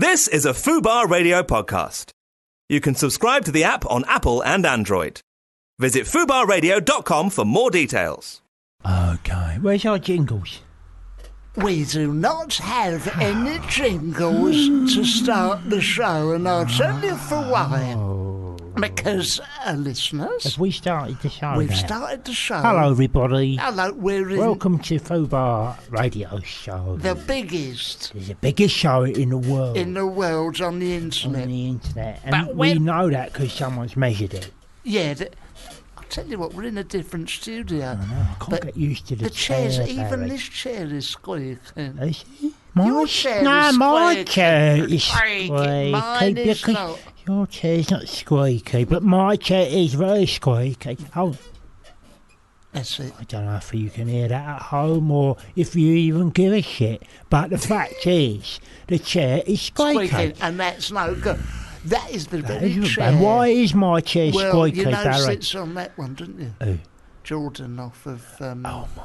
This is a Fubar Radio podcast. You can subscribe to the app on Apple and Android. Visit fubarradio.com for more details. Okay, where's our jingles? We do not have any jingles to start the show, and I'll tell you for why. Because, listeners... Have we started the show We've now? started the show. Hello, everybody. Hello, we're in... Welcome to Fubar Radio Show. The biggest... It's the biggest show in the world. In the world, on the internet. On the internet. And But we know that because someone's measured it. Yeah, I'll tell you what, we're in a different studio. I know, I can't get used to the chairs, chair, even Barry. this chair is squeaking. Is it? My Your chair no, is my squeaky. chair is Squeaky. squeaky. Mine is because not. your chair's not squeaky, but my chair is very squeaky. Oh, That's it. I don't know if you can hear that at home or if you even give a shit. But the fact is, the chair is squeaky. Squeaking, and that's no good. That is the That very isn't chair. bad. Why is my chair Well, squeaky, you know, Barry? sits on that one, don't you? Who? Jordan off of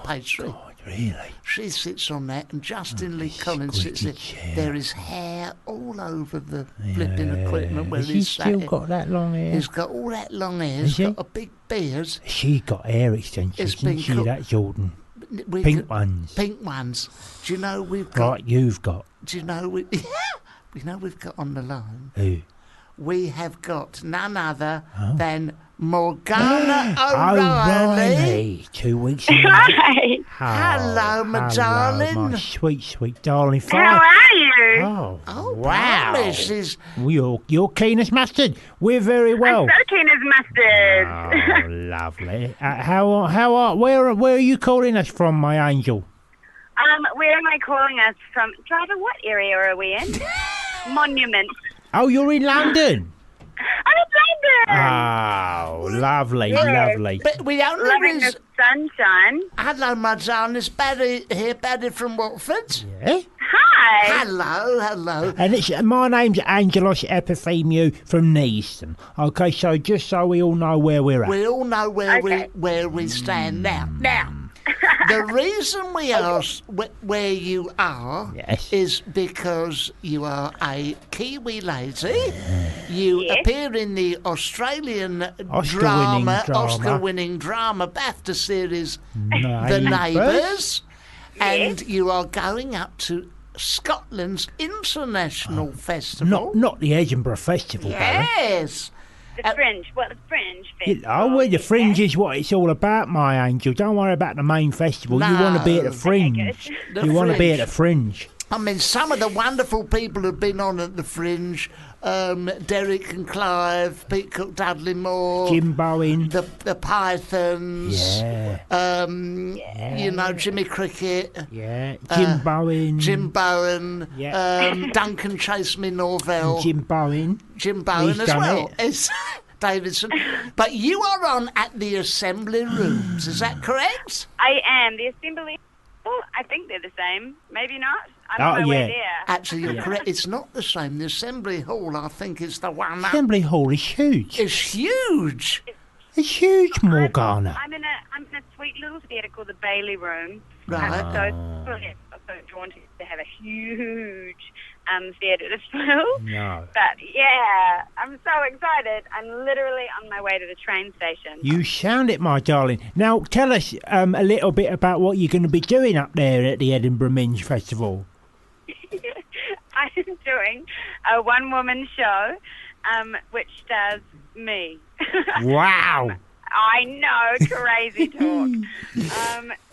Page 3. God, really? She sits on that, and Justin Lee this Collins sits there. squeaky chair. There is hair all over the flipping equipment where Has he he's sat. still got that long hair? He's got all that long hair. Has He's got he? a big beard. She got hair extensions, It's didn't been she, cooked. that Jordan? We Pink could- ones. Pink ones. Do you know we've got? Like you've got. Do you know we? We know we've got on the line. Who? We have got none other than Morgana O'Reilly. O'Reilly. 2 weeks ago. Hi. Hello, my darling. My sweet, sweet darling. How are you? Oh, Oh, wow. blimey, she's You're keen as mustard. We're very well. I'm so keen as mustard. Oh, lovely. Where are you calling us from, my angel? Where am I calling us from? Driver, what area are we in? Monument. Oh, you're in London. I'm in London. Oh, lovely, Yes. lovely. but we only Loving the sunshine. Hello, my darling. It's Barry here, Barry from Watford. Yeah? Hi. Hello. And my name's Angelos Epithemiou from Neaston. Okay, so just so we all know where we're at. We all know where Okay. we stand now. Now, the reason we asked where you are Yes. is because you are a Kiwi lady. You Yes. appear in the Australian Oscar-winning drama. Oscar-winning drama BAFTA series, The Neighbours. Neighbours, and you are going up to Scotland's International Festival. Not the Edinburgh Festival, Barry. Yes. The Fringe. Well, the Fringe Festival. Well, the Fringe is what it's all about, my angel. Don't worry about the main festival. You want to be at the No. Fringe. Okay, good. You want to be at Fringe. the Fringe. I mean, some of the wonderful people who've been on at the Fringe, Derek and Clive, Pete Cook, Dudley Moore, Jim Bowen. the Pythons, Yeah. you know, Jimmy Cricket, Yeah. Jim Bowen. Jim Bowen, Yeah. Duncan Chase Me Norvell, Jim Bowen. Jim Bowen He's as done well. it. It's Davidson. But you are on at the Assembly Rooms, is that correct? I am. The Assembly. Well, I think they're the same. Maybe not. I'm Oh, on my way yeah. there. Actually, you're correct. It's not the same. The Assembly Hall, I think, is the one up. Assembly Hall is huge. It's huge. It's huge, Morgana. I'm in a sweet little theatre called the Bailey Room. Right. I'm so drawn to have a huge theatre display. No. But yeah, I'm so excited. I'm literally on my way to the train station. You sound it, my darling. Now, tell us a little bit about what you're going to be doing up there at the Edinburgh Minge Festival. I'm doing a one-woman show, which stars me. Wow. I know, crazy talk.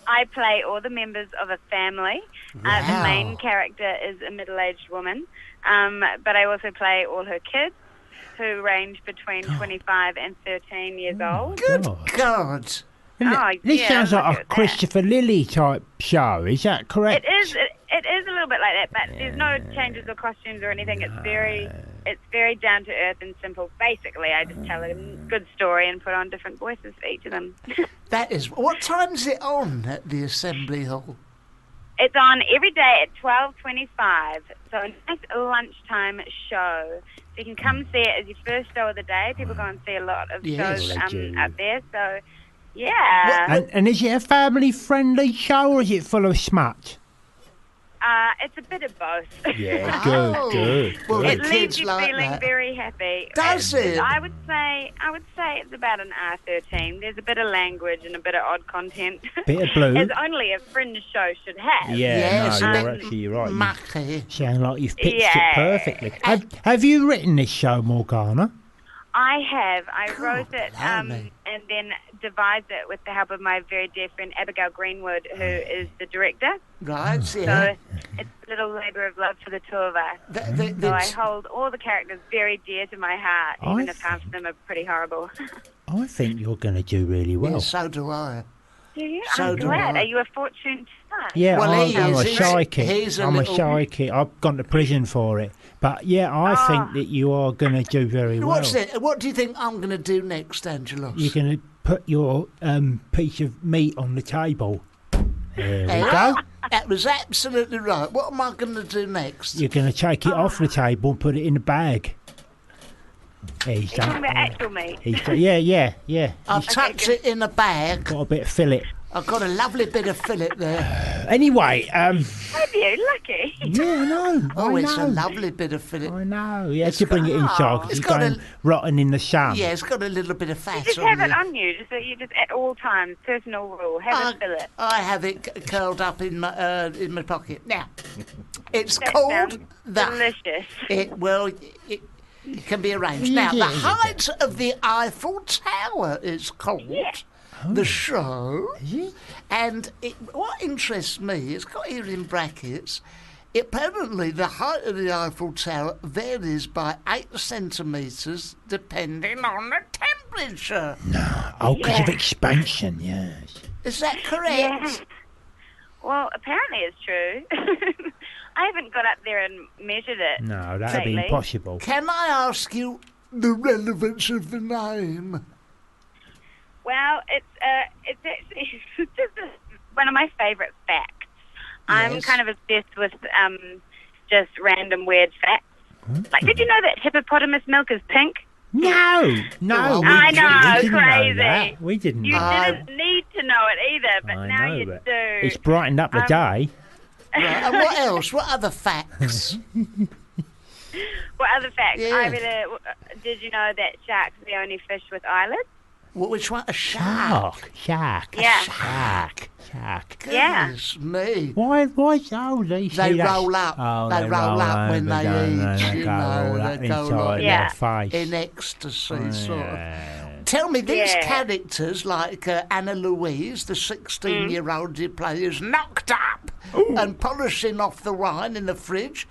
I play all the members of a family. The Wow. main character is a middle-aged woman, but I also play all her kids, who range between 25 and 13 years old. Good God. God. This yeah, sounds look like a at that. Christopher Lilly type show. Is that correct? It is. It is a little bit like that, but there's no changes or costumes or anything. It's very down to earth and simple. Basically, I just tell a good story and put on different voices for each of them. That is. What time's it on at the Assembly Hall? It's on every day at 12:25, so a nice lunchtime show. So you can come see it as your first show of the day. People go and see a lot of Yes. shows They do. up there. So yeah. And is it a family-friendly show or is it full of smut? It's a bit of both. Yeah, Oh. good. Well, good. It the leaves kids you like feeling that. very happy. Does it? I would say it's about an R13. There's a bit of language and a bit of odd content. Bit of blue. As only a fringe show should have. Yes, no, a you're bit actually right. You mucky. sound like you've pitched it Yeah. perfectly. Have you written this show, Morgana? I have. I wrote it blimey. and then devised it with the help of my very dear friend Abigail Greenwood, who is the director. Right, So yeah. it's a little labour of love for the two of us. The- So I hold all the characters very dear to my heart, even if half of them are pretty horrible. I think you're going to do really well. yeah, so do I. Do you? So I'm do glad. I. Are you a fortune teller? Yeah, Well, I'm, he I'm a is. shy kid. He's a I'm little- a shy kid. I've gone to prison for it. But yeah, I think that you are going to do very well. What's it? What do you think I'm going to do next, Angelos? You're going to put your piece of meat on the table. There we Hello? go. That was absolutely right. What am I going to do next? You're going to take it off the table and put it in a bag. Yeah, he's You're talking done. about actual meat. Yeah. I've tucked it in a bag. Got a bit of fillet. I've got a lovely bit of fillet there. Anyway, Have you? Lucky. yeah, I know. Oh, I it's a know. lovely bit of fillet. I know. You had to bring it inside because it's it's got going rotten in the sun. Yeah, it's got a little bit of fat Just on have it. it on you. Just at all times. Personal rule. Have a fillet. I have it curled up in my pocket. Now, it's That called sounds the. delicious. It can be arranged. Now, the height of the Eiffel Tower is called the show. And what interests me, it's got here in brackets, apparently the height of the Eiffel Tower varies by 8 centimetres depending on the temperature. Oh, because of expansion, yes. Is that correct? Yeah. Well, apparently it's true. I haven't got up there and measured it. No, that would be lately. impossible. Can I ask you the relevance of the name? Well, it's actually just one of my favourite facts. I'm Yes. kind of obsessed with just random weird facts. Like, did you know that hippopotamus milk is pink? No, Oh, we I didn't- know, we didn't crazy. Know that. We didn't You know. didn't need to know it either, but I now know, you but do. It's brightened up the day. Right, and what else? What other facts? What other facts? Yeah. Did you know that sharks are the only fish with eyelids? Which one? A shark. Shark. Yeah. Shark. Yeah. Goodness me. Why, oh, they roll up. Oh, They roll up when they eat, you Go know, all they up go inside like Yeah. their face. In ecstasy, sort of. Yeah. Tell me, these Yeah. characters like Anna Louise, the 16-year-old you play, is knocked up and polishing off the wine in the fridge.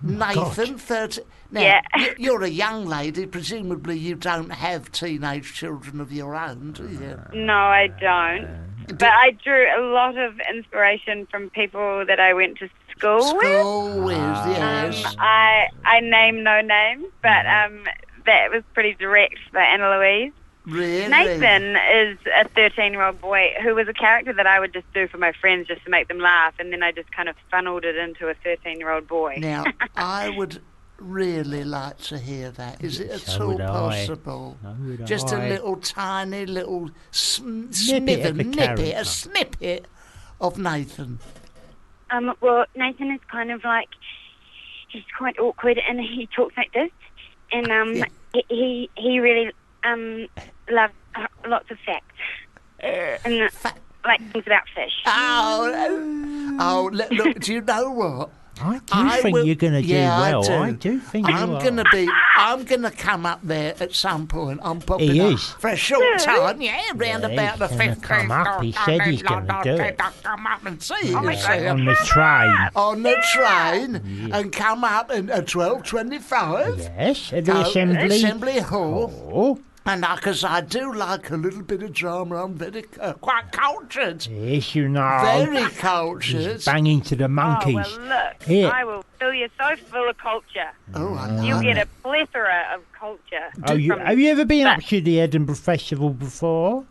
Nathan, 30. Now, Yeah. you're a young lady. Presumably, you don't have teenage children of your own, do you? No, I don't. But I drew a lot of inspiration from people that I went to school with. School with, yes. I name no names, but that was pretty direct for Anna Louise. Really? Nathan is a 13-year-old boy who was a character that I would just do for my friends just to make them laugh, and then I just kind of funneled it into a 13-year-old boy. Now, I would really like to hear that. Is it at So all would I. possible? So would Just a I. little tiny little Snippet of the character. a snippet of Nathan. Well, Nathan is kind of like, he's quite awkward, and he talks like this, and Yeah. he really loves lots of facts, and like things about fish. Oh, look, do you know what? I do think you're going to do well. I I do think you I'm are. I'm gonna come up there at some point. I'm popping He up is. for a short time. Yeah, round Yeah, about the he's gonna 15th. come up. He said he's gonna do it. Come up and see you. my see God. On the train. on the train and come up at 12:25. Yes, at the Go assembly. Assembly Hall. Oh, And because I do like a little bit of drama, I'm very quite cultured. yes, you know. Very cultured. He's banging to the Oh, monkeys. well, look, Here. I will fill you so full of culture. Oh, I You'll like get it. a plethora of culture. Oh, have you ever been up to the Edinburgh Festival before?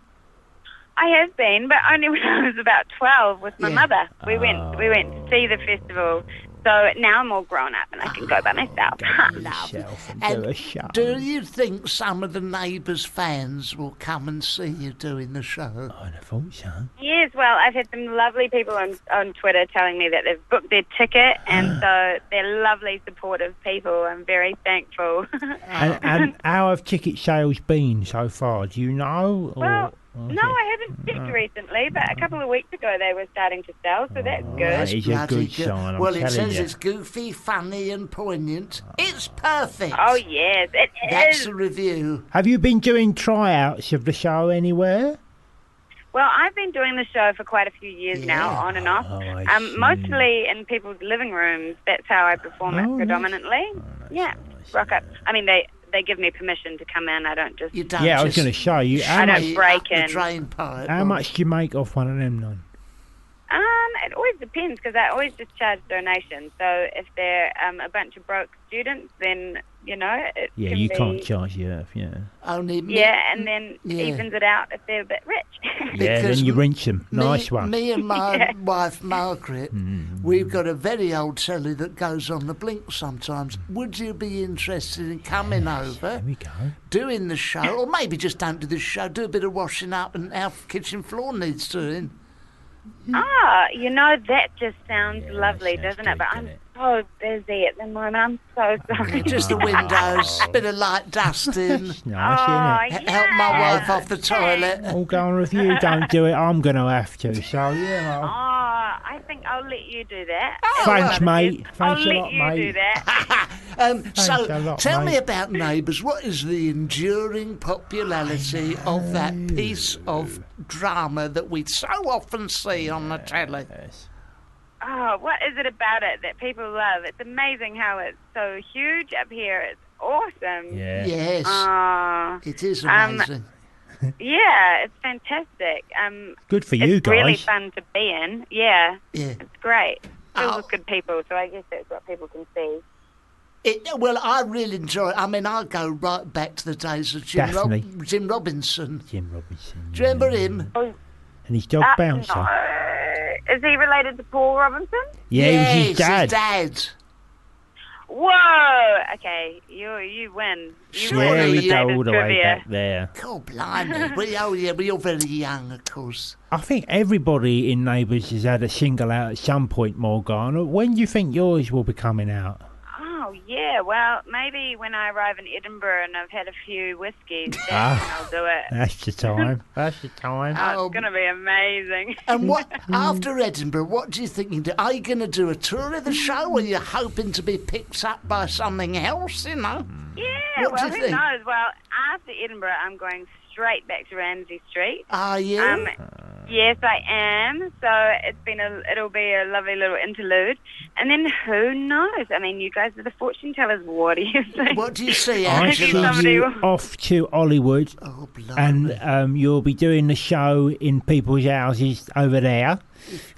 I have been, but only when I was about 12 with my Yeah. mother. We went to see the festival, So now I'm all grown up and I can go by myself. Yourself and do And a show. do you think some of the Neighbours fans will come and see you doing the show? I'd have thought so. Yes, well, I've had some lovely people on Twitter telling me that they've booked their ticket, and so they're lovely, supportive people. I'm very thankful. And how have ticket sales been so far? Do you know? Well, no, I haven't checked recently, but a couple of weeks ago they were starting to sell, so that's good. That is a Bloody good sign, I'm Well, it telling says you. it's goofy, funny and poignant. It's perfect. Oh, yes, it That's is. the review. Have you been doing tryouts of the show anywhere? Well, I've been doing the show for quite a few years now, on and off. Oh, I see. Mostly in people's living rooms. That's how I perform it nice. predominantly. Nice. Rock up. I mean, they give me permission to come in. I don't just... You don't Yeah, I was just going to show you. I don't break the in. drain pipe. How much do you make off one of them, then? It always depends, because I always just charge donations. So if they're a bunch of broke students, then, you know, it Yeah, can you be... can't charge the earth, yeah. Only me, Yeah, and then Yeah. evens it out if they're a bit rich. Yeah, Because then you rinse them. Nice one. Me and my Yeah. wife Margaret, we've got a very old telly that goes on the blink sometimes. Would you be interested in coming over, There we go. doing the show, or maybe just don't do the show, do a bit of washing up, and our kitchen floor needs doing? You know, that just sounds lovely, sounds doesn't it? good, But doesn't I'm it? so busy at the moment. I'm so sorry. Just the windows, bit of light dusting, Nice, Oh, isn't it? help my yeah. wife off the toilet. All going with you. Don't do it. I'm going to have to. So, yeah. Oh, I think I'll let you do that. Thanks, mate. I'll Thanks a let lot, you mate. do that. So, a lot, tell me mate. about Neighbours. What is the enduring popularity of that piece of drama that we so often see on the telly? Yes. Oh, what is it about it that people love? It's amazing how it's so huge up here. It's awesome. Yeah. Yes, Oh, it is amazing. yeah, it's fantastic. Good for you It's guys. really fun to be in. Yeah, Yeah. it's great. Filled Oh. with good people, so I guess that's what people can see. Well, I really enjoy it. I mean, I go right back to the days of Jim Daphne. Robinson. Jim Robinson. Do you remember him? Oh, And his dog Bouncer. no. Is he related to Paul Robinson? Yeah, he was his Yes, dad. Whoa! Okay, you win. You Sure, win Yeah, you we go Neighbours all the way trivia. back there. God blimey. We're all very young, of course. I think everybody in Neighbours has had a single out at some point, Morgana. When do you think yours will be coming out? Oh yeah, well maybe when I arrive in Edinburgh and I've had a few whiskies, that's Ah. when I'll do it. That's the time. That's the time. Oh, it's gonna be amazing. And what after Edinburgh, what do you think you do? Are you going to do a tour of the show, or are you hoping to be picked up by something else, you know? Yeah, What do well you who think? knows? Well, after Edinburgh I'm going straight back to Ramsay Street. Are you? Yes, I am. So it'll be a lovely little interlude, and then who knows? I mean, you guys are the fortune tellers. What do you think? What do you see, I Actually, see Angela? somebody you will- off to Hollywood, Oh, blimey. and you'll be doing the show in people's houses over there,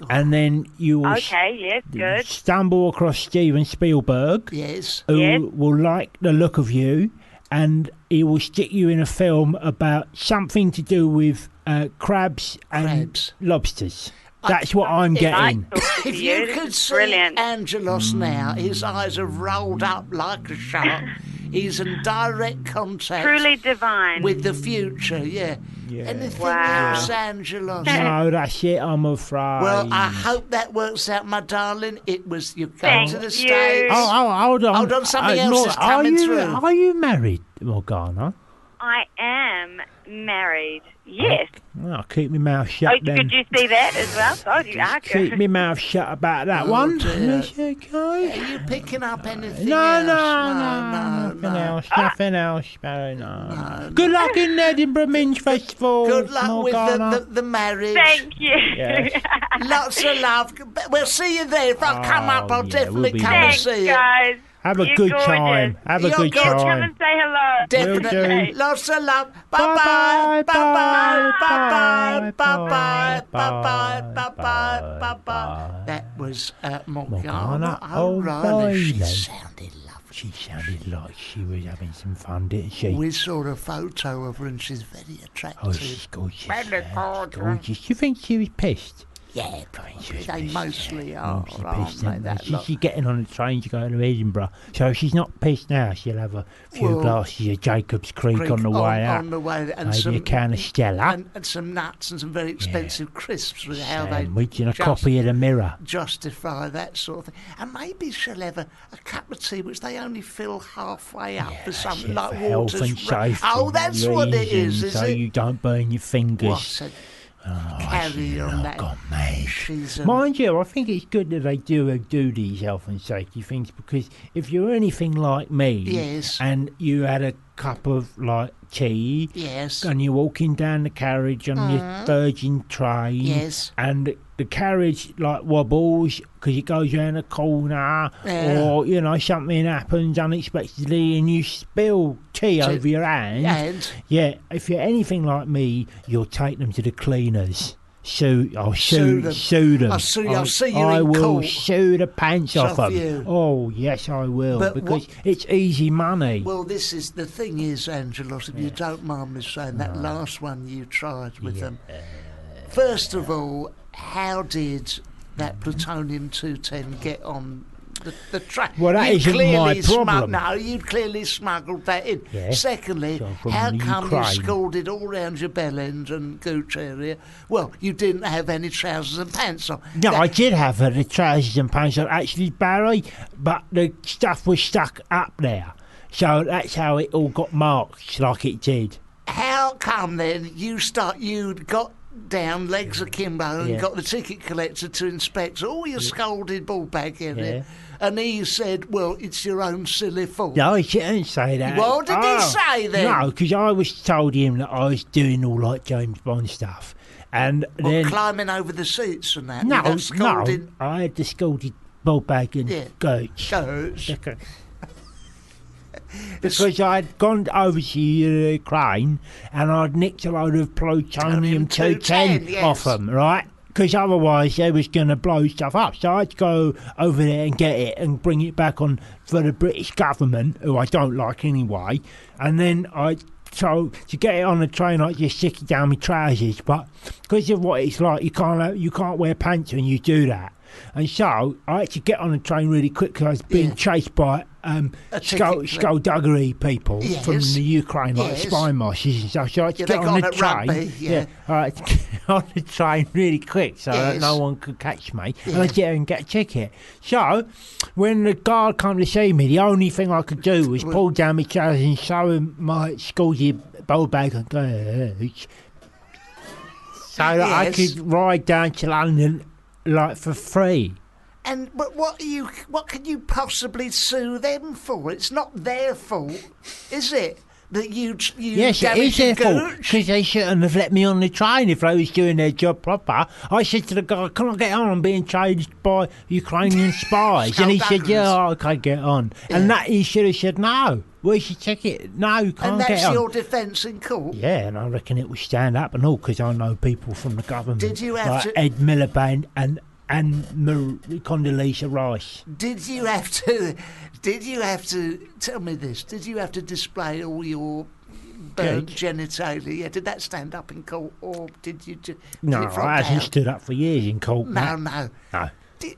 and then you will Okay, yes, good. stumble across Steven Spielberg, Yes. who Yes. will like the look of you, and he will stick you in a film about something to do with crabs and Crabs. lobsters. That's what I'm getting. If you could see Brilliant. Angelos now, his eyes have rolled up like a shark. He's in direct contact Truly divine. with the future, yeah. Yeah. Anything Wow. else, Angelos? No, that's it, I'm afraid. Well, I hope that works out, my darling. It was you Thank came to the you. States. Hold on. Hold on, something else Nora, is coming through. Are you married, Morgana? I am married. Yes. Well, keep my mouth shut Oh, then. could you see that as well? Oh, you are Keep good. my mouth shut about that Oh, one. dear. Is it okay? Are you picking up anything No, else? nothing else, nothing else, Barry, no. Good luck in Edinburgh Minge Festival, Good luck Morgana. with the marriage. Thank you. Yes. Lots of love. We'll see you there. If I come up, I'll yeah, definitely we'll be come there. and Thanks, see you. guys. Have a You're good gorgeous. time. Have a You're good gorgeous. Come time. and say hello. Definitely. do. Lots of love. Bye-bye, Bye-bye. Bye-bye. bye, Bye-bye. Bye-bye. bye, Bye-bye. Bye-bye. bye. Bye-bye. That was Morgana Morgana O'Reilly. She O'Reilly. sounded lovely. She sounded like she was having some fun, didn't she? We saw a photo of her and she's very attractive. Oh, she's gorgeous. Gorgeous. You think she was pissed? Yeah, blooming she's They pissed. mostly are, She's aren't pissed, they? isn't That she? lot? She's getting on the train to go to Edinburgh. So if she's not pissed now, she'll have a few Well, glasses of Jacob's Creek on the way out. On the way, and Maybe some a can of Stella. and some nuts and some very expensive crisps with how Sandwich they and a copy of the Mirror. justify that sort of thing. And maybe she'll have a cup of tea which they only fill halfway up for something Shit, like for health water's and safety. Oh, that's what it is so it? you don't burn your fingers. What a carry on that. God, mate. She's Mind you, I think it's good that they do these health and safety things, because if you're anything like me, Yes. and you had a cup of like tea, yes. and you're walking down the carriage on your Virgin train, Yes. and the carriage like wobbles because it goes round a corner, Yeah. or something happens unexpectedly and you spill tea over your hand. And Yeah, if you're anything like me, you'll take them to the cleaners. I'll sue them. I'll sue you I in will court. sue the pants off them. you. Oh yes, I will, But because it's easy money. well, this is the thing is, Angelos, if you don't mind me saying, that last one you tried with them. First of all, how did that plutonium-210 get on the train? Well, that You'd isn't my clearly problem. No, you'd clearly smuggled that in. Yeah. Secondly, So from how the come you Ukraine. scalded all round your bell end and gooch area? Well, you didn't have any trousers and pants on. No, That- I did have the trousers and pants on, actually, Barry, but the stuff was stuck up there. So that's how it all got marked like it did. How come then you'd got down, legs akimbo, and Yeah. got the ticket collector to inspect all your scalded ball bag area, Yeah. and he said, well, it's your own silly fault. No, he didn't say that. What did he say then? No, because I was told him that I was doing all like James Bond stuff. And Well, then... climbing over the seats and that. No, without scalding I had the scalded ball bag and Yeah. gooch. goats. Because I'd gone over to Ukraine and I'd nicked a load of plutonium 210 yes. off them, right? Because otherwise they was going to blow stuff up. So I'd go over there and get it and bring it back on for the British government, who I don't like anyway. And then so to get it on the train, I just stick it down my trousers. But because of what it's like, you can't wear pants when you do that. And so I had to get on the train really quick because I was being chased by skullduggery people from the Ukraine, like spy mosses and stuff. So I had to get on the train. Rugby, I had to get on the train really quick so that no one could catch me. And I didn't get a ticket. So when the guard came to see me, the only thing I could do was pull down my trousers and show him my scalded bowl bag and go, so that I could ride down to London like for free. But what can you possibly sue them for? It's not their fault, is it? That you Yes, it is damaged your their fault, gooch? because they shouldn't have let me on the train if they was doing their job proper. I said to the guy, can I get on? I'm being chased by Ukrainian spies. And he said, yeah, I can get on. And that he should have said, no, where's your ticket? No, you can't And get that's on. your defence in court? Yeah, and I reckon it will stand up and all, because I know people from the government. Did you have like to- Ed Miliband and Condoleezza Rice. Did you have to tell me this? Did you have to display all your burnt genitalia? Yeah, did that stand up in court, or did you just No, I hasn't stood up for years in court. No.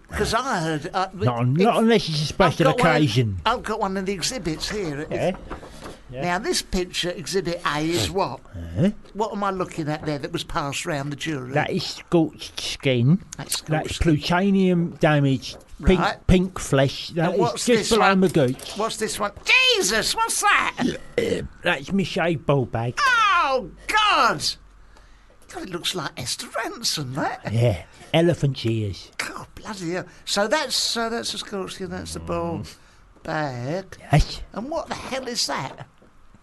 Because I heard Not unless it's a special occasion. I've got one of the exhibits here. Yeah. Now this picture, Exhibit A, is what? What am I looking at there that was passed round the jury? That is scorched skin. That's That's plutonium damaged pink flesh. That is what's just this below one? my gooch. What's this one? Jesus, what's that? That's my shaved ball bag. Oh God! God, it looks like Esther Ransom, that. Yeah, elephant ears. God, bloody hell! So that's a scorpion. That's the ball bag. Yes, And what the hell is that?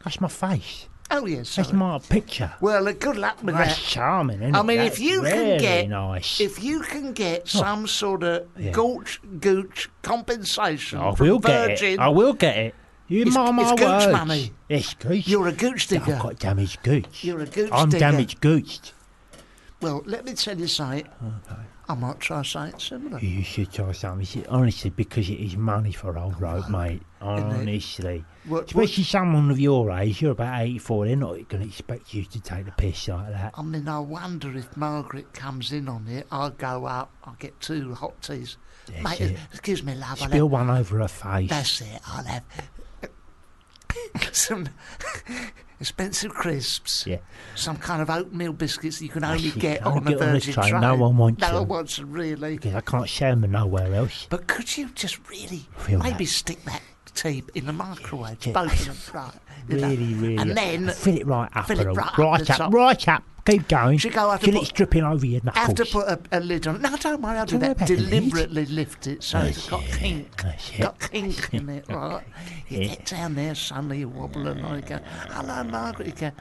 that's my face. Oh yes, That's my picture. Well, good luck with That's that. charming, isn't I it? mean, That's if you very can get, nice. if you can get some sort of gooch compensation I from will get Virgin, it. I will get it. You It's- mark my it's gooch words. money. It's gooch. you're a gooch digger. I've got damaged gooch. You're a gooch I'm digger. damaged gooched. Well, let me tell you something. I might try something similar. You should try something. Honestly, because it is money for old rope, mate. Honestly. Especially someone of your age, you're about 84, they're not going to expect you to take the piss like that. I mean, I wonder if Margaret comes in on it. I'll go up, I'll get 2 hot teas. Mate, excuse me, love. Spill one over her face. That's it, I'll have some expensive crisps. Yeah. Some kind of oatmeal biscuits you can only get on a Virgin train. train. No one wants them. No one wants them, really. Because I can't share them nowhere else. But could you just really maybe stick that tea in the microwave, both of them, right? Really. And then fill it right up. Right up. Keep going. Till it's dripping over your knuckles. Have to put a lid on it. No, don't worry, I'll do that. Deliberately lift it so it's got kink. Got kink in it, right? You get down there, suddenly you wobble and I go, hello, Margaret. You go,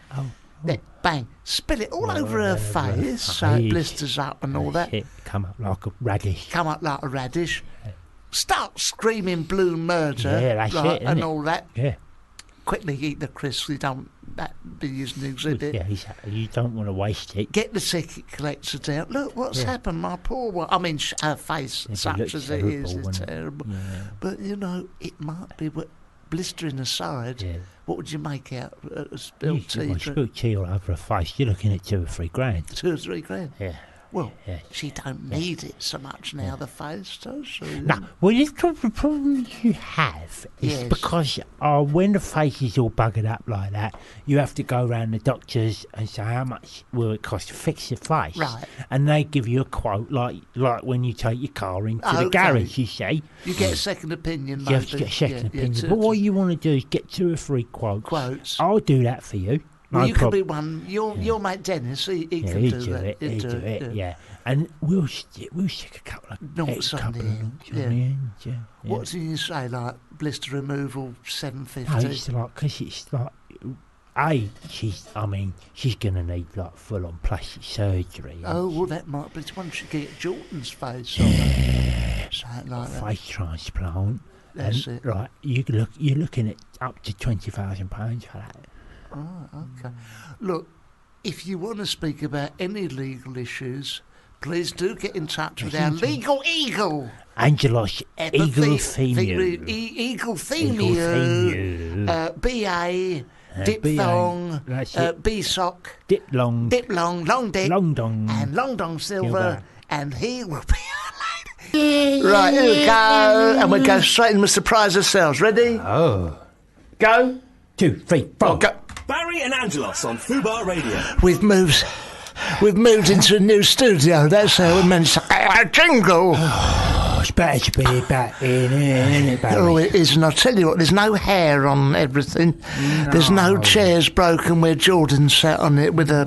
then bang, spill it all over her face so it blisters up and all that. Come up like a radish. Start screaming blue murder, that's right, it, and it? all that. Yeah. Quickly eat the crisps. You don't be using exhibit. Yeah, exactly. You don't want to waste it. Get the ticket collector down. Look what's happened, my poor one. I mean, her face, such as it is terrible. Yeah. But it might be blistering aside. Yeah. What would you make out of spilled tea? Spilled tea all over her face. You're looking at 2 or 3 grand. 2 or 3 grand. Yeah. Well, she don't need it so much now, the face, does she? No, the problem you have is because when the face is all buggered up like that, you have to go round the doctors and say how much will it cost to fix your face. Right. And they give you a quote like when you take your car into the garage, you see. You get a second opinion, You have to get a second opinion. But what you want to do is get 2 or 3 quotes. I'll do that for you. Well, you could be one. Your mate Dennis, he can do that. He'd do it. Yeah. And we'll stick a couple of noughts on the end. Yeah. What do you say, like blister removal, $750? No, it's like, because it's like, she's going to need like full-on plastic surgery. Oh, well, that might be once you get Jordan's face on something like that. Face transplant. That's it. Right, you're looking at up to £20,000 for that. Oh, okay. Look, if you want to speak about any legal issues, please do get in touch with our legal eagle. Angelos, Eagle Themio. Eagle Themio. BA, Diphthong, BSOC. Diplong, Long Dick. Long Dong. And Long Dong Silver. And he will be our lady. Right, here we go. And we'll go straight in with surprise ourselves. Ready? Oh. Go. 2, 3, 4. Go. Barry and Angelos on Fubar Radio. We've moved into a new studio. That's how we managed to get a jingle. It's better to be back in here, isn't it, Barry? Oh, it is, and I'll tell you what, there's no hair on everything. No. There's no chairs broken where Jordan sat on it with a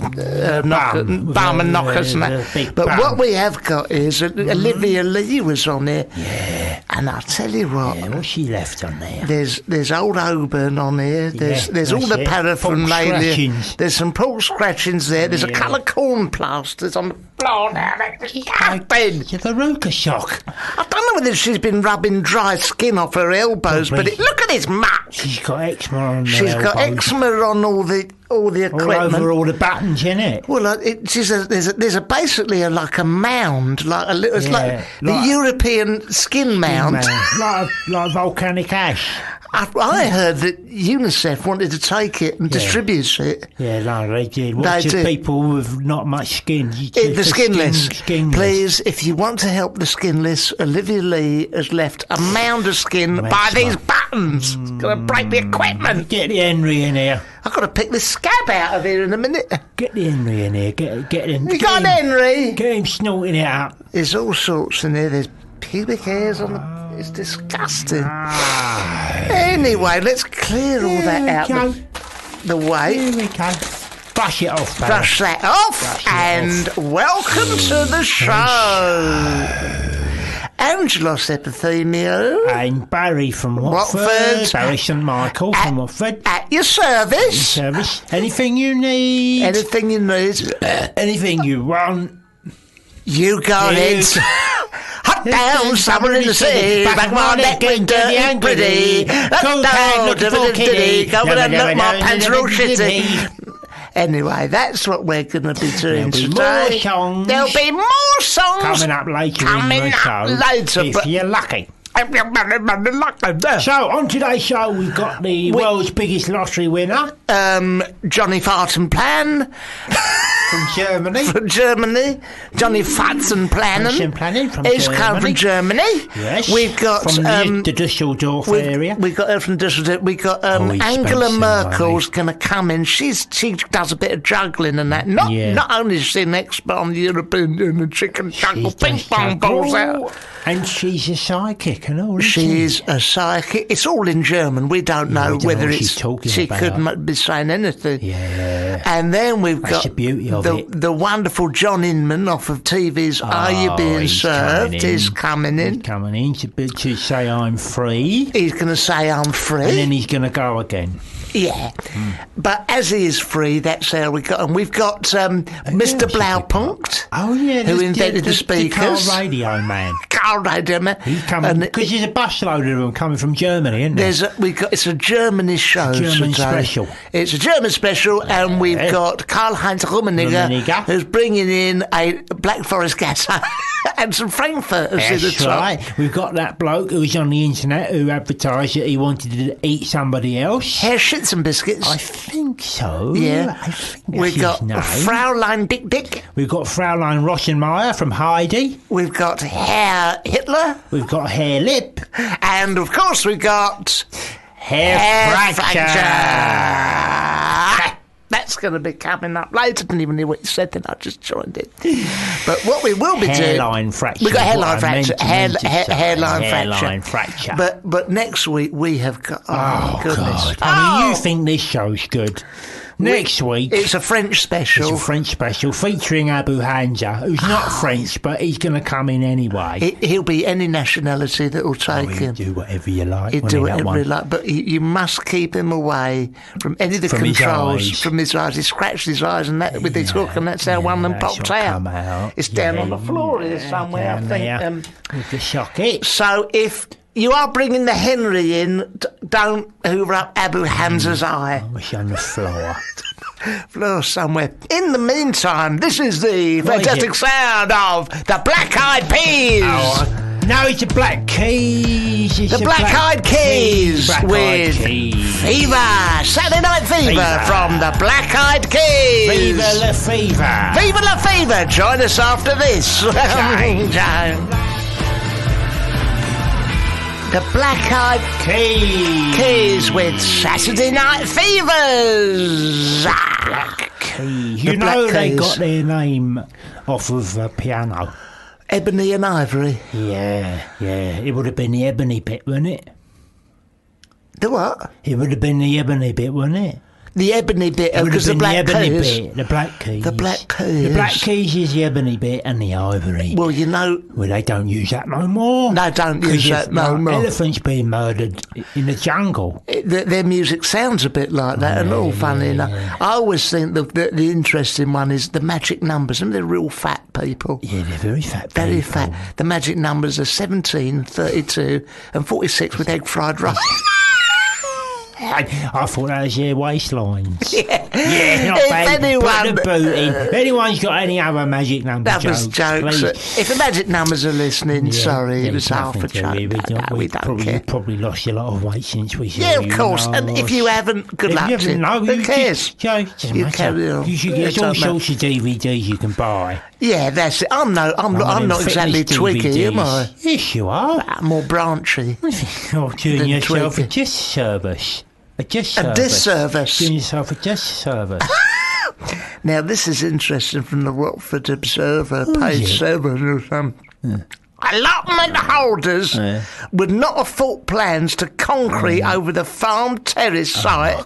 bum and knockers and that. But what we have got is Olivia Lee was on it. Yeah. And I'll tell you what. Yeah, what's she left on there? There's old Auburn on here. There's all the paraphernalia. There's some pork scratchings there. There's a couple of corn plasters on the floor now. That's disgusting. It's a verruca shock. I don't know whether she's been rubbing dry skin off her elbows, but look at this mutt. She's got eczema on her She's got eczema on all the equipment. All over all the buttons, innit? Well, there's basically like a mound, like a little, it's like the European skin mound. like volcanic ash. I heard that UNICEF wanted to take it and distribute it. Yeah, no, they did. What's the people with not much skin? The skinless. Please, if you want to help the skinless, Olivia Lee has left a mound of skin by these buttons. It's going to break the equipment. Get the Henry in here. I've got to pick this scab out of here in a minute. Get the Henry in here. Get him. You got Henry? Get him snorting it up. There's all sorts in here. There's pubic hairs on the... It's disgusting. Anyway, let's clear all that out the way. Here we go. Brush it off, Barry. Brush that off. Welcome to the show. Angelos Epithemio. And Barry from Watford. Barry St Michael from Watford. At your service. Anything you need. Anything you need. Anything you want. You got it. Hot down, summer in the sea, back my neck and dirty and gritty. Cool tag, looking for kitty, covered and look, my pants are all shitty. Anyway, that's what we're going to be doing There'll be today. more songs. There'll be more songs Coming up later in the show. later, if but you're lucky. if you're lucky. So, on today's show, we've got the world's biggest lottery winner. Johnny Fartenplan From Germany. from Germany. Johnny Fartenplanen From is Germany. come from Germany. Yes. We've got from the Dusseldorf area. We got her from Düsseldorf. We got he's Angela spent some Merkel's going to come in. She does a bit of juggling and that. Not only is she an expert on the European Union chicken juggle ping pong balls out. And she's a psychic and all. She's a psychic. It's all in German. We don't know we don't whether know what it's. she's talking she about. couldn't be saying anything. Yeah. And then we've That's got the beauty of it. the wonderful John Inman off of TV's Are You Being he's Served? coming in. Is coming in. He's coming in to say I'm free. He's going to say I'm free. And then he's going to go again. Yeah, but as he is free, that's how we got. And we've got Mr. Blaupunkt. Oh yeah, who invented the speakers? The car radio man. Car radio man. He's coming because there's a busload of them coming from Germany, isn't there? It's a Germany show. German today. special. It's a German special, and we've got Karl-Heinz Rummenigge, who's bringing in a Black Forest gas and some Frankfurters in the That's top. right. We've got that bloke who was on the internet who advertised that he wanted to eat somebody else. Herr Schützenbiscuits. I think so. Yeah. I think that's We've got his name. Fraulein Dick Dick. We've got Fraulein Rossenmeyer from Heidi. We've got Herr Hitler. We've got Herr Lip. And, of course, we've got Herr Fracture. That's going to be coming up later. I didn't even hear what you said then. I just joined it. But what we will be doing... Hairline fracture. We've got hairline fracture. Hairline fracture. But next week we have got... Oh, goodness. God. I mean, you think this show's good. Next week... It's a French special. It's a French special featuring Abu Hamza, who's not French, but he's going to come in anyway. He'll be any nationality that will take him. He'll do whatever you like. He'll do whatever he like, but you must keep him away from any of the controls, from his eyes. He scratched his eyes and that with his hook, and that's how one of them popped out. It's down on the floor here somewhere, I think. With the socket. So if you are bringing the Henry in, don't hoover up Abu Hamza's eye. I was on the floor. Floor somewhere. In the meantime, this is the fantastic sound of the Black Eyed Peas. No, it's the Black Keys. The Black Eyed Keys with Fever. Saturday Night Fever from the Black Eyed Keys. Viva la Fever. Viva la Fever. Join us after this. The Black Eyed Keys with Saturday Night Fevers. Black Keys. You know they got their name off of a piano. Ebony and Ivory. Yeah. It would have been the ebony bit, wouldn't it? The what? It would have been the ebony bit, wouldn't it? The ebony bit, because the Black Keys. The Black Keys. The Black Keys. The Black Keys is the ebony bit and the ivory. Well, you know... Well, they don't use that no more. No, don't use that no more. Elephants being murdered in the jungle. Their music sounds a bit like that, and all funny enough. I always think the interesting one is the magic numbers, and they're real fat people. Yeah, they're very fat people. Very fat. The magic numbers are 17, 32, and 46 with egg fried rice. I thought that was their waistlines. Yeah, not bad. Anyone, put the boot in. If anyone's got any other magic number jokes, please. If the magic numbers are listening, sorry, it was half a joke. We don't care. You've probably lost a lot of weight since we saw you. you. Yeah, of course. And if you haven't, good luck to you. Who cares? You carry on. There's all sorts of DVDs you can buy. Yeah, that's it. I'm not exactly twiggy, DVDs. am I? Yes, you are. I'm more branchy. You're doing yourself a disservice. A disservice. Doing yourself a disservice. Now, this is interesting from the Watford Observer, page 7 or something. Allotment holders would not have thought plans to concrete over the farm terrace site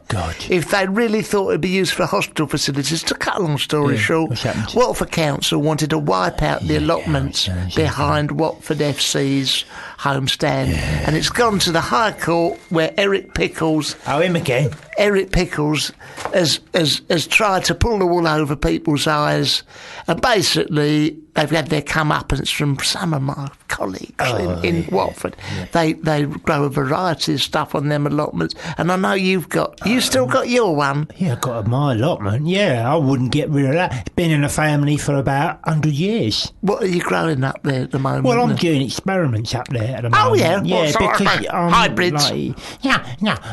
if they really thought it'd be used for hospital facilities. To cut a long story short, Watford Council wanted to wipe out the allotments behind Watford FC's homestand, and it's gone to the High Court where Eric Pickles... Oh, him again. Eric Pickles has tried to pull the wool over people's eyes, and basically they've had their comeuppance from some of my colleagues in Watford. They grow a variety of stuff on them allotments, and I know you still got your one. Yeah, I've got my allotment. Yeah, I wouldn't get rid of that. It's been in the family for about 100 years. What are you growing up there at the moment? Well, I'm doing experiments up there at the moment. Oh, yeah? Yeah, What sort of because hybrids?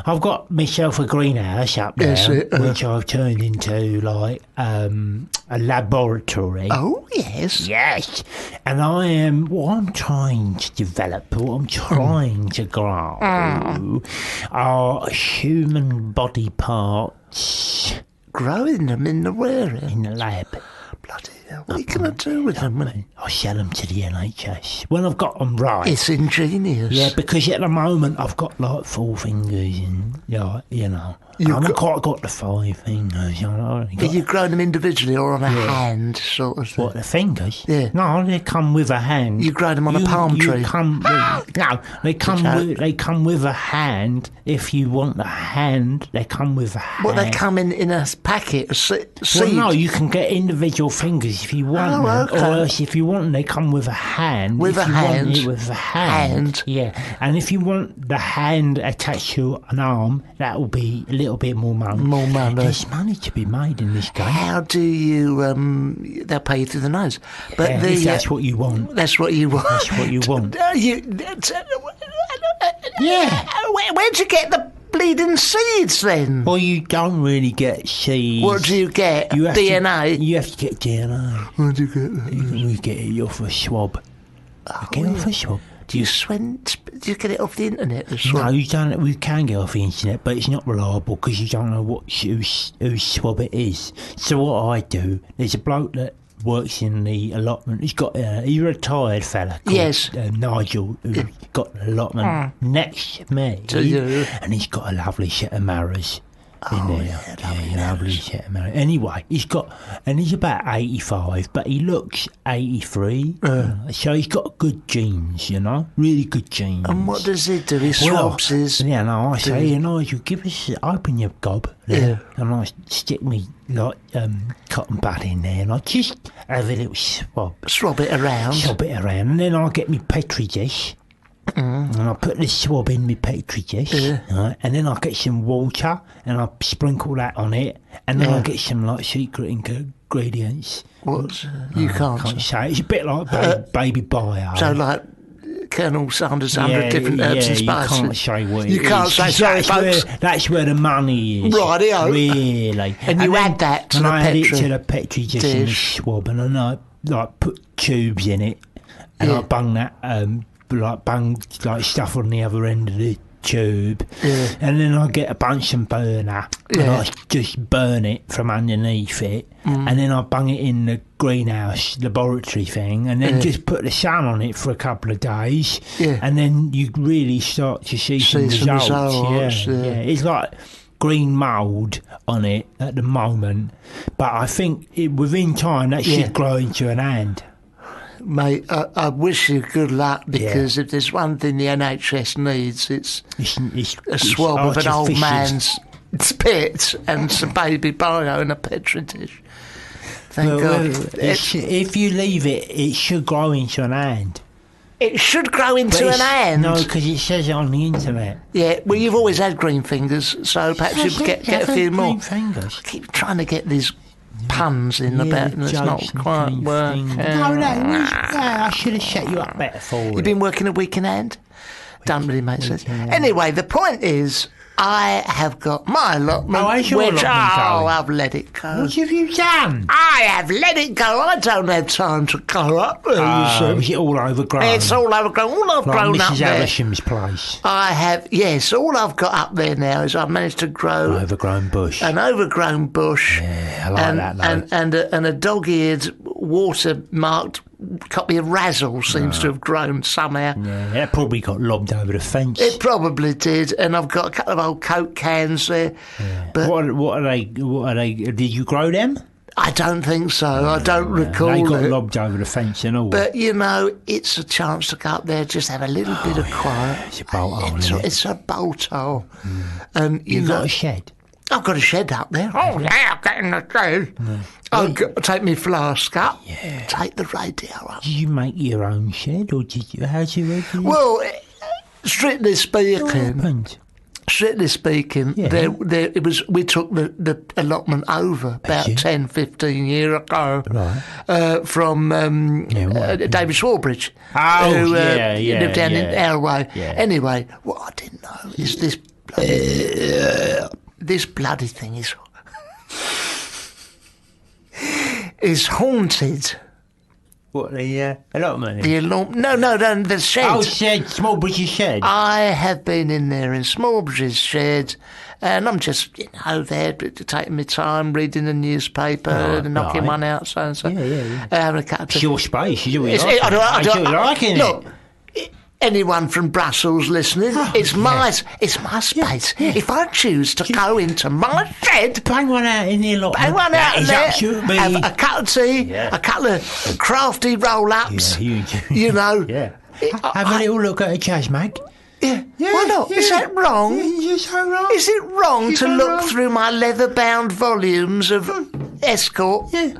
I've got myself a greenhouse up there, Yes, which I've turned into like a laboratory. Oh, yes. Yes, and what I'm trying to develop, what I'm trying to grow are human body parts Growing them in the where? in the lab. Bloody hell. What are you going to do with them? I sell them to the NHS when I've got them right. It's ingenious. Yeah, because at the moment I've got like 4 fingers and, you know. I haven't quite got the 5 fingers, you know. Are you growing them individually or on a hand sort of thing? What, the fingers? Yeah. No, they come with a hand. You grow them on a palm tree? They come with a hand. If you want the hand, they come with a hand. Well, they come in a packet of seed? Well, no, you can get individual fingers if you want them. Okay. Or else if you want them, they come with a hand. With if a you hand? Want it with a hand. Yeah. And if you want the hand attached to an arm, that will be a little bit more money. More money. There's money to be made in this game. How do you... they'll pay you through the nose. But Yeah, if that's what you want. That's what you want. That's what you want. Yeah. Where'd you get the bleeding seeds then? Well, you don't really get seeds. What do you get? DNA? You have to get DNA. Where do you get that? You get it off a swab. Get it off a swab. Do you get it off the internet? The swab? No, you don't. We can get off the internet, but it's not reliable because you don't know whose swab it is. So what I do, there's a bloke that works in the allotment. He's a retired fella called Yes. Nigel, who's got the allotment next to me, To you. and he's got a lovely set of mirrors. In there, lovely set of mirrors. Anyway, he's about 85, but he looks 83. So he's got good genes, really good genes. And what does he do? He swabs his... Yeah, no, I say, Nigel, open your gob there, and I stick me cotton bud in there, and I just have a little swab. Swab it around. And then I get me petri dish. And I put the swab in my petri dish, right, and then I get some water and I sprinkle that on it, and then I get some secret ingredients. You can't say. It's a bit like baby bio. So like Colonel Sanders, 100 different herbs and spices. You can't say what it is. You can't say so, folks. That's where the money is. Rightio. Really. And you add that to and the I add it petri to the petri dish and the swab, and then I put tubes in it, and I bung that stuff on the other end of the tube, and then I get a Bunsen burner and I just burn it from underneath it, and then I bung it in the greenhouse laboratory thing, and then just put the sun on it for a couple of days, and then you really start to see some results. It's like green mould on it at the moment, but I think within time that should grow into an hand. Mate, I wish you good luck, because if there's one thing the NHS needs, it's a swab of an old man's spit and some baby bio in a petri dish. Thank God. If you leave it, it should grow into an hand. It should grow into an hand? No, because it says it on the internet. Yeah, well, you've always had green fingers, so perhaps you get a few more. Green fingers. I keep trying to get these puns in the back, and it's not quite working. I should have set you up better for it. You've been working a week in hand? Don't really make sense. Anyway, the point is, I have got my allotment, I've let it go. What have you done? I have let it go. I don't have time to go up there. Is it all overgrown? It's all overgrown. All I've grown up Mrs. there. Avisham's place. I have, yes. All I've got up there now is I've managed to grow an overgrown bush. Yeah, I like that. And a dog-eared, water-marked copy of Razzle seems to have grown somehow. Yeah, that probably got lobbed over the fence. It probably did, and I've got a couple of old Coke cans there. Yeah. But what are they? Did you grow them? I don't think so. I don't recall They got it. lobbed over the fence and all. But, it's a chance to go up there, just have a little bit of quiet. It's a bolt hole, isn't it? It's a bolt hole. And, you got a shed? I've got a shed up there. Oh, yeah, I'll get in the shed. I'll take my flask up. Yeah. Take the radio up. Did you make your own shed, or did you? How did you? Well, strictly speaking, Yeah. there it was. We took the allotment over about 10, 15 years ago, Right. from David Swarbrick, Oh, who yeah, lived down in yeah. our way. Yeah. Anyway, what I didn't know is this bloody thing is haunted. What, the allotment? The shed. Oh, shed, small British shed. I have been in there in Smallbridge's shed, and I'm just, there, taking my time, reading the newspaper, knocking one out, so and so. Yeah. Having a cup of It's your space. You do what you It's- like. I You liking it. Look, anyone from Brussels listening, it's my space. If I choose to go into my shed, Bang one out in the allotment. hang one That out is there, absolutely. have a cup of tea, Yeah. a couple of crafty roll-ups, Yeah, you know. Yeah. Have a little look at a jazz mag. Yeah. Why not? Is that wrong? Is that wrong? Is it wrong to look through my leather-bound volumes of Escort? Yeah.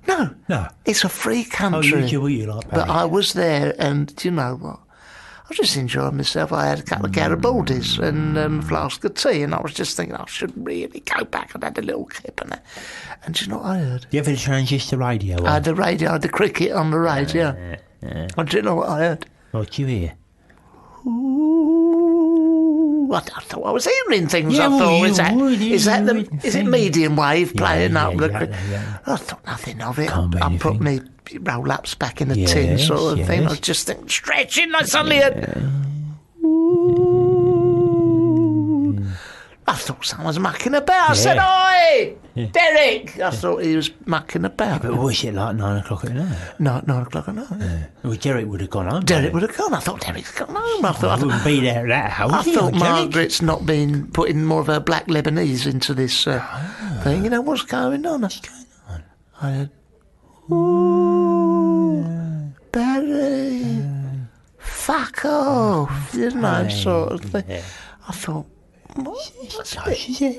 No. No. It's a free Oh, country. you do what you like, But Barry. I was there, and do you know what? I was just enjoying myself. I had a couple of Garibaldis and a flask of tea, and I was just thinking I should really go back and had a little kip and that. And do you know what I heard? You have a transistor radio on? I had the radio, I had the cricket on the radio. And do you know what I heard? What do you hear? Ooh, I thought I was hearing things. Yeah, I well, thought, you is would, it medium wave playing yeah, up? yeah. I thought nothing of it. Can't be I put anything. me roll-ups back in the tin Yes, sort of thing. I yes. was just thinking, stretching, I suddenly heard... I thought someone was mucking about. I said, "Oi, Derek!" I thought he was mucking about. But was it like 9 o'clock at night? No, 9 o'clock at night. Well, Derek would have gone home. Derek would have gone. I thought Derek's gone home. I wouldn't be there at that house. I thought Derek. Margaret's not been putting more of her black Lebanese into this thing. You know, what's going on? I heard, ooh, Barry, fuck off, you know, sort of thing. Yeah. I thought,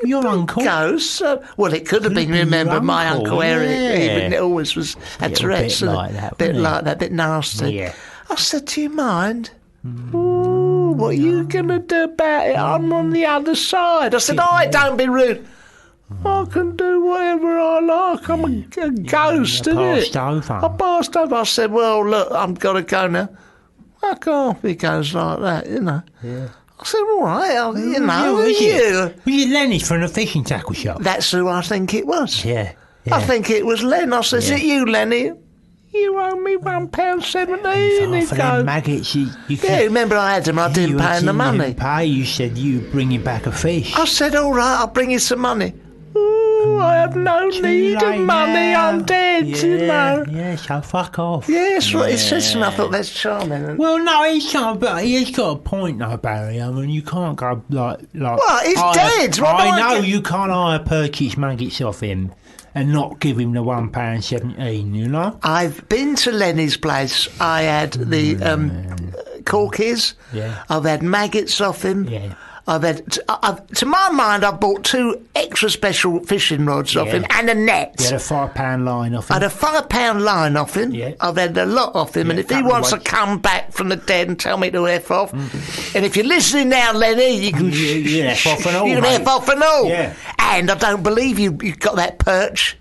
Your uncle? Ghosts? Well, it could have been. Remember, your my uncle, Uncle Eric, yeah. even it always was had Little Tourette's, bit like that, bit wasn't like it? that, bit nasty. Yeah. I said, do you mind? Ooh, what are you going to do about it? I'm on the other side. I said, don't be rude. I can do whatever I like. I'm a ghost, isn't it? Passed over. I passed over. I said, well, look, I've got to go now. I can't be goes like that, you know. Yeah. I said, all right, you know, Was you. it Lenny from the fishing tackle shop? That's who I think it was. Yeah. I think it was Len. I said, is Yeah. it you, Lenny? You owe me £1.17. He Half of them goes, maggots, you yeah, remember I had them, I didn't pay him the money. Didn't pay, you said you bringing back a fish. I said, all right, I'll bring you some money. Ooh, I have no need of late money, now. I'm dead, you know. Yeah, so fuck off. Yeah, that's what it says to me. I thought that's charming. Well, no, he's can't. But he's got a point, though, Barry. I mean, you can't go like. Well, he's dead. What I do I know get? you can't hire purchase maggots off him and not give him the £1.17. You know. I've been to Lenny's place. I had the corkies. Yeah. I've had maggots off him. Yeah. I've had, to my mind, I've bought 2 extra special fishing rods off Yeah. him and a net. You had a £5 line off I him. had a £5 line off him. Yeah. I've had a lot off him, and Yeah, if he couple of wants to weights. come back from the dead and tell me to F off, and if you're listening now, Lenny, you can You can F off and all, You can mate. F off and all. Yeah. And I don't believe you got that perch.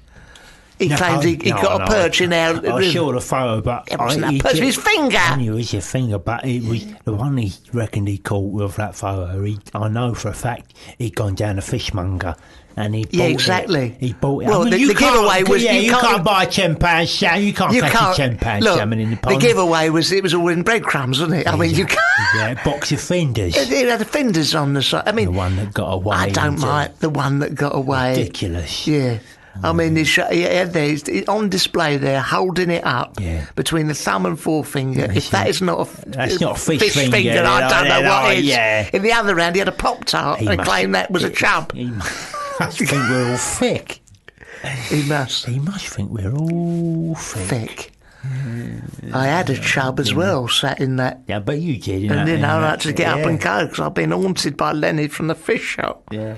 He claims he got a perch in our I room. saw the photo, but It wasn't a he perch, just- his finger. I knew it was your finger, but it was the one he reckoned he caught with that photo. I know for a fact he'd gone down a fishmonger and he Yeah, bought exactly. It. He bought it. Well, I mean, the you can't- giveaway was yeah, you you can't- can't buy a £10 salmon. You can't catch a £10 look, salmon in the the pond. giveaway was it was all in breadcrumbs, wasn't it? I mean, you can't. Yeah, a box of fenders. It had the fenders on the side. I The mean, one that got away. I don't into- mind the one that got away. Ridiculous. Yeah. I mean, he had there on display there, holding it up Yeah. between the thumb and forefinger. If that is not a That's not a fish finger, I you don't know know, what is. yeah. In the other hand, he had a Pop Tart and claimed that was a chub. He must think we're all thick. He must. He must think we're all thick. Thick. I had a chub as well, sat in that. Yeah, but you did. And then I had to get up yeah. and go because I've been haunted by Lenny from the fish shop. Yeah.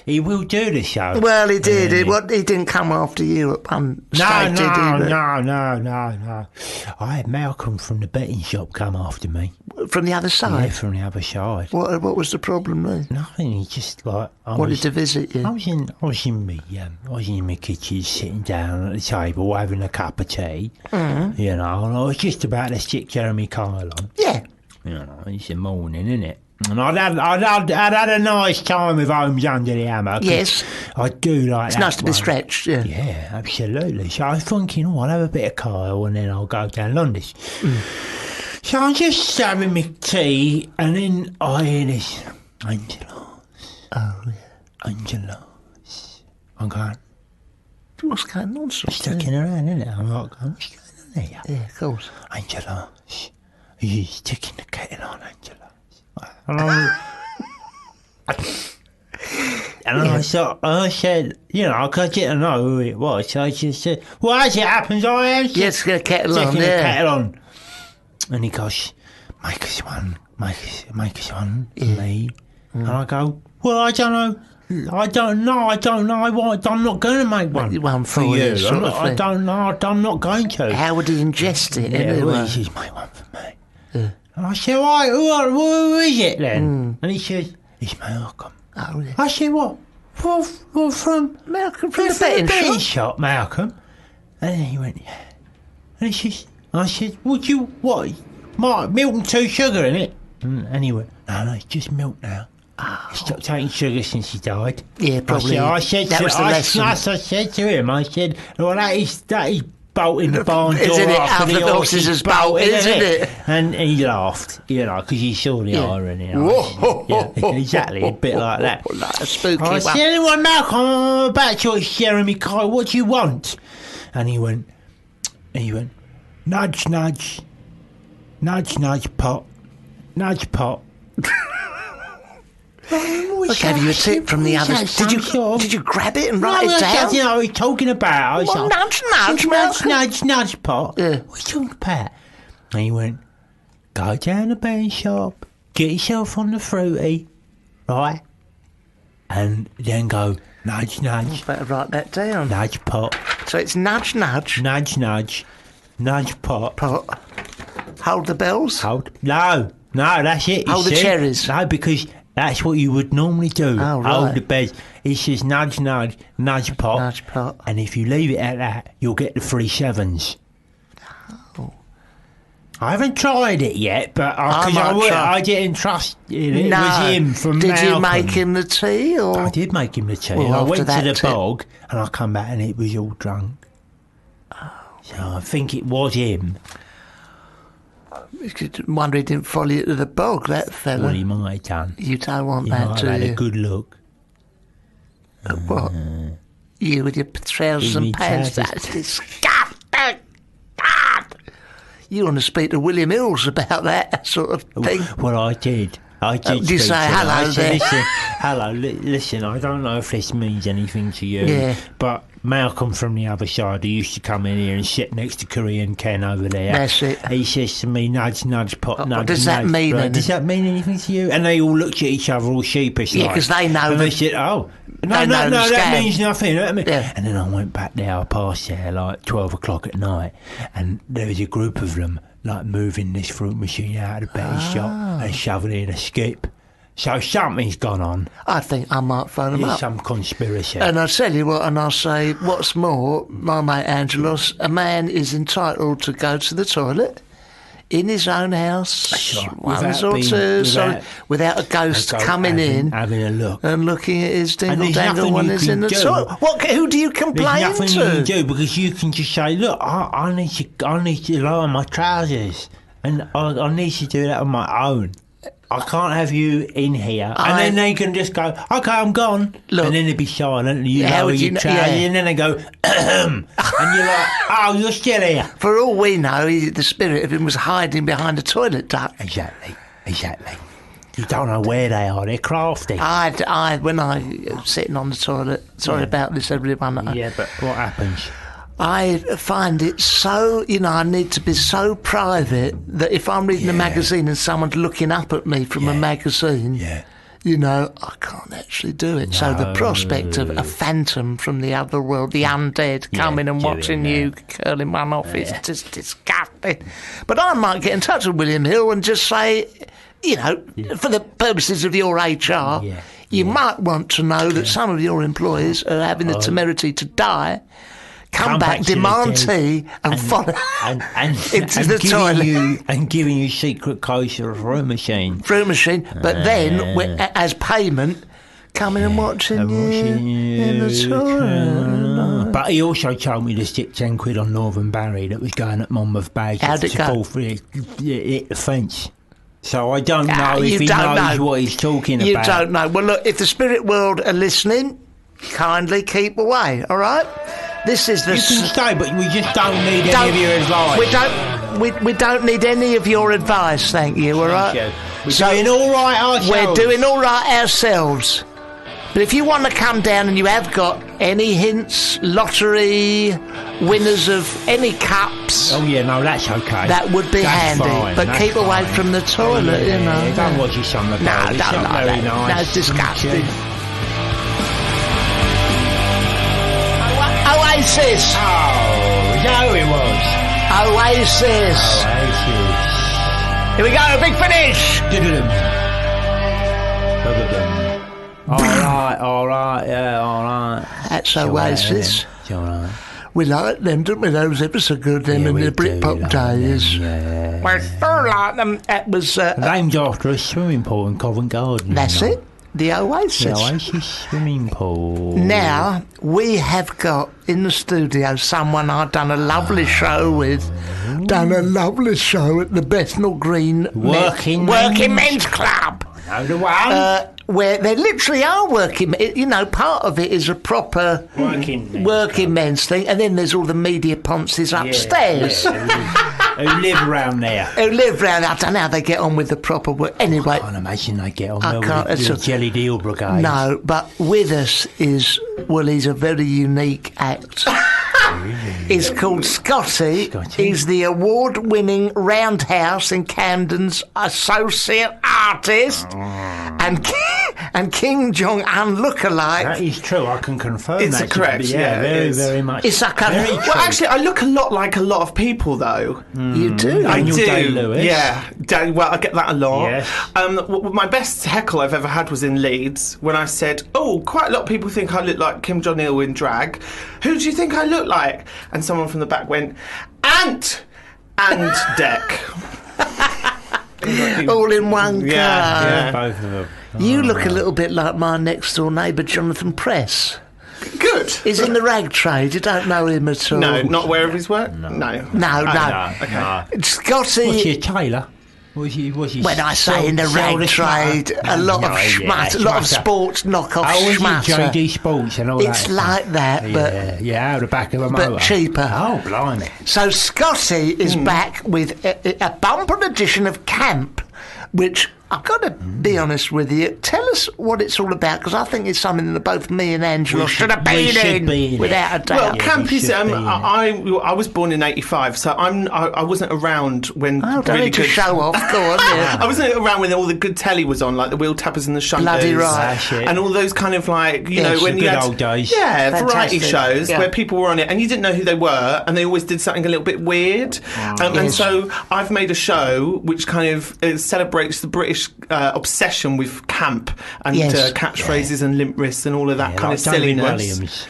he will do the show. Well, he did. He didn't come after you at one stage, did he? No. I had Malcolm from the betting shop come after me. From the other side? Yeah, from the other side. What was the problem there? Nothing. He just wanted to visit you. I was in my kitchen, sitting down at the table, having a cup of tea. Mm. You know, and I was just about to stick Jeremy Kyle on. Yeah. You know, it's the morning, isn't it? And I'd had a nice time with Holmes Under the Hammer. Yes. I do like it's that. It's nice to be stretched, yeah. Yeah, absolutely. So I was thinking, I'll have a bit of Kyle and then I'll go down Londis. Mm. So I'm just having my tea and then I hear this, Angelos. Oh, yeah. Angelos. I'm going, what's going on, sir? Sticking around, isn't it? I'm like, what's going on here? Yeah, of course. Angelos, are you sticking the kettle on, Angelos? And I said, you know, because I didn't know who it was, so I just said, well, as it happens, I am yes, get a kettle on, the kettle on. And he goes, make us one, me. And I go, well, I don't know. I'm not going to make one for you. I don't know. I'm not going to. How would he ingest it? Yeah, well, he says, make one for me. Yeah. And I said, right, who is it then? And he says, it's Malcolm. Oh, yeah. I said, what? What from? Malcolm from the betting shop, Malcolm. And then he went, yeah. And he says, I said, would you, what? Milk and 2 sugar in it? And he went, no, it's just milk now. Oh. He stopped taking sugar since he died. Yeah, probably. That was the lesson. I said to him, I said, well, that is bolting the barn door isn't it? after the horses has bolted, isn't it? And he laughed, you know, because he saw the irony. Yeah, exactly, a bit like that. Like a spooky one. I said, anyway, Malcolm, I'm about to Jeremy Kyle, what do you want? And he went, nudge, nudge, nudge, nudge, pot, nudge, pot. I gave you a tip from the others. Did you grab it and write it down? You know what he's talking about. Well, nudge, pot. Yeah. What are you talking about? And he went, go down the betting shop, get yourself on the fruity, right? And then go, nudge, nudge. Better write that down. Nudge, pot. So it's nudge, nudge. Nudge, nudge. Nudge, pot. Pot. Hold the bells? No, that's it. Hold the cherries? No, because that's what you would normally do. Oh, right. Hold the beds. He says nudge, nudge, nudge, pot. Nudge, pot. And if you leave it at that, you'll get the 3 sevens. Oh. I haven't tried it yet, but I didn't trust it. It was him from Did Malcolm. You make him the tea? Or? I did make him the tea. Well, I went to the tip. bog and I come back and it was all drunk. Oh. So I think it was him. I wonder he didn't follow you to the bog, that fella. Well, he might have done. You don't want he that, might do have you? had a good look. What? You with your trousers and pants? That's disgusting. God! You want to speak to William Hills about that sort of thing? Well, I did. Did you say hello there? Listen, hello, listen, I don't know if this means anything to you, but Malcolm from the other side, who used to come in here and sit next to Korean Ken over there. That's it. He says to me, nudge, nudge, pot, nudge, what does that nudge. mean? Right? Does that mean anything to you? And they all looked at each other all sheepish. Yeah, because they know. And they said, oh, no, that means nothing. Yeah. And then I went back there, I passed there like 12 o'clock at night, and there was a group of them like moving this fruit machine out of the betting shop and shoving it in a skip. So something's gone on. I think I might phone them up. Some conspiracy. And I'll tell you what, and I'll say, what's more, my mate Angelos, a man is entitled to go to the toilet in his own house, right. once or two, without a ghost coming in, having a look, and looking at his dingle dangle when he's in the toilet. Who do you complain to? There's nothing you can do, because you can just say, look, I need to lower my trousers, and I need to do that on my own. I can't have you in here. And then they can just go, okay, I'm gone. Look, and then they'd be silent, and you lower your trousers, and then they go, and you're like, oh, you're still here. For all we know, the spirit of him was hiding behind a toilet duct. Exactly. You don't know where they are. They're crafty. When I sitting on the toilet, sorry about this, everyone. Yeah, but what happens? I find it so, I need to be so private that if I'm reading a magazine and someone's looking up at me from a magazine, I can't actually do it. So the prospect of a phantom from the other world, the undead, coming and watching you curling one off is just disgusting. But I might get in touch with William Hill and just say, for the purposes of your HR, you might want to know that some of your employees are having the temerity to die. Come back, demand tea, and follow into the toilet. And giving you secret codes to the room machine. But then, as payment, coming and watching you in the toilet. But he also told me to stick 10 quid on Northern Barry that was going at Monmouth Bay to fall through the fence. So I don't know if he knows what he's talking about. You don't know. Well, look, if the spirit world are listening, kindly keep away, all right? This is the... You can stay, but we just don't need any of your advice. We don't need any of your advice, thank you, all right? We're doing all right ourselves. We're doing all right ourselves. But if you want to come down and you have got any hints, lottery, winners of any cups... Oh, yeah, no, that's okay. That would be handy. Fine, but keep away from the toilet, Don't watch it on the No, don't like that. Nice. That's disgusting. Oasis! Oh, no, it was. Oasis! Here we go, big finish! All right, That's Oasis. It's all right. We liked them, didn't we? Those ever so good, them in the Britpop days. Yeah. We still like them. That was... named after a swimming pool in Covent Garden. That's it. The Oasis. The Oasis swimming pool. Now, we have got in the studio someone I've done a lovely show with. Done a lovely show at the Bethnal Green Working Men's Club. Know the one? Where they literally are working. Part of it is a proper working men's thing, and then there's all the media ponces upstairs. Who live around there. I don't know how they get on with the proper work. Anyway, I can't imagine they get on well with the Jelly Deal Brigade. No, but with us is, he's a very unique act. He's called Scotty. He's the award-winning Roundhouse in Camden's associate artist and Kim Jong-un lookalike. That is true, I can confirm It's that. correct, very much. It's like well, actually, I look a lot like a lot of people, though. You do? I Daniel do. Day-Lewis. Yeah. Well, I get that a lot. Yes. My best heckle I've ever had was in Leeds when I said, quite a lot of people think I look like Kim Jong-il in drag. Who do you think I look like? And someone from the back went, Ant and Deck. All in one car. Yeah. Both of them. You look a little bit like my next-door neighbour, Jonathan Press. Good. He's in the rag trade. You don't know him at all. No, not aware of his work? No. No. Okay. Scotty... Was he a tailor? Was he when I say in the rag trade, a lot of schmutter, a lot of sports knockoff schmutter. JD Sports and all that. It's like that, but out the back of a motor. but cheaper. Oh, blimey! So Scotty is back with a bumper edition of Camp, which I've got to be honest with you. Tell us what it's all about, because I think it's something that both me and Angelos should have been in, without a doubt. Well, Camp is. I was born in '85, so I wasn't around when don't really need to good show off. Go on, yeah. I wasn't around when all the good telly was on, like the Wheel Tappers and the Shunters. Bloody right. And all those kind of like, you know, when the you good had old days. variety Fantastic. shows Yeah. where people were on it and you didn't know who they were, and they always did something a little bit weird. And so I've made a show which kind of celebrates the British obsession with camp and catchphrases and limp wrists and all of that kind of silliness. Williams.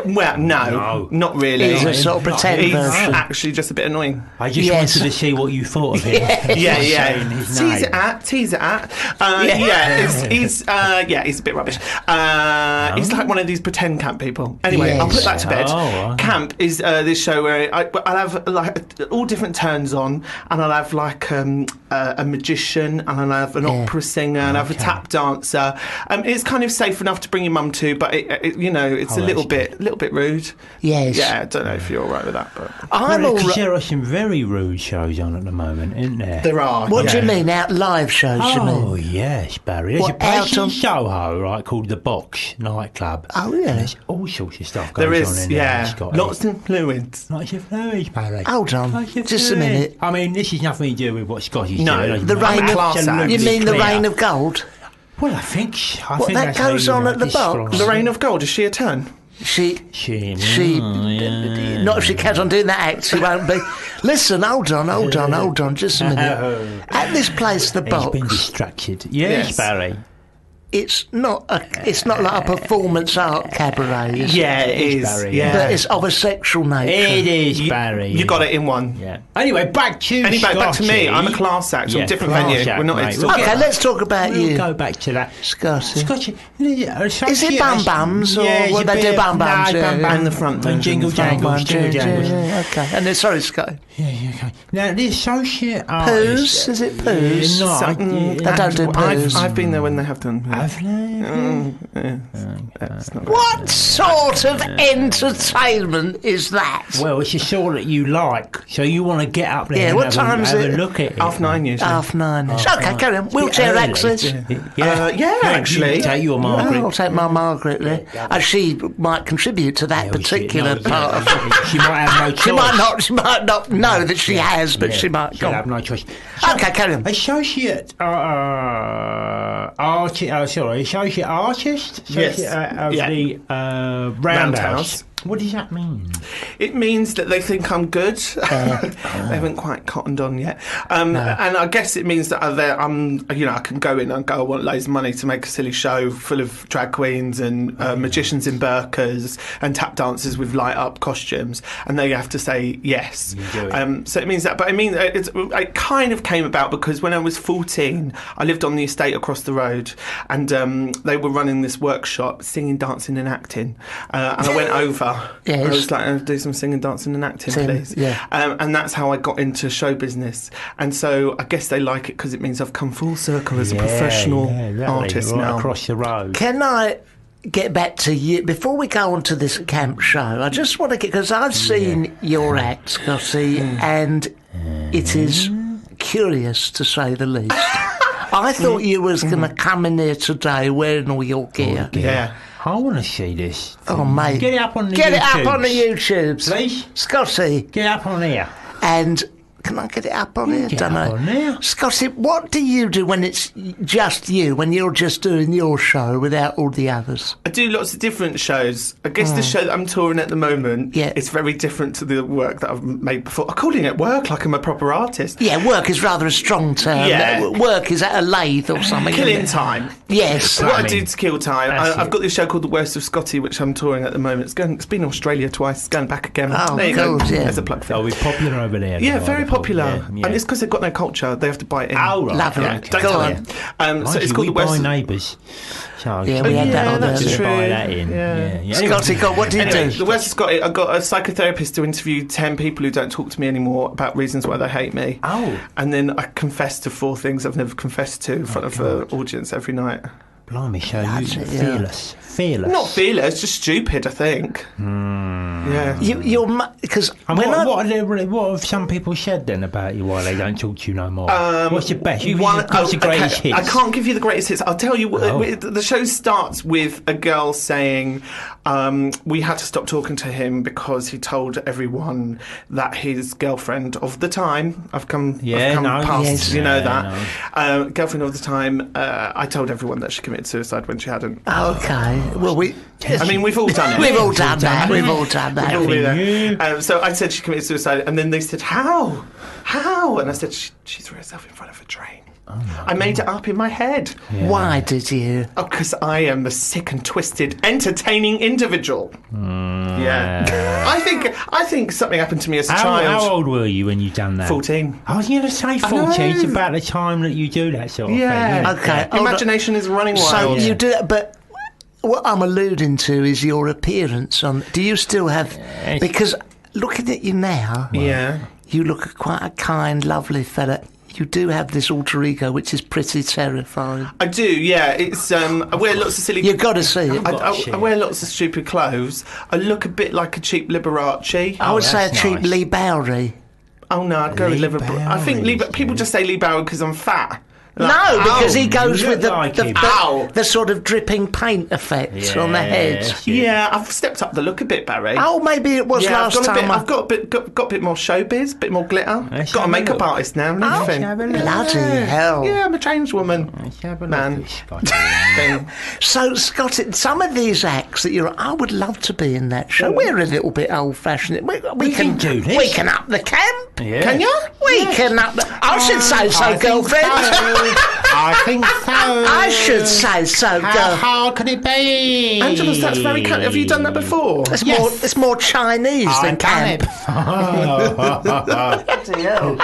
Well, no, not really. He's a sort of pretend He's version. actually just a bit annoying. I just wanted to see what you thought of him. Yeah. Tease Tease it at. He's a bit rubbish. He's like one of these pretend camp people. Anyway, I'll put that to bed. Right. Camp is this show where I'll have like all different turns on, and I'll have like a magician, and I'll have an opera singer, and I'll have a tap dancer. It's kind of safe enough to bring your mum to, but it's a little bit rude. Yes. Yeah, I don't know if you're all right with that, but I'm all Because right. there are some very rude shows on at the moment, isn't there? there are. What do you mean, out live shows, you mean? Oh, yes, Barry. There's What, a place out in on- Soho, right, called The Box nightclub. Oh, yeah. And there's all sorts of stuff goes There on is, in there. yeah, It's got lots of fluids. Lots of fluids, Barry. Hold on, Lots of just a fluids. minute. I mean, this is nothing to do with what Scotty's No, doing. the rain of- class act. You mean the clear. Reign of Gold? Well, I think What, that that's how goes you on like at the describe box? it. The Reign of Gold, is she a turn? She, yeah. not if she carries on doing that act, she won't be. Listen, hold on, just a minute. At this place, the He's box, been distracted. Yes, Yes. Barry. it's not like a performance art cabaret, is it? Yeah, it is. Barry. Yeah. But it's of a sexual nature. It is, Barry. You got it in one. Yeah. Anyway, back to Back to me. Scotty. I'm a class act. Yeah, I'm a different class venue. act, We're not mate. into We'll Okay, let's talk about We'll you, go back to that. Scotty. Scotty, Is it bum bums or yeah, what they do? Bum bums, no, bum yeah. In the front. And jingle jangles, jingle jangles. Yeah, okay. And then, sorry, Scotty. Yeah, okay. Now, the associate Poos? artist... Is it poos? No, I don't do poos. I've been there when they have done. Have they? That's not What sort of entertainment is that? Well, it's a sort that you like, so you want to get up there Yeah, and what have, time is have it? a look at it. 9:30 usually. 9:30. Okay, carry on. Wheelchair Early. access. Yeah, actually. You take your Margaret. I'll take my Margaret there. She might contribute to that particular part of it. She might have no choice. She might not know that she has, but she might. She'll Go have on. no choice. Okay, carry on. Associate associate artist Yes. of Yeah. the Roundhouse. Roundhouse. What does that mean? It means that they think I'm good. They haven't quite cottoned on yet, and I guess it means that I can go in and go, I want loads of money to make a silly show full of drag queens and magicians in burqas and tap dancers with light up costumes, and they have to say yes. You do it. So it means that, but I mean, it kind of came about because when I was 14, I lived on the estate across the road, and they were running this workshop, singing, dancing, and acting, and I went over. Yes. I was like, I'll do some singing, dancing and acting, please. Yeah. And that's how I got into show business. And so I guess they like it because it means I've come full circle as a professional artist right now. across the road. Can I get back to you before we go on to this camp show? I just want to get, because I've seen your act, Scotty, and it is curious to say the least. I thought you was going to come in here today wearing all your gear. Yeah. I want to see this. Oh, mate. Get it up on the Get it up YouTubes. on the YouTubes. Please? Scotty. Get it up on here. And can I get it up on here? Get Don't up know. on there. Scotty, what do you do when it's just you, when you're just doing your show without all the others? I do lots of different shows. I guess the show that I'm touring at the moment is very different to the work that I've made before. I'm calling it work like I'm a proper artist. Yeah, work is rather a strong term. Yeah. Work is at a lathe or something. Killing isn't it? time. Yes. What I do to kill time. That's I've it. got this show called The Worst of Scotty, which I'm touring at the moment. It's been in Australia twice. It's going back again. Oh, there you go. good, yeah. There's a plug for Oh, it. it's popular over there. Yeah, though, very I thought. popular. Yeah. And it's because they've got no culture. They have to buy it in. Oh, right. Lovely. Yeah, Don't Go tell on. them. Mind So it's you, called we The Worst buy of... neighbours. So Yeah, we had that on that's there. true. Buy that in. Yeah. Yeah. Scotty, God, what do you Anyway, do? The Worst of Scotty, I've got a psychotherapist to interview 10 people who don't talk to me anymore about reasons why they hate me. Oh. And then I confess to 4 things I've never confessed to in front of an audience every night. Blimey, so you That's it, yeah. fearless. Not fearless, just stupid, I think. Yeah. You're because And when what have some people said then about you why they don't talk to you no more? What's the best? What's the greatest hits? I can't give you the greatest hits. I'll tell you, Oh. the show starts with a girl saying we had to stop talking to him because he told everyone that his girlfriend of the time, I've come past, Yes. you know Yeah, that, girlfriend of the time, I told everyone that she committed suicide when she hadn't. okay, well I mean, we've all done it. we've all done that. We've all done that. We've all been You. there. So I said she committed suicide, and then they said, How? And I said, she threw herself in front of a train. I made it up in my head. Why did you? Oh, because I am a sick and twisted, entertaining individual. Yeah. I think something happened to me as a child. How old were you when you done that? 14. I was going to say 14. It's about the time that you do that sort of thing. Yeah. Okay, hold on. Imagination is running So wild. you do that, but what I'm alluding to is your appearance on. Do you still have? Because looking at you now, Yeah. you look quite a kind, lovely fella. You do have this alter ego, which is pretty terrifying. I do, yeah. It's I wear lots of silly... You've got to see it. I wear lots of stupid clothes. I look a bit like a cheap Liberace. I would say a that's cheap nice. Lee Bowery. Oh, no, I'd go with Lee Liberace. Bowery. I think people just say Lee Bowery because I'm fat. No, because he goes you with look like him. the sort of dripping paint effect on the head. Yeah, I've stepped up the look a bit, Barry. Oh, maybe it was Yeah, last time. I've got a bit more showbiz, a bit more glitter. Let's Got a have a makeup look. artist now and everything. Bloody hell. Yeah, I'm a changed woman. Man. Thing. So, Scott, some of these acts that I would love to be in that show. We're a little bit old-fashioned. We can do this. We can up the camp. Yeah. Can you? We can up the... I should say so, girlfriend. I think so. I should say so, How girl. hard can it be? Angelos, that's very kind. Have you done that before? It's more Chinese than camp. Bloody hell.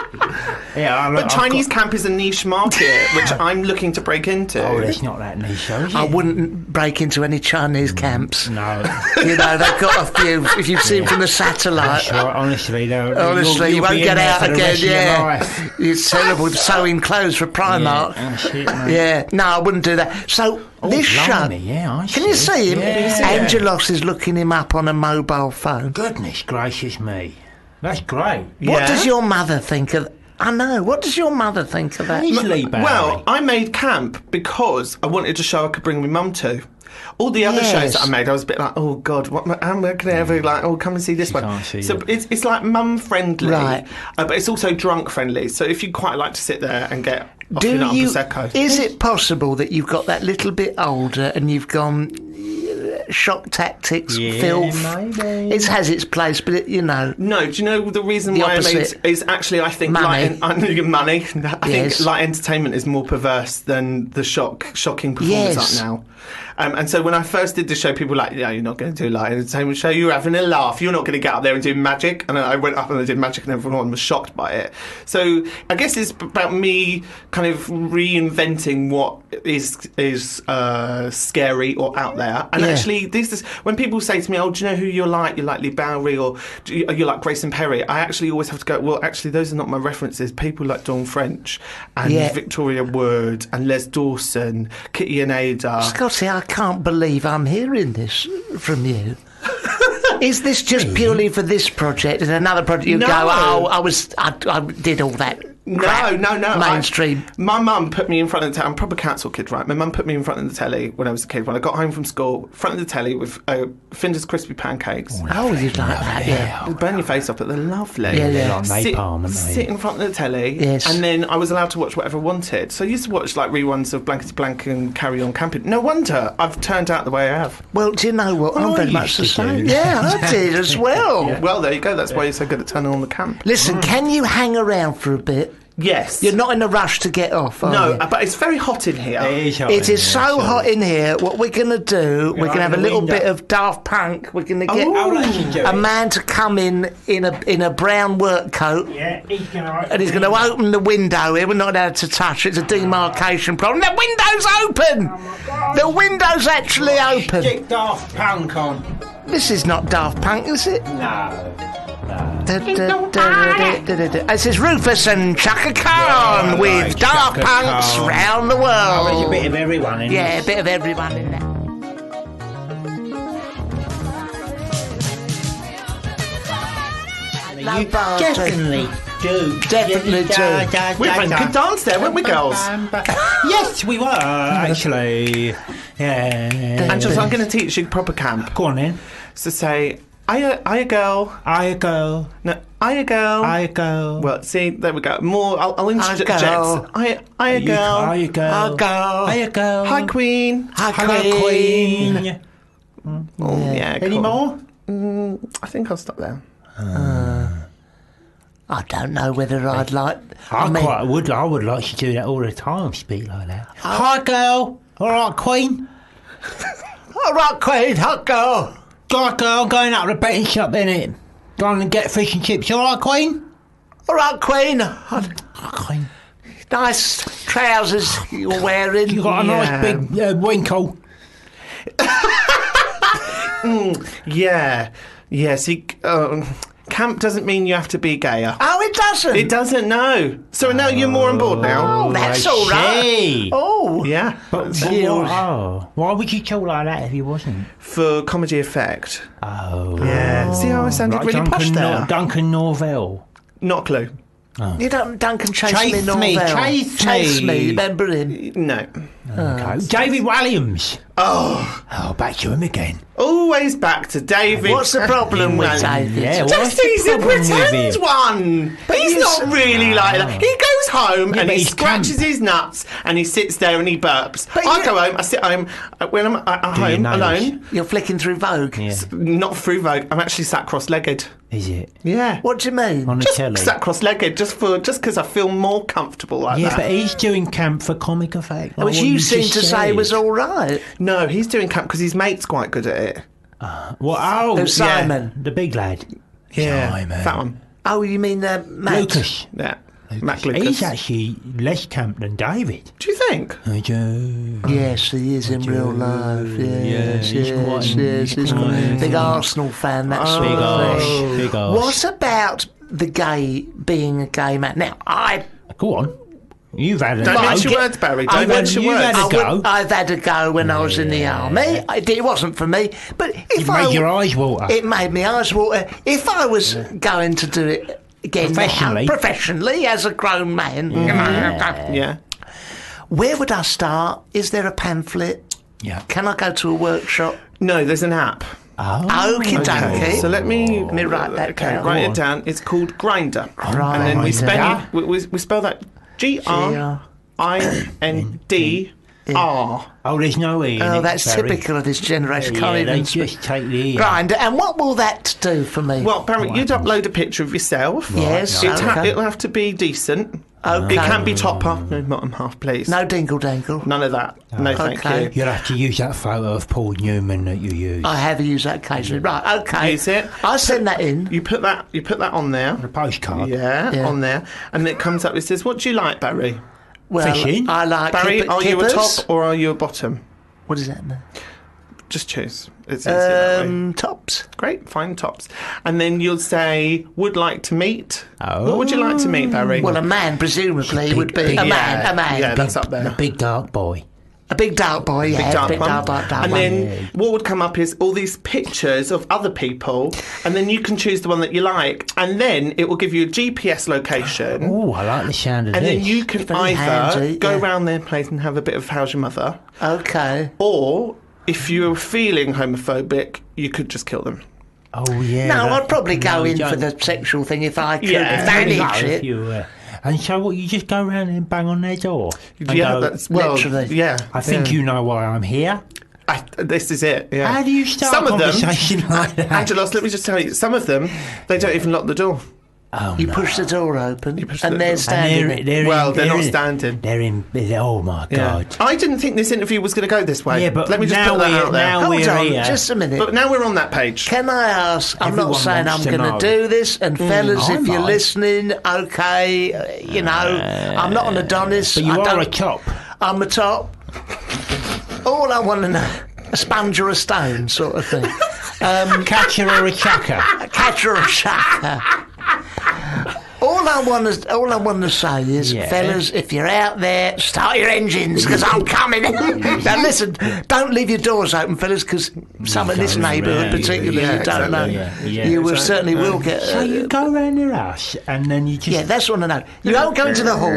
Yeah, But Chinese camp is a niche market, which I'm looking to break into. Oh, it's not that niche, though, is it? I wouldn't break into any Chinese camps. No. You know, they've got a few, if you've seen from the satellite. That's right, honestly, though. Honestly, you you'll won't be get in there out for the again, rest of your yeah. life. It's terrible sewing clothes for Primark. Yeah, that's it, mate. Yeah, no, I wouldn't do that. So, this blimey, show... yeah, I Can you see him? Yeah. Angelos is looking him up on a mobile phone. Goodness gracious me. That's great. What Yeah? does your mother think of... I know, what does your mother think of that? Easily, Barry. Well, I made camp because I wanted a show I could bring my mum to. All the other Yes. shows that I made, I was a bit like, oh God, how can I ever come and see this one? can't see So it. it's like mum friendly, Right. But it's also drunk friendly. So if you quite like to sit there and get off Do your nut on you? prosecco, Is it possible that you've got that little bit older and you've gone shock tactics, Yeah, filth? maybe. It has its place, but it, you know. No, do you know the reason The why I made opposite. is actually I think Money. money. I Yes. think light entertainment is more perverse than the shocking performance Yes. up now. And so when I first did the show, people were like, "Yeah, you're not going to do a light entertainment show. You're having a laugh. You're not going to get up there and do magic." And I went up and I did magic, and everyone was shocked by it. So I guess it's about me kind of reinventing what is scary or out there. And Yeah. actually, this is when people say to me, "Oh, do you know who you're like? You're like Lee Bowery, or you're like Grayson Perry." I actually always have to go, well, actually, those are not my references. People like Dawn French and Yeah. Victoria Wood and Les Dawson, Kitty and Ada. Scotty, I can't believe I'm hearing this from you. Is this just purely for this project? Is another project you No. go, oh, I did all that crap, No. mainstream. My mum put me in front of the telly. I'm a proper council kid, right? My mum put me in front of the telly when I was a kid. When I got home from school, front of the telly with Finder's crispy pancakes. Oh, you'd like that, yeah. They burn your face off, but they're lovely. Yeah, yeah. Like napalm, aren't they? Sit in front of the telly, Yes. and then I was allowed to watch whatever I wanted. So I used to watch like reruns of Blankety Blank and Carry On Camping. No wonder I've turned out the way I have. Well, do you know what? I'm I very much the used to same. do. Yeah, I did as well. Well, there you go. That's why you're so good at turning on the camp. Listen, can you hang around for a bit? Yes. You're not in a rush to get off, are No, you? but it's very hot in here. It is hot It in is there, so hot in here. What we're going to do, we're going to have a the little window. bit of Daft Punk. We're going to get I'll let you do a it. man to come in a brown work coat. Yeah, he's going to... And he's going to open the window here. We're not allowed to touch it. It's a demarcation problem. The window's open! The window's actually open. Stick Daft Punk on. This is not Daft Punk, is it? No. This is Rufus and Chaka Khan Yeah, with like Daft Chaka Punks Khan. round the Oh, there's a world. bit of everyone in Yeah, a this. bit of everyone in there. No You bars, definitely do. Definitely do. We went good dance there, weren't we, girls? Yes, we were, actually. Yeah. Angela, I'm going to teach you proper camp. Go on then. So say, I girl. I go. No, I girl. I go. Well, see, there we go. More, I'll interject. girl. I girl. I go. I go. I go. Hi, Queen. Hi, Hello, Queen. Oh, yeah, Any cool. more? I think I'll stop there. I don't know whether I'd like. I would like to do that all the time, speak like that. Hi, girl. All right, Queen. All right, Queen, hot girl. Right, girl, going up to the betting shop, innit? Going and get fish and chips. All right, Queen? All right, Queen. Queen. Nice trousers you're wearing. You got a nice big winkle. Yeah. Yeah, see, camp doesn't mean you have to be gayer. Oh, it doesn't. It doesn't, no. So now you're more on board now. Oh, that's I all right. see. Oh, Yeah. Why would you talk like that if you wasn't? For comedy effect. Oh. Yeah. See how I sounded Like really posh there? Duncan Norvell. Not a clue. You don't Duncan Chase Chase me, Chase me. Remember him? No. Okay. David Williams. Oh, back to him again. Always back to David. What's the problem with David? Yeah, Just what's the he's a problem with pretend him? one. But he's not really like that. He goes home and but he he's scratches his nuts and he sits there and he burps. I go home, I sit home, when I'm at Do your home nails. alone, You're flicking through Vogue. Yeah. not through Vogue, I'm actually sat cross-legged. Is it? Yeah. What do you mean? On the Just telly? sat cross-legged just because I feel more comfortable like Yeah, that. but he's doing camp for comic effect. Which you seem to say was all right. No, he's doing camp because his mate's quite good at it. Well, oh, Who's Simon? the big lad. Yeah, Simon. that one. Oh, you mean Matt? Lucas. Yeah, Mac Lucas. He's actually less camp than David. Do you think? I do. Yes, he is in real life. Yes, he's yes, quite- yes. He's quite- big Arsenal fan, that sort Big of arse. thing. Big arse. What about the gay being a gay man? Now, Go on. You've had a Don't go. mince your words, Barry. Don't mince your you've words. had a go. I've had a go when I was in the army. It wasn't for me, but if It made your eyes water. it made me eyes water. If I was going to do it again professionally as a grown man, Yeah. where would I start? Is there a pamphlet? Yeah. Can I go to a workshop? No, there's an app. Oh. Okie dokie. So let me write that down. Write Go it on. down. It's called Grinder. Grindr. And then we spell Grindr. we spell that G-R-I-N-D-R. Oh, there's no E in it. Oh, that's Barry. typical of this generation. Can't Yeah, they even just take the E. Grinder. And what will that do for me? Well, Barry, you'd upload a picture of yourself. Yes, okay. It'll have to be decent. Okay. It can't be top half, no bottom half, please. No dingle dangle. None of that. No, thank Okay. you. You'll have to use that photo of Paul Newman that you used. I have used that occasionally. Right, okay. Use it. I'll send that in. You put that on there. The postcard. Yeah, on there. And it comes up, it says, what do you like, Barry? Well, Fishing. I like Barry, are you a kippers. top or are you a bottom? What does that mean? Just choose. It's easier that way. Tops. Great, fine tops. And then you'll say, would like to meet. Oh. What would you like to meet, Barry? Well, a man presumably would be a man. Yeah, that's up The there. big dark boy. A big dark boy, yeah. Dark one. dark And one. then what would come up is all these pictures of other people, and then you can choose the one that you like, and then it will give you a GPS location. Oh, I like the sound of And this. then you can Very either handy, go yeah. round their place and have a bit of how's your mother, Okay. or if you're feeling homophobic, you could just kill them. Oh, yeah. No, that- I'd probably go no, in you for don't- the sexual thing if I could. Yeah. If they No, itch if it. you, and so what, you just go around and bang on their door? And Yeah, go, that's well. literally. Yeah, I think yeah. you know why I'm here. This is it. Yeah. How do you start Some a of them, conversation like that? Angelos, let me just tell you, some of them, they don't even lock the door. Oh, You no. push the door open, push the and door. they're And standing And there. Well, they're not standing. They're in. Oh my god! I didn't think this interview was going to go this way. Yeah, but let me just now put that we're- out there. now Hold we're on, here. just a minute. But now we're on that page. Can I ask? I'm Everyone not saying I'm wants to going know. to do this, and fellas, I if you're might. listening, okay, you know, I'm not an Adonis. But you I are don't- a top. I'm a top. All I want to know, a sponge or a stone, sort of thing. Catcher or a chucker? A catcher or a shaker. All I want to say is, Yeah. fellas, if you're out there, start your engines because I'm coming. Now listen, don't leave your doors open, fellas, because some in this don't, neighbourhood, yeah, particularly, yeah, you don't know. exactly. Yeah, you will exactly. certainly will get. So you go around their house and then you just. Yeah, that's what I know. You don't go into the hall.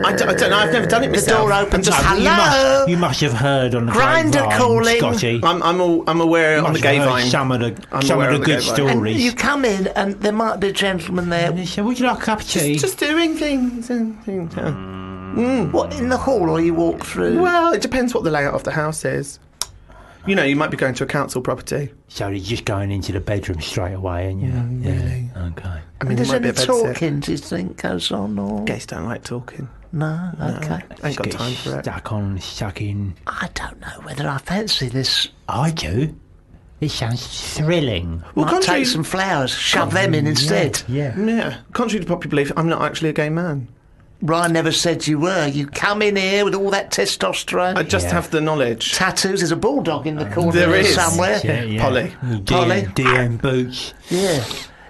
I don't know. I've never done it The myself. door opens. No, Just but hello. you must have heard on the Grindr grapevine, calling. Scotty. I'm aware on the Must gay have heard vine. some of I'm the aware of the good gay vine. And stories. you come in, and there might be a gentleman there. And they say, "Would you like a cup of tea?" Just doing things and things. What, in the hall, or you walk through? Well, it depends what the layout of the house is. You know, you might be going to a council property. So you're just going into the bedroom straight away, and yeah, really? okay. I mean, There's there might be any a bed sit. talking, do you think, goes on? Or? Gays don't like talking. No? Okay. Ain't got Get time for it. Stuck on, stuck in. I don't know whether I fancy this. I do. It sounds thrilling. Well, Might contrary- take some flowers, shove them in instead. Yeah. Yeah. Contrary to popular belief, I'm not actually a gay man. Ryan never said you were. You come in here with all that testosterone. I just Yeah. have the knowledge. Tattoos. There's a bulldog in the corner There there is. somewhere. Yeah. Polly. Polly. DM boots. Yeah.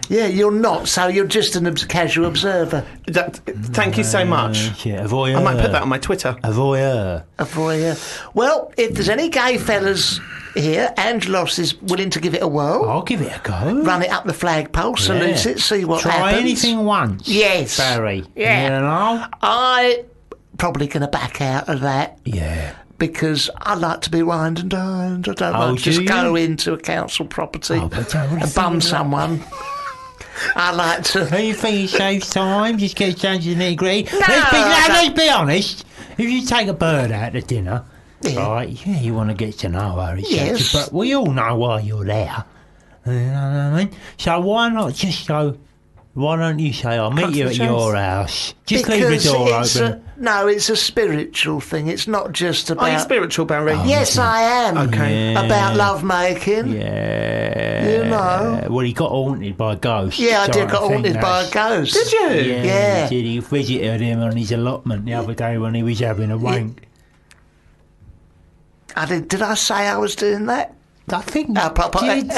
Yeah, you're not, so you're just a casual observer. Thank you so much. Yeah, a voyeur. I might put that on my Twitter. A voyeur. A voyeur. Well, if there's any gay fellas here, Angelos is willing to give it a whirl. I'll give it a go. Run it up the flagpole, salute it, see what Try happens. anything once. Yes. Barry. Yeah. You know? I probably going to back out of that. Yeah. Because I like to be wined and dined. I don't like to just go into a council property and bum someone. I like to... Do you think it saves time? Just get down to the nitty-gritty? No, Let's be honest. If you take a bird out to dinner, Yeah. right, yeah, you want to get to know her, etc. Yes. But we all know why you're there. You know what I mean? So why not just go... Why don't you say, I'll meet you at your house? Just leave the door open. No, it's a spiritual thing. It's not just about... Are you spiritual, Barry? Yes, I am. Okay. Yeah. About love making. Yeah. You know. Well, he got haunted by ghosts. Yeah, I so did. Got think haunted by a ghost. Did you? Yeah. He did. He visited him on his allotment the other day when he was having a wank. Did I say I was doing that? I think I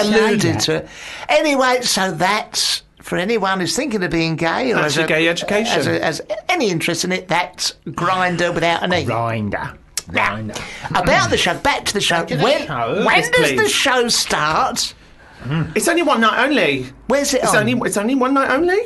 alluded to it. Anyway, so that's... For anyone who's thinking of being gay, or That's your gay education. has any interest in it, that's Grindr without an E. Grinder. Now, about the show, back to the show. When Yes, does please. the show start? It's only one night only. Where's it on? It's only one night only.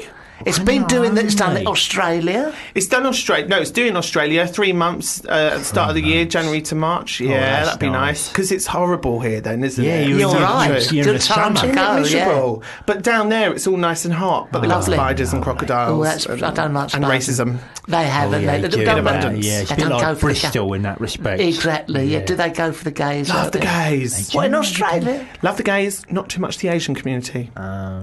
It's been doing that. It's done in Australia. It's done Australia. No, it's doing Australia. 3 months at the start of the year, January to March. Yeah, that's that'd be nice. Because it's horrible here then, isn't Yeah, it? you're You're in right. the- you're in Good the time to summer. go. miserable. But down there, it's all nice and hot. But they've got Lovely. spiders and crocodiles. Oh, that's- I don't like and spiders. racism. They haven't. Yeah, they do don't that. they Yeah, it's a don't bit go like for the Bristol in that respect. Exactly. Yeah. Do they go for the gays? Love out the there? gays. What, in Australia? Love the gays. Not too much the Asian community.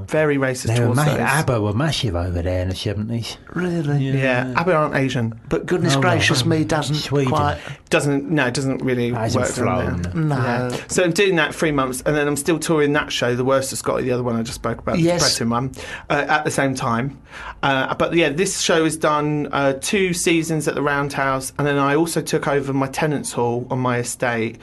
Very racist They were towards those. ABBA were massive over there in the 70s. Really? Yeah, ABBA aren't Asian. But goodness gracious me, doesn't Sweden. quite. It doesn't really Hasn't work down there. flown. No. Yeah. So I'm doing that 3 months, and then I'm still touring that show, The Worst of Scotty, the other one I just spoke about, Yes. the depressing one, at the same time. But yeah, this show has done 2 seasons at the Roundhouse, and then I also took over my tenants hall on my estate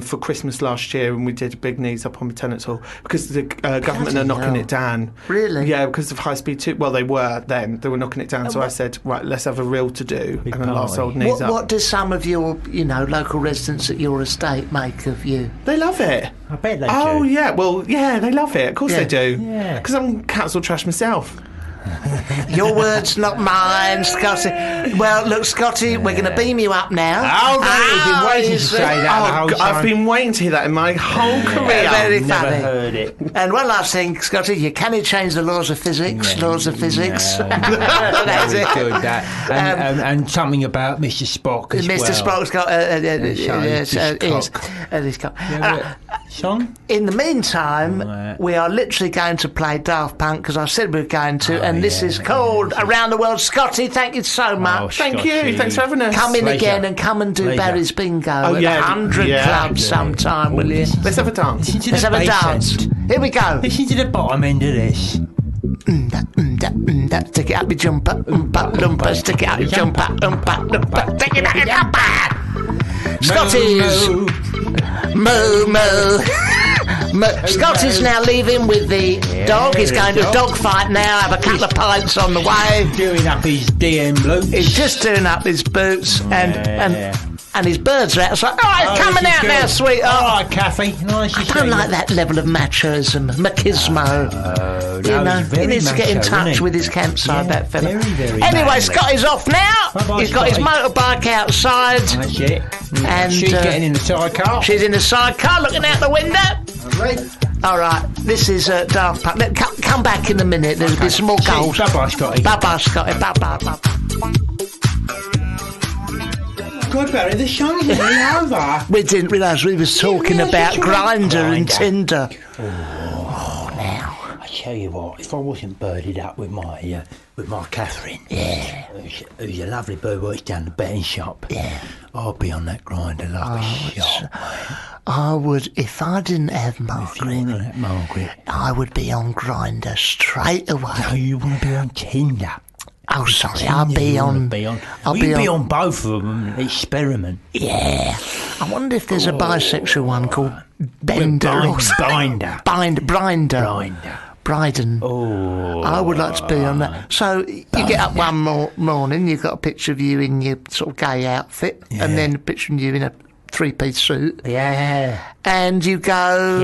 for Christmas last year, and we did big knees up on my tenants hall because the government are knocking hell. it down. Really? Yeah, because of high speed too. Well, they were then. They were knocking it down. So I said, right, let's have a real to do, and then last party. old knees up. What do some of your, local residents at your estate make of you? They love it. I bet they Oh do. yeah, well yeah, they love it. Of course Yeah. they do. Yeah. Because I'm council trash myself. Your words, not mine, Scotty. Well, look, Scotty, we're going to beam you up now. Oh, right, you've been waiting to say that the whole I've time. been waiting to hear that in my whole career. Very Never funny. heard it. And one last thing, Scotty, you can change the laws of physics. Yeah. Laws of physics. No, That's very it. good, that. And something about Mr. Spock as Mr. well. Spock's got his cock. his cock. Song? In the meantime, Right. we are literally going to play Daft Punk because I said we were going to, and this yeah, is called Around the World. Scotty, thank you so much. Thank you. Thanks for having us. Come in Pleasure. again and come and do Pleasure. Barry's Bingo Oh, at yeah. 100 Yeah. Clubs sometime, will you? Let's have a dance. Listen to Let's the have a bass dance. end. Here we go. Listen to the bottom end of this. Stick it up your jumper, lumper, stick it up your jumper, lumper, stick it up your jumper. Scotty's moo moo. Scotty's now leaving with the dog. He's going to a dog fight now. Have a couple of pints on the way. Doing up his DM boots. He's just doing up his boots and his birds are outside. Oh, he's coming this is out good. now, sweetheart. All right, Kathy. Nice to I see don't you. like that level of machismo. No, he's He very needs to get in macho, touch isn't he? with his campsite, Yeah, that fella. very, very Anyway, manly. Scotty's off now. Bye-bye, He's got his Scotty. motorbike outside. That's it. And, she's getting in the sidecar. She's in the sidecar looking out the window. All right, this is Daft Punk. Come back in a minute. There'll be some more goals. Bye-bye, Scotty. Bye-bye, Scotty. Bye-bye. God, Barry, the show's nearly over. We didn't realise we was talking realise about you're talking Grindr and Grindr. Tinder. I tell you what, if I wasn't birded up with my Catherine, who's a lovely bird, works down the betting shop, I'd be on that grinder like a shot. I would, if I didn't have If you Margaret, want to let Margaret, I would be on Grindr straight away. no, you want to be on Tinder. Oh, sorry, I'll be on. I'll be on both of them. Experiment. Yeah. I wonder if there's a bisexual one called Bender or something. Binder. Blinder. Blinder. Bryden. Oh, I would like to be on that. So you get up one morning, you've got a picture of you in your sort of gay outfit, and then a picture of you in a three-piece suit. Yeah. And you go,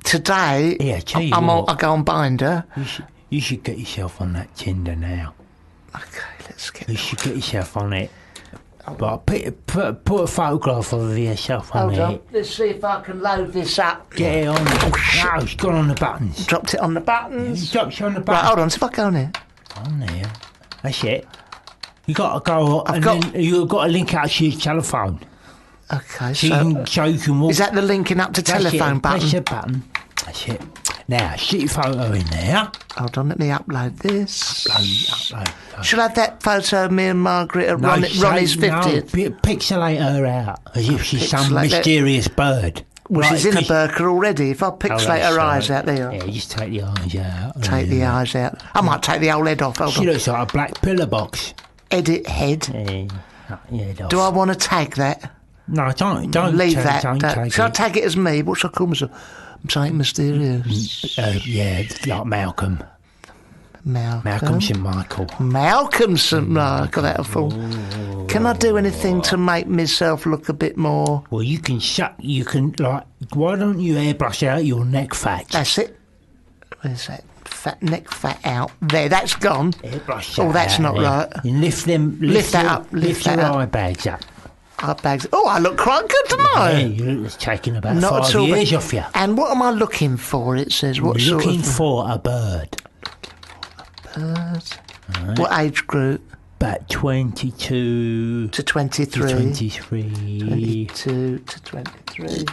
today, I go on Binder. You should get yourself on that Tinder now. Okay, let's get You should get yourself on it. But put a photograph of yourself on Hold it. on, let's see if I can load this up. Get it on. Oh, it's gone on the buttons. Dropped it on the buttons. You dropped it on the Right, buttons. hold on, see if I go on here. On there. That's it. You got to go, then you've got to link out to your telephone. Okay, So you can walk. is that the linking up to telephone button? Press the button. That's it. Now, stick your photo in there. Hold on, let me upload this. Upload. Shall I have that photo of me and Margaret at Ronnie's 50th? No, pixelate her out as if she's some Pixelate mysterious bird. Well, she's in a burqa already. If I pixelate her eyes out there. Yeah, just take the eyes out. Take the eyes out. I might take the whole head off. Hold She on. looks like a black pillar box. Edit head. Yeah, Do I want to tag that? No, don't Leave take, that. Don't take Shall I it. tag it as me? What shall I call myself? I'm something mysterious. Yeah, like Malcolm. Malcolm St. Michael. Malcolm St. Michael, that'll fall. Can I do anything to make myself look a bit more... Well, you can, why don't you airbrush out your neck fat? That's it. Where's that? Neck fat out. There, that's gone. Airbrush Oh, that's out not there. right. And lift that up. Lift your eye bags up. Eye bags. Oh, I look quite good, don't I? Yeah, you look, it's taking about Not 5 at all, years but- off you. And what am I looking for? It says what sort Looking of for a bird. bird? What age group? About 22 To 23. 23. 22 to 23.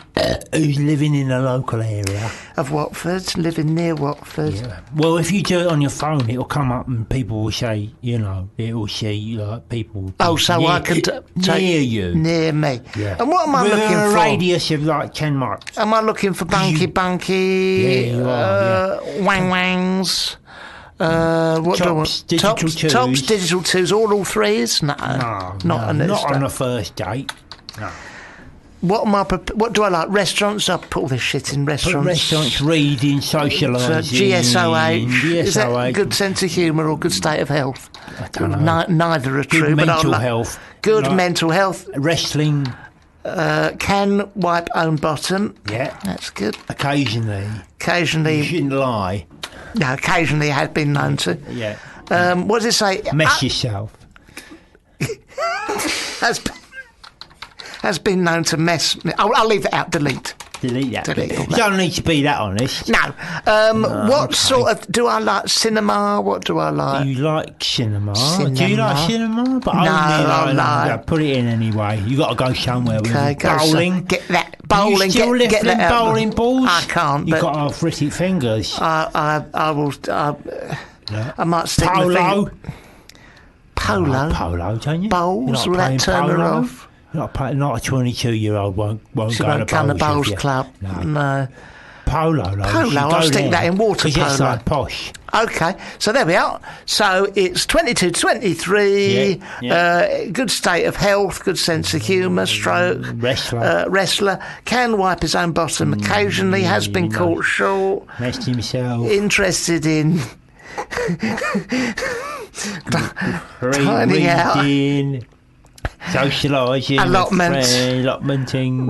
Who's living in a local area. Of Watford, living near Watford. Yeah. Well, if you do it on your phone, it'll come up and people will say, it'll see like people. Oh, so near, I can near you. Near me. Yeah. And what am I With looking a for? radius of like 10 miles. Am I looking for bunky? Yeah, you are, wang wangs? What do I want? Digital twos. Tops, digital twos, all threes? No, not on the first date. No. What do I like? Restaurants? I put all this shit in restaurants. Restaurants, reading, socialising. GSOH. Is that GSOH. good sense of humour or good state of health? I don't know. Neither are true. Good but mental I health. Good Like mental health. Wrestling. Can wipe own bottom. Yeah. That's good. Occasionally. You Occasionally, shouldn't lie. no, occasionally has been known to. Yeah. What does it say? Mess yourself. Has been known to mess. I'll leave it out. Delete. Delete that. Delete all You that. don't need to be that honest. No. What sort of do I like? Cinema? What do I like? Do you like cinema? Do Cinema. you like cinema? But No, I only like- put it in anyway. You got to go somewhere with Okay, it. go Bowling. Get that bowling. You still get lift that them out. bowling balls? I can't. You But got arthritic fingers. I will. I might stick my Polo. finger. Polo. Polo, don't you? Bowls, You're not will that playing turn her polo? off? Not a 22-year-old won't She go to won't come to bowls bowls with you. club. No. Polo, though. Polo, you should I'll go stick there, that in water 'cause it's polo. like posh. Okay, so there we are. So it's 22, 23, Yeah. good state of health, good sense of humour, stroke, wrestler, can wipe his own bottom occasionally, has been caught short, Messed himself. interested in dining out, Reading. Socialising. Allotments. Allotmenting.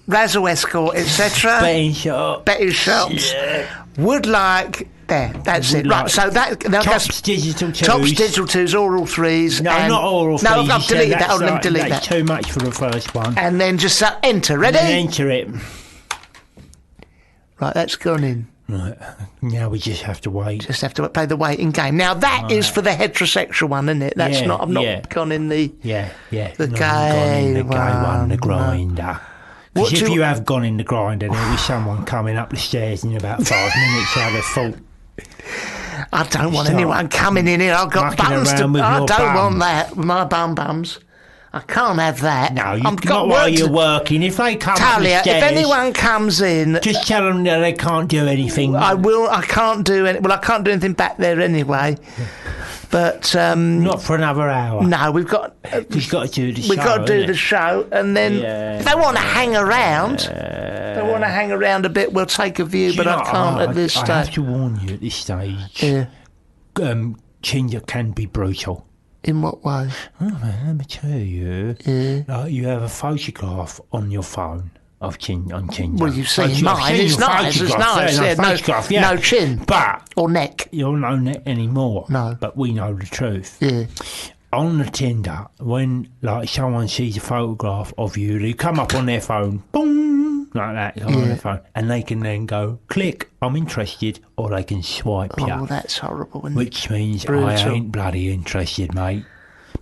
razzle escort, etc. Betting shop. Betting shops. Yeah. Would like... There, that's it. Would Right, like- so that... Tops digital twos. Tops digital twos, oral threes. No, and, not oral threes. No, you I've said deleted that. that's Let me delete that's that. too much for the first one. And then just enter. Ready? And then enter it. Right, that's gone in. Right. Now we just have to wait. Just have to play the waiting game. Now that is for the heterosexual one, isn't it? That's Yeah, not. I've not yeah. gone in the. Yeah. The No, gay you've gone in the gay one, the one. grinder. What Because if do- you have gone in the grinder, there'll be someone coming up the stairs in about 5 minutes. Have a thought. I don't want Start anyone coming in here. I've got mucking buttons to. around with I your don't bum. want that. With my bums. I can't have that. No, I've not got while work you're to- working. If they come up the Talia, stairs, if anyone comes in, just tell them that they can't do anything. I will. I can't do any. Well, I can't do anything back there anyway. But Not for another hour. no, we've got. We've got to do the show. We've got to do innit? the show, and then Yeah. if they want to hang around. They want to hang around a bit, we'll take a view, but I can't at this stage. I have to warn you at this stage. Yeah. Ginger can be brutal. In what way? Oh, man, let me tell you. Yeah. Like, you have a photograph on your phone on Ginger. Well, you've seen mine. It's nice. It's nice. No chin. But or neck. You'll know neck anymore. No. But we know the truth. Yeah. On the Tinder, when like someone sees a photograph of you, they come up on their phone, boom, like that, on their phone, and they can then go, click, I'm interested, or they can swipe you. Oh, that's horrible, isn't it? Which means Brutal. I ain't bloody interested, mate.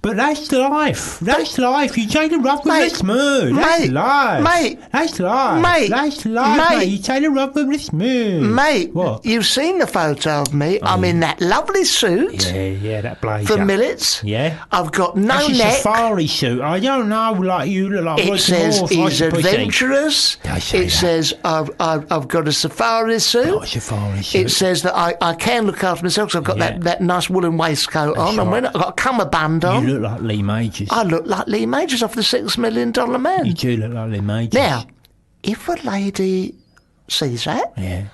But that's life. That's life. You take the rough with the smooth. That's life. Mate. That's life. Mate. That's life, mate. You take the rough with the smooth. Mate. What? You've seen the photo of me. I'm in that lovely suit. Yeah, that blazer. For millets. Yeah. I've got no That's a neck. safari suit. I don't know, like you look like It says he's adventurous. It says I've got a safari suit. Got a safari suit. It says that I can look after myself because I've got that nice woolen waistcoat on. And when I've got a cummerbund on. You look like Lee Majors. I look like Lee Majors off the $6 Million Man. You do look like Lee Majors. Now, if a lady sees that, yeah,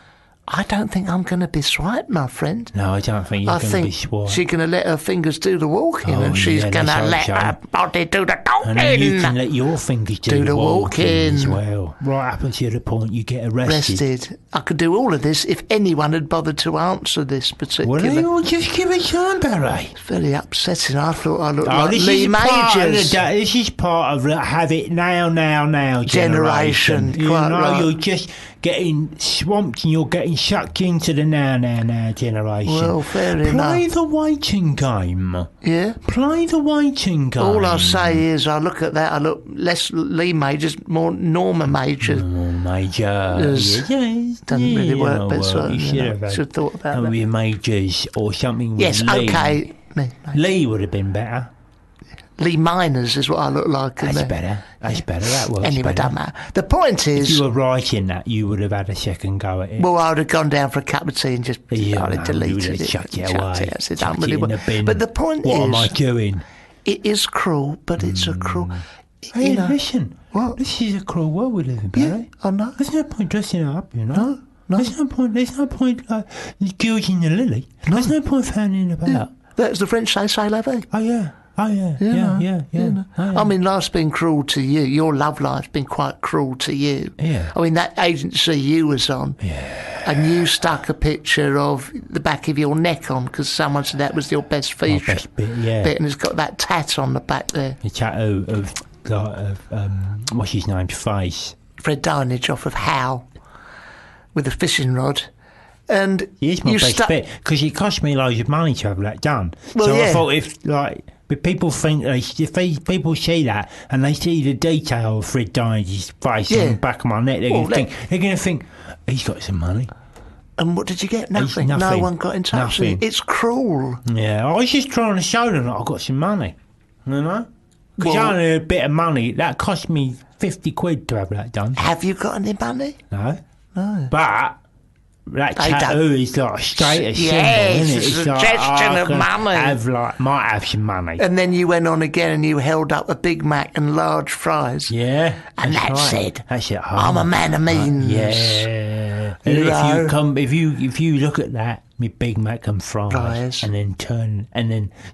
I don't think I'm going to be swiped, my friend. No, I don't think you're going to be swiped. She's going to let her fingers do the walking, and she's going to let her body do the talking. And then you can let your fingers do the walking as well. Right up until the point you get arrested. I could do all of this if anyone had bothered to answer this particular. Well, they all just give it time, Barry. It's very upsetting. I thought I looked like Lee Majors. This is part of the have it now generation. You know, right. You're just getting swamped and you're getting sucked into the now generation. Well, fair enough. Play the waiting game. Yeah? Play the waiting game. All I say is I look at that, I look less Lee Majors, more Norma Majors. Majors. Doesn't really work, but you should have thought about that. With Majors or something with yes, Lee. okay. Lee would have been better. Lee Miners is what I look like. That's better. That works anyway, better. Doesn't matter. The point is... If you were writing that, you would have had a second go at it. Well, I would have gone down for a cup of tea and just deleted it. Chucked it away. Chucked it in the bin. But the point is... What am I doing? It is cruel, but it's a cruel... Hey, listen. What? This is a cruel world we live in, Barry. Yeah, I know. There's no point dressing up, you know. No. There's no point like gilding the lily. No. There's no point fanning about. Yeah. That's the French say la vie. Oh, yeah. I mean, life's been cruel to you. Your love life's been quite cruel to you. Yeah. I mean, that agency you was on. Yeah. And you stuck a picture of the back of your neck on because someone said that was your best feature. Best bit, yeah. And it's got that tat on the back there. The tattoo of what's his name's face. Fred Dinage off of Howe with a fishing rod. And here's my best bit because it cost me loads of money to have that done. Well, I thought if people think if people see that and they see the detail of Fred Dinage's face on the back of my neck, they're going to think he's got some money. And what did you get? Nothing. No one got in touch with you. It's cruel. Yeah, I was just trying to show them that I've got some money. You know, because only a bit of money that cost me £50 to have that done. Have you got any money? No. But that tattoo is like a status symbol, isn't it? It's a suggestion of money. Might have some money. And then you went on again and you held up a Big Mac and large fries. Yeah. And that said, I'm a man of means. Yeah. And if you look at that, me Big Mac and fries, and then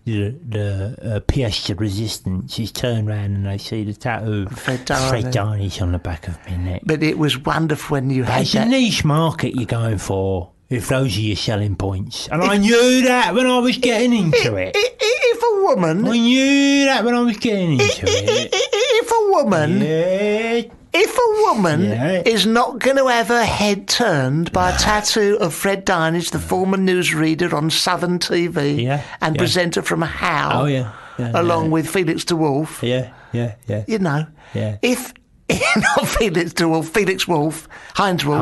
the pièce de resistance is turned round and they see the tattoo Fred Dinage on the back of my neck. But it was wonderful when you had It's a niche market you're going for, if those are your selling points. And I knew that when I was getting into it. If a woman... I knew that when I was getting into it. If a woman... Yeah. If a woman is not going to have her head turned by a tattoo of Fred Dinage, the former newsreader on Southern TV and presenter from Howe, along with Felix de Wolf, you know, if not Felix de Wolf, Felix Wolf, Heinz Wolf,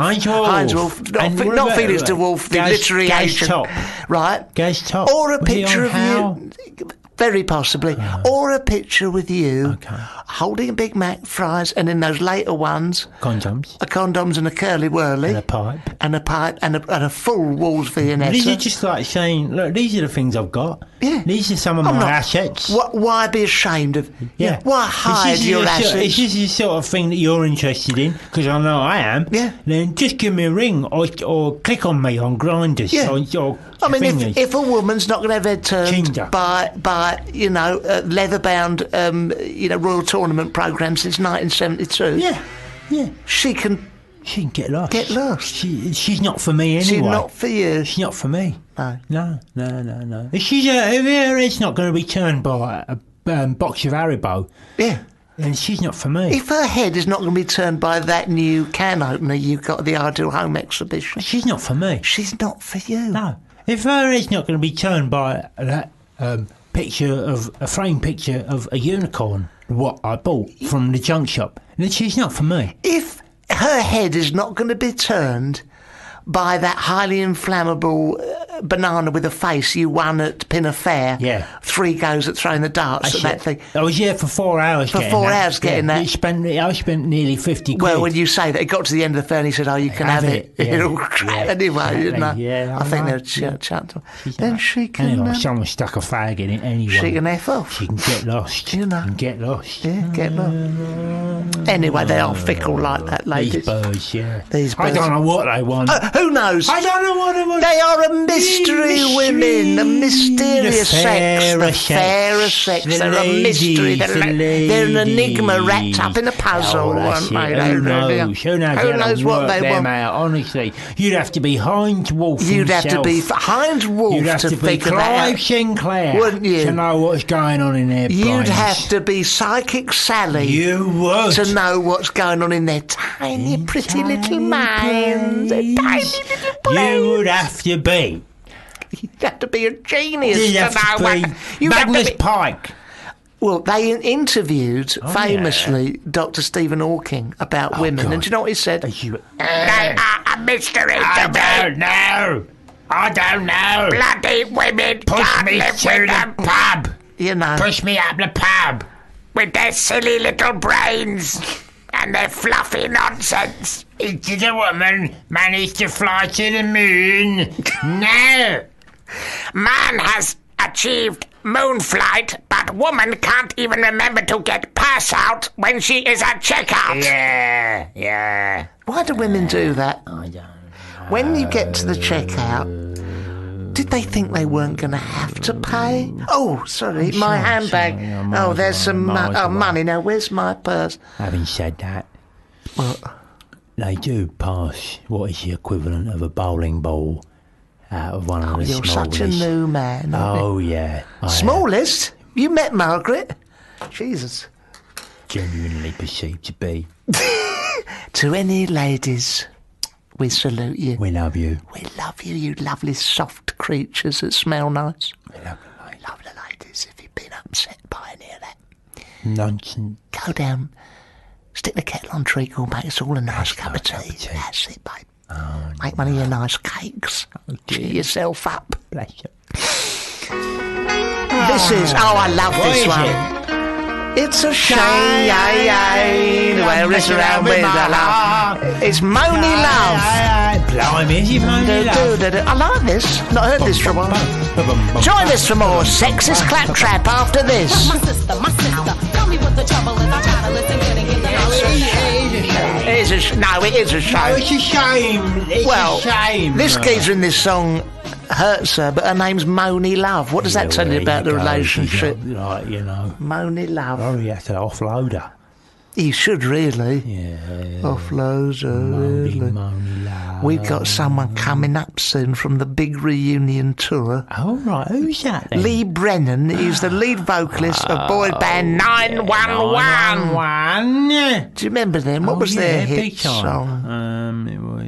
not Felix de Wolf, the literary agent, right? Or a picture of you. Very possibly. Or a picture with you holding a Big Mac, fries, and in those later ones... Condoms. Condoms and a curly whirly. And a pipe. and a pipe and a full Walls Viennetta. These are just like saying, look, these are the things I've got. Yeah. These are some of my assets. Why be ashamed of... Yeah. Why hide your assets? Is this the sort of thing that you're interested in? Because I know I am. Yeah. Then just give me a ring or click on me on Grinders. Yeah. Or I mean, if a woman's not going to have her turned Ginger. by leather-bound, Royal Tournament programme since 1972... Yeah. She can get lost. She's not for me anyway. She's not for you. She's not for me. No. No. If her head's not going to be turned by a box of Haribo, then she's not for me. If her head is not going to be turned by that new can opener you've got at the Ideal Home exhibition, she's not for me. She's not for you. No. If her head's not going to be turned by that framed picture of a unicorn, what I bought from the junk shop, then she's not for me. If her head is not going to be turned by that highly inflammable banana with a face you won at Pinner Fair. Yeah. 3 goes at throwing the darts at that thing. I was here for 4 hours getting that. I spent nearly 50 quid. Well, when you say that, it got to the end of the fair and he said, you can have it. It'll crap anyway, you know. Yeah, I think they're chat. Then she can... Anyway, someone stuck a fag in it anyway. She can F off. She can get lost. You know. Get lost. Yeah, get lost. Anyway, they are fickle like that, ladies. These birds, yeah. These birds. I don't know what they want. Who knows? I don't know what they want. They are a mystery women, a mysterious sex, the fairer sex. They're a mystery. They're an enigma wrapped up in a puzzle, aren't they? Who knows? Who knows what they want? Honestly, you'd have to be Heinz Wolf. You'd have to be Heinz Wolf You'd have to be Clive Sinclair, wouldn't you? To know what's going on in their brains. You'd have to be Psychic Sally. You would. To know what's going on in their tiny, pretty little minds. Their tiny little brains. You would have to be. You'd have to be a genius You'd have to be Magnus Pike. Well, they interviewed famously Dr. Stephen Hawking about women, God. and do you know what he said? They are a mystery to me. I don't know. Bloody women Push can't me live to with the them. pub. You know. Push me up the pub. With their silly little brains and their fluffy nonsense. Did a woman manage to fly to the moon? No. Man has achieved moon flight, but woman can't even remember to get pass out when she is at checkout. Yeah. Why do women do that? I don't know. When you get to the checkout, did they think they weren't going to have to pay? Oh, sorry, my handbag. There's some money. Now, where's my purse? Having said that, they do pass what is the equivalent of a bowling ball out of one of the You're smallest. such a new man. Oh, yeah. Smallest? You met Margaret? Jesus. Genuinely perceived to be. To any ladies, we salute you. We love you. We love you, you lovely soft creatures that smell nice. We love you, mate. Love the ladies. If you've been upset by any of that, Nonsense. go down, stick the kettle on treacle, make us all a nice cup of tea. That's it, babe. Make one of your nice cakes. Cheer yourself up. Bless you. This is... I love this one. It's a shame, where it's around with a love. It's Moany Love. Blimey, is it Moany Love? I like this. Not heard this for a while. Join us for more sexist claptrap after this. My sister, tell me what the trouble is. I gotta listen good and get the It is a shame. No, it's a shame. It's a shame. This geezer in this song hurts her, but her name's Moany Love. What does that tell you about the relationship? Like, Moany Love. Oh, you have to offload her. You should really. Yeah. Offload her, really. Moany Love. We've got someone coming up soon from the big reunion tour. Oh, right. Who's that then? Lee Brennan is the lead vocalist of boy band 911. 911. Do you remember them? What was their hit big time. song? It was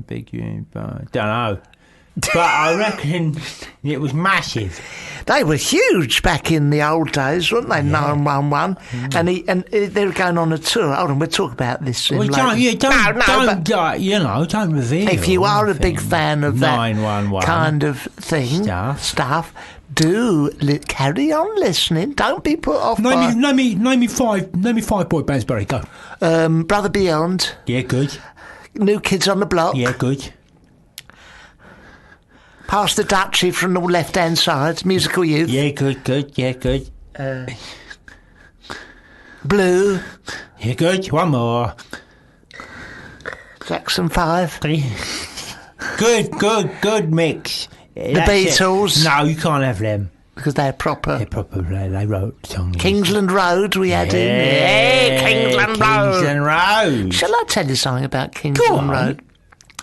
big. Don't know. But I reckon it was massive. They were huge back in the old days, weren't they? 911, and they were going on a tour. Hold on, we'll talk about this. Well, don't reveal. If you are a big fan of that 911 kind of thing, stuff, do carry on listening. Don't be put off. Name me five boy bands. Barry, go. Brother Beyond. Yeah, good. New Kids on the Block. Yeah, good. Past the Duchy from the left-hand side. Musical Youth. Yeah, good. Yeah, good. Blue. Yeah, good. One more. Jackson 5. Good mix. The Beatles. No, you can't have them. Because they're proper. They probably wrote songs. Kingsland Road we had in. Yeah, Kingsland Road. Kingsland Road. Shall I tell you something about Kingsland Road?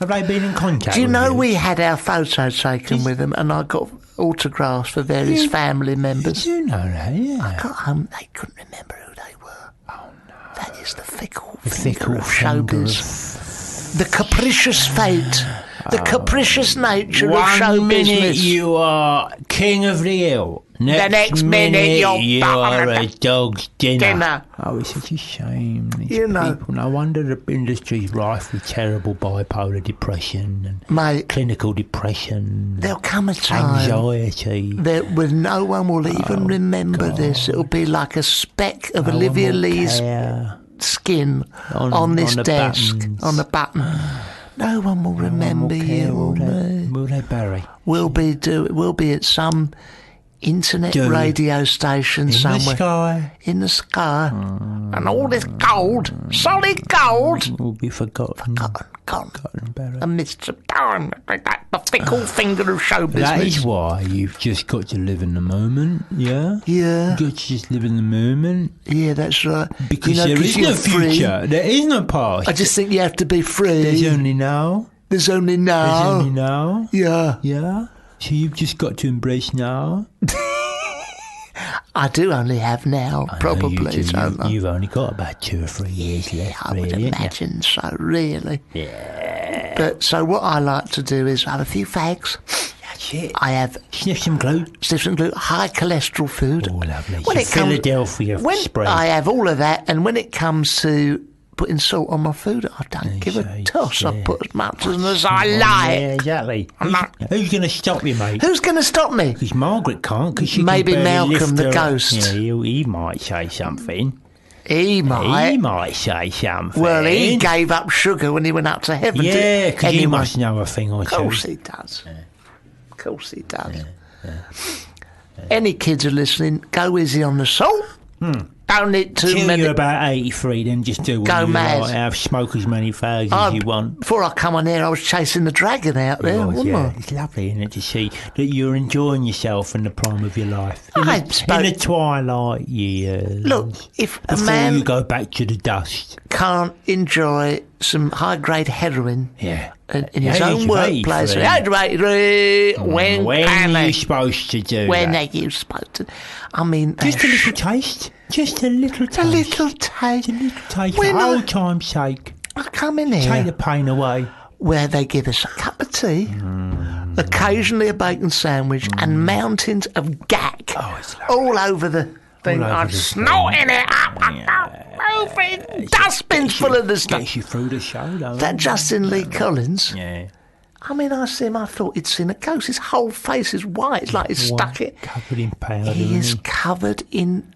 Have they been in contact Do you with know you? we had our photos taken with them and I got autographs for various family members? You know that, yeah. I got home, they couldn't remember who they were. Oh, no. That is the fickle The finger fickle of finger showbiz. The capricious fate. The capricious nature of One show minute business. you are king of the hill. next minute you're you bottom are of a the dog's dinner. dinner. Oh, it's such a shame. These You know. people. No wonder the industry's rife with terrible bipolar depression and Mate, clinical depression, there'll come a time anxiety. that when no one will even remember this. It'll be like a speck of Olivia Lee's skin on this the desk, buttons. on the button. No one will remember you or me. Will they, Barry? We'll be at some internet radio station In somewhere the sky. in the sky. And all this gold, solid gold, Will be forgotten. Gone. Barry. amidst of time, the fickle finger of show That business. is why you've just got to live in the moment, yeah? Yeah, You've got to just live in the moment. yeah, that's right. Because You know, there 'cause is no you're free. future. There is no past. I just think you have to be free. There's only now. There's only There's now. only now. Yeah, Yeah? So you've just got to embrace now. I do only have now, probably. don't I? You've only got about 2 or 3 years left, I would really. ain't you? imagine so, really. Yeah. But so what I like to do is have a few fags. That's it. I have Sniff some glue. stiff and glue, high cholesterol food. Oh, lovely. When Some it comes- Philadelphia When spread. I have all of that, and when it comes to putting salt on my food, I don't give a say, toss. I yeah. put as much as I like. Yeah, exactly. I'm not- Who's going to stop you, mate? Who's going to stop me? Because Margaret can't. Cause she Maybe can barely Malcolm lift the her- ghost. Yeah, he might say something. He might. He might say something. Well, he gave up sugar when he went up to heaven. Yeah, because he anyway. must know a thing or Of two. course he does. Of course he does. Any kids are listening, go easy on the salt. Don't eat too Till many. you're about 83, then just do what Go you mad. like. Have smoke as many fags as you want. Before I come on here, I was chasing the dragon out there, Oh, wasn't yeah. I? It's lovely, isn't it, to see that you're enjoying yourself in the prime of your life. In, I the, spoke- in the twilight years. Look, if a before man you go back to the dust. can't enjoy some high-grade heroin Yeah. in his own Age of workplace, 83. age of 83, when can are you they? supposed to do When that? are you supposed to? I mean, Just a little taste. Just a little taste. a little taste. A little taste. When For I- old time's sake. I come in Take here the pain away. where they give us a cup of tea, occasionally a bacon sandwich, and mountains of gack all over the thing. All over I'd the Snorting it up, dustbins full of this stuff. Gets you through the show, though. That Justin Lee Collins. Yeah. I mean, I see him. I thought he'd seen a ghost. His whole face is white. It's like he's stuck it. Covered in powder. He is isn't covered in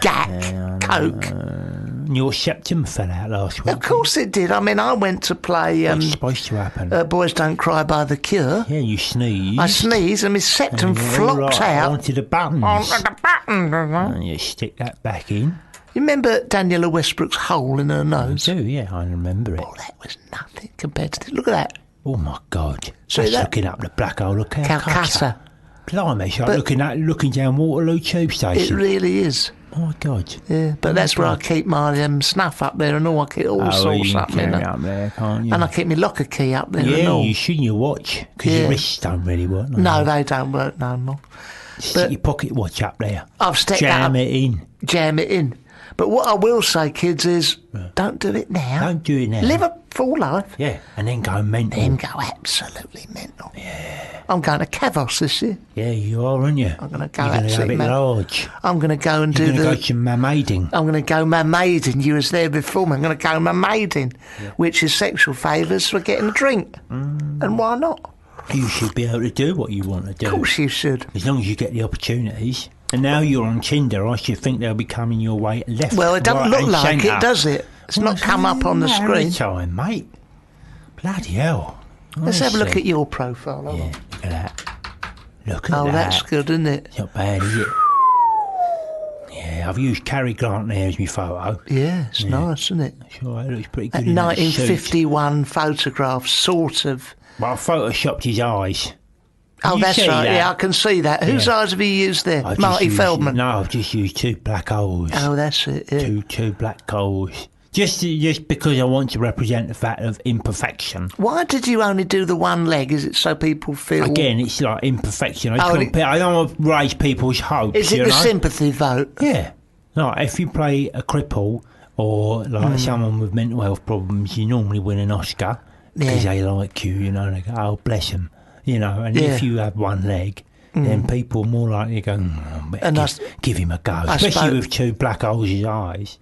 gack, coke. he? Your septum fell out last week. Of course it did. I mean, I went to play It's supposed to happen. Boys Don't Cry by The Cure. Yeah, you sneezed. I sneezed and my septum flopped out. onto the buttons. onto the button. And you stick that back in. You remember Daniela Westbrook's hole in her I nose? do, yeah, I remember it. Oh, that was nothing compared to this. Look at that. Oh my God! See That's that? looking up the black hole of Calcutta. Calcutta. Blimey, it's like looking down Waterloo Tube It Station. really is. Oh my God! Yeah, but that's where I keep my snuff up there and all. I keep all Oh, sorts you can up carry there. it up there, can't you? And I keep my locker key up there and yeah, all. you shouldn't. You watch because Yeah. your wrists don't really work. No, they don't work no more. Stick your pocket watch up there. I've stuck that Jam up, it in. jam it in. But what I will say, kids, is don't do it now. Don't do it now. Live a full life. Yeah, and then go mental. Then go absolutely mental. Yeah. I'm going to Kavos this year. Yeah, you are, aren't you? I'm going to go You're going to have absolutely it mental. large. I'm going to go and You're do going to the... go to mamading. I'm going to go my maiden. You was there before me. I'm going to go my maiden, which is sexual favours for getting a drink. And why not? You should be able to do what you want to do. Of course you should. As long as you get the opportunities. And now you're on Tinder, I should think they'll be coming your way left. Well, it doesn't right, look and like centre. it, does it? It's not come up on the screen. Time, mate. Bloody hell. Let's have a look Honestly. at your profile. Hold Yeah, on. look at that. Look at that. Oh, that's good, isn't it? It's not bad, is it? Yeah, I've used Cary Grant there as my photo. Yeah, it's nice, isn't it? Sure, it looks pretty That good in that suit. 1951 photograph, sort of. Well, I photoshopped his eyes. Oh, You that's see right. that? Yeah, I can see that. Whose Yeah. eyes have you used there? I've just Marty used- Feldman. No, I've just used 2 black holes. Oh, that's it. Yeah. Two black holes. Just because I want to represent the fact of imperfection. Why did you only do the one leg? Is it so people feel? Again, it's like imperfection. I Oh, don't want to raise people's hopes. Is it you the know? sympathy vote? Yeah. Like, if you play a cripple or like someone with mental health problems, you normally win an Oscar because Yeah. they like you, you know. They go, oh, bless him. You know, and Yeah. if you have one leg, then people are more likely to go, And give him a go. I Especially suppose- with 2 black holes in his eyes.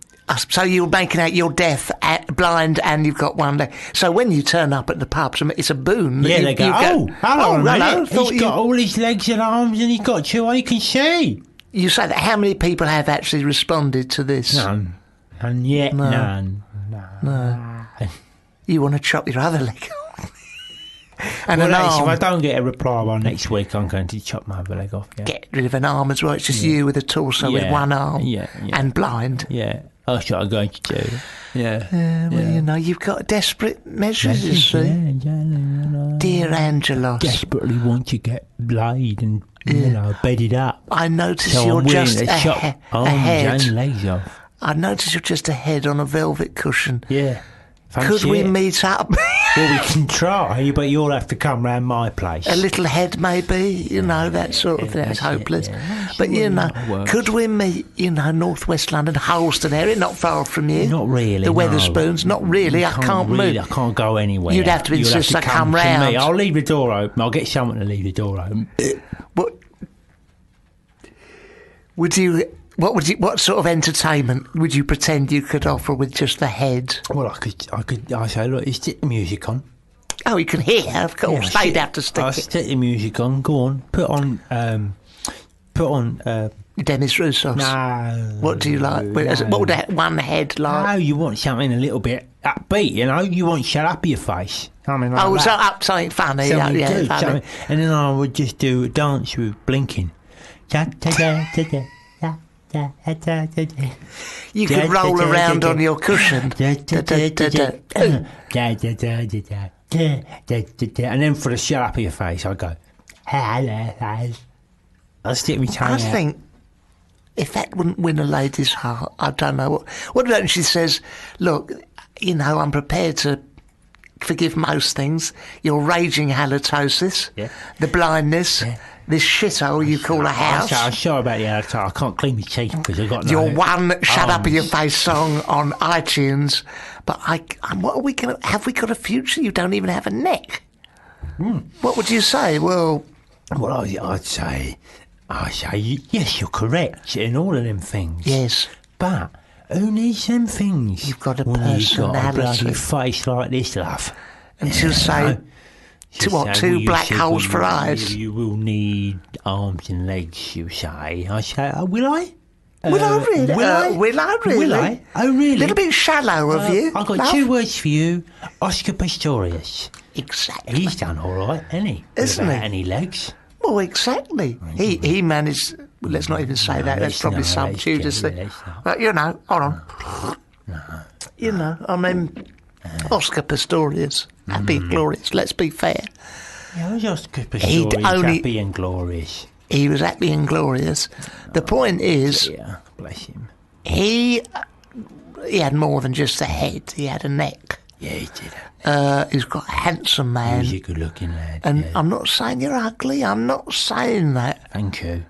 So you're making out you're deaf, blind, and you've got one leg. So when you turn up at the pubs, it's a boon. that Yeah, you, they go, you hold on a minute. thought He's got all his legs and arms and he's got 2 he can see. You say that. How many people have actually responded to this? None. And yet No. none. You want to chop your other leg off? And Well, an if I arm. don't get a reply by next week, I'm going to chop my other leg off. Yeah. Get rid of an arm as well. It's just you with a torso with Yeah. one arm Yeah. and blind. Yeah, that's what I'm going to do. Yeah. Well, you know, you've got desperate measures, you see. Dear Angelos, Desperately want to get laid and, you know, bedded up. I notice So you're I'm willing just to chop arms ahead. and legs off. I notice you're just a head on a velvet cushion. Yeah. Could Fancy we it? meet up? Well, we can try, but you'll have to come round my place. A little head, maybe, you know, that sort of thing. That's that's it, hopeless. yeah. But, you know, That'll work. could we meet, you know, northwest London, Holston area, not far from you? Not really. The no. Weatherspoons, not really. You I can't really, move. I can't go anywhere. You'd have to You'll insist I come to round. me. I'll leave the door open. I'll get someone to leave the door open. What sort of entertainment would you pretend you could offer with just the head? Well, I say, look, you stick the music on. Oh, you can hear, of course. They'd have to stick I'll it. stick the music on. Go on, put on. Dennis Roussos. No. What do you like? What would that one head like? No, you want something a little bit upbeat, you know? You want shut up your face. Something like Oh, that. so up something funny. Something yeah, good, funny. something. And then I would just do a dance with blinking. You could roll around on your cushion. And then for the shut up of your face, I go, hello. I'll stick my tongue I out. think if that wouldn't win a lady's heart, I don't know what about when she says, look, you know, I'm prepared to forgive most things. Your raging halitosis, Yeah. the blindness, this shithole you call a house. I'm sorry about the other time. I can't clean my teeth because I've got no Your one "Shut Up in Your arms. Face" song on iTunes, but what are we going to have? We got a future? You don't even have a neck. What would you say? Well, I'd say, yes, you're correct in all of them things. yes. But who needs them things? You've got a when you've got a personality. bloody face like this, love. And she'll say, She'll what, say, two well, you black said, holes well, for you- eyes? You will need arms and legs, you say. I say, will I? Will I really? Will I? Will I really? Will I? Oh, really? A little bit shallow of you. I've got love. 2 words for you. Oscar Pistorius. Exactly. He's done all right, hasn't he? Isn't Without he? any legs. Well, exactly. He managed. Well, let's not even say that. That's probably some Judas thing. But you know, hold on. You know, I mean, Oscar Pistorius, happy and glorious. Let's be fair. Yeah, I was Oscar He'd Pistorius, only- happy and glorious. He was happy and glorious. The point is, Yeah, bless him. he had more than just a head. He had a neck. Yeah, he did. He's got a handsome man. He's a good-looking lad. And yeah. I'm not saying you're ugly. I'm not saying that. Thank you.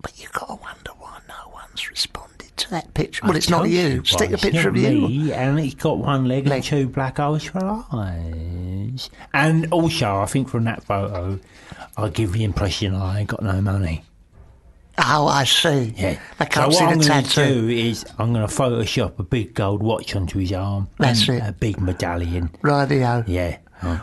But you've got to wonder why no one's responded to that picture. Well, it's not you. Told Stick a it's picture not of you. me, and it's got 1 leg Leg. and 2 black holes for eyes. And also, I think from that photo, I give the impression I ain't got no money. Oh, I see. Yeah. I can't so see what I'm the going tattoo. to do is I'm going to Photoshop a big gold watch onto his arm. That's and it. a big medallion. Radio. Yeah.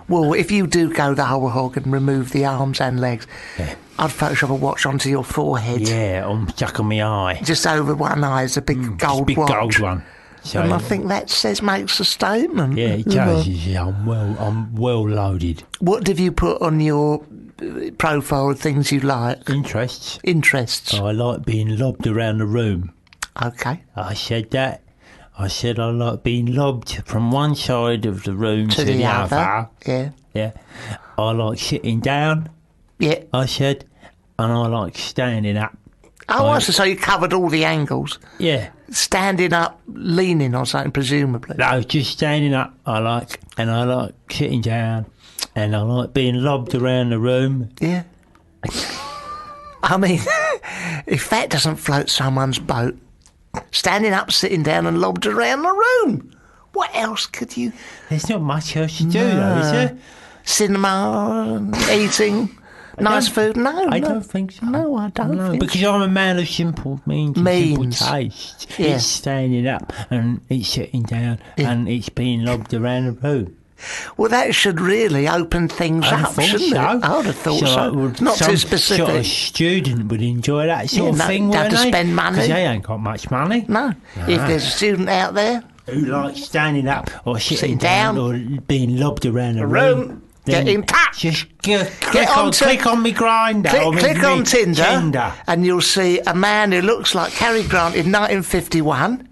Well, if you do go the whole hog and remove the arms and legs, Yeah. I'd Photoshop a watch onto your forehead. Yeah, I'm stuck on my eye. Just over one eye is a big gold Big watch. gold one. So, and I think that makes a statement. yeah, it does. Yeah, I'm well loaded. What have you put on your profile of things you like? Interests. Interests. I like being lobbed around the room. Okay. I said that. I said I like being lobbed from one side of the room to the other. Yeah. Yeah. I like sitting down, Yeah. I said, and I like standing up. Oh, I see. So you covered all the angles. Yeah. Standing up, leaning on something, presumably. No, just standing up I like, and I like sitting down, and I like being lobbed around the room. Yeah. I mean, if that doesn't float someone's boat, standing up, sitting down and lobbed around the room, what else could you... There's not much else to do, though, is there? Cinema, eating, nice food? No, I don't think so. No, I don't think because so. I'm a man of simple means and simple taste. Yeah. It's standing up, and it's sitting down, and it's being lobbed around the room. Well, that should really open things up, shouldn't it? I would have thought so. Not too specific. Sort of student would enjoy that sort of thing, have wouldn't to they? spend money. Because they ain't got much money. No. If there's a student out there who likes standing up or sitting down or being lobbed around the room, get in touch. Just click on me Grindr. Click on Tinder, and you'll see a man who looks like Cary Grant in 1951.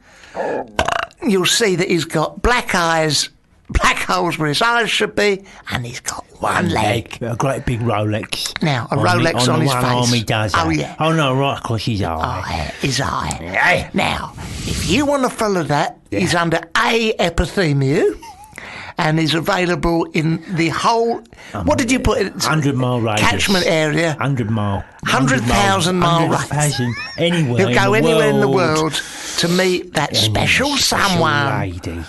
You'll see that he's got black eyes, black holes where his eyes should be, and he's got one leg. A great big Rolex. Now, a Rolex on his one face. Arm he does that. Oh, yeah. Oh, no, right across his eye. Oh, yeah, his eye. Now, if you want to follow that, he's under A epithemia, and he's available in the whole... what did you put in? 100-mile radius. Catchment area. 100-mile. 100,000-mile radius. 100,000 anywhere. He'll go anywhere in the world to meet that special someone. Lady.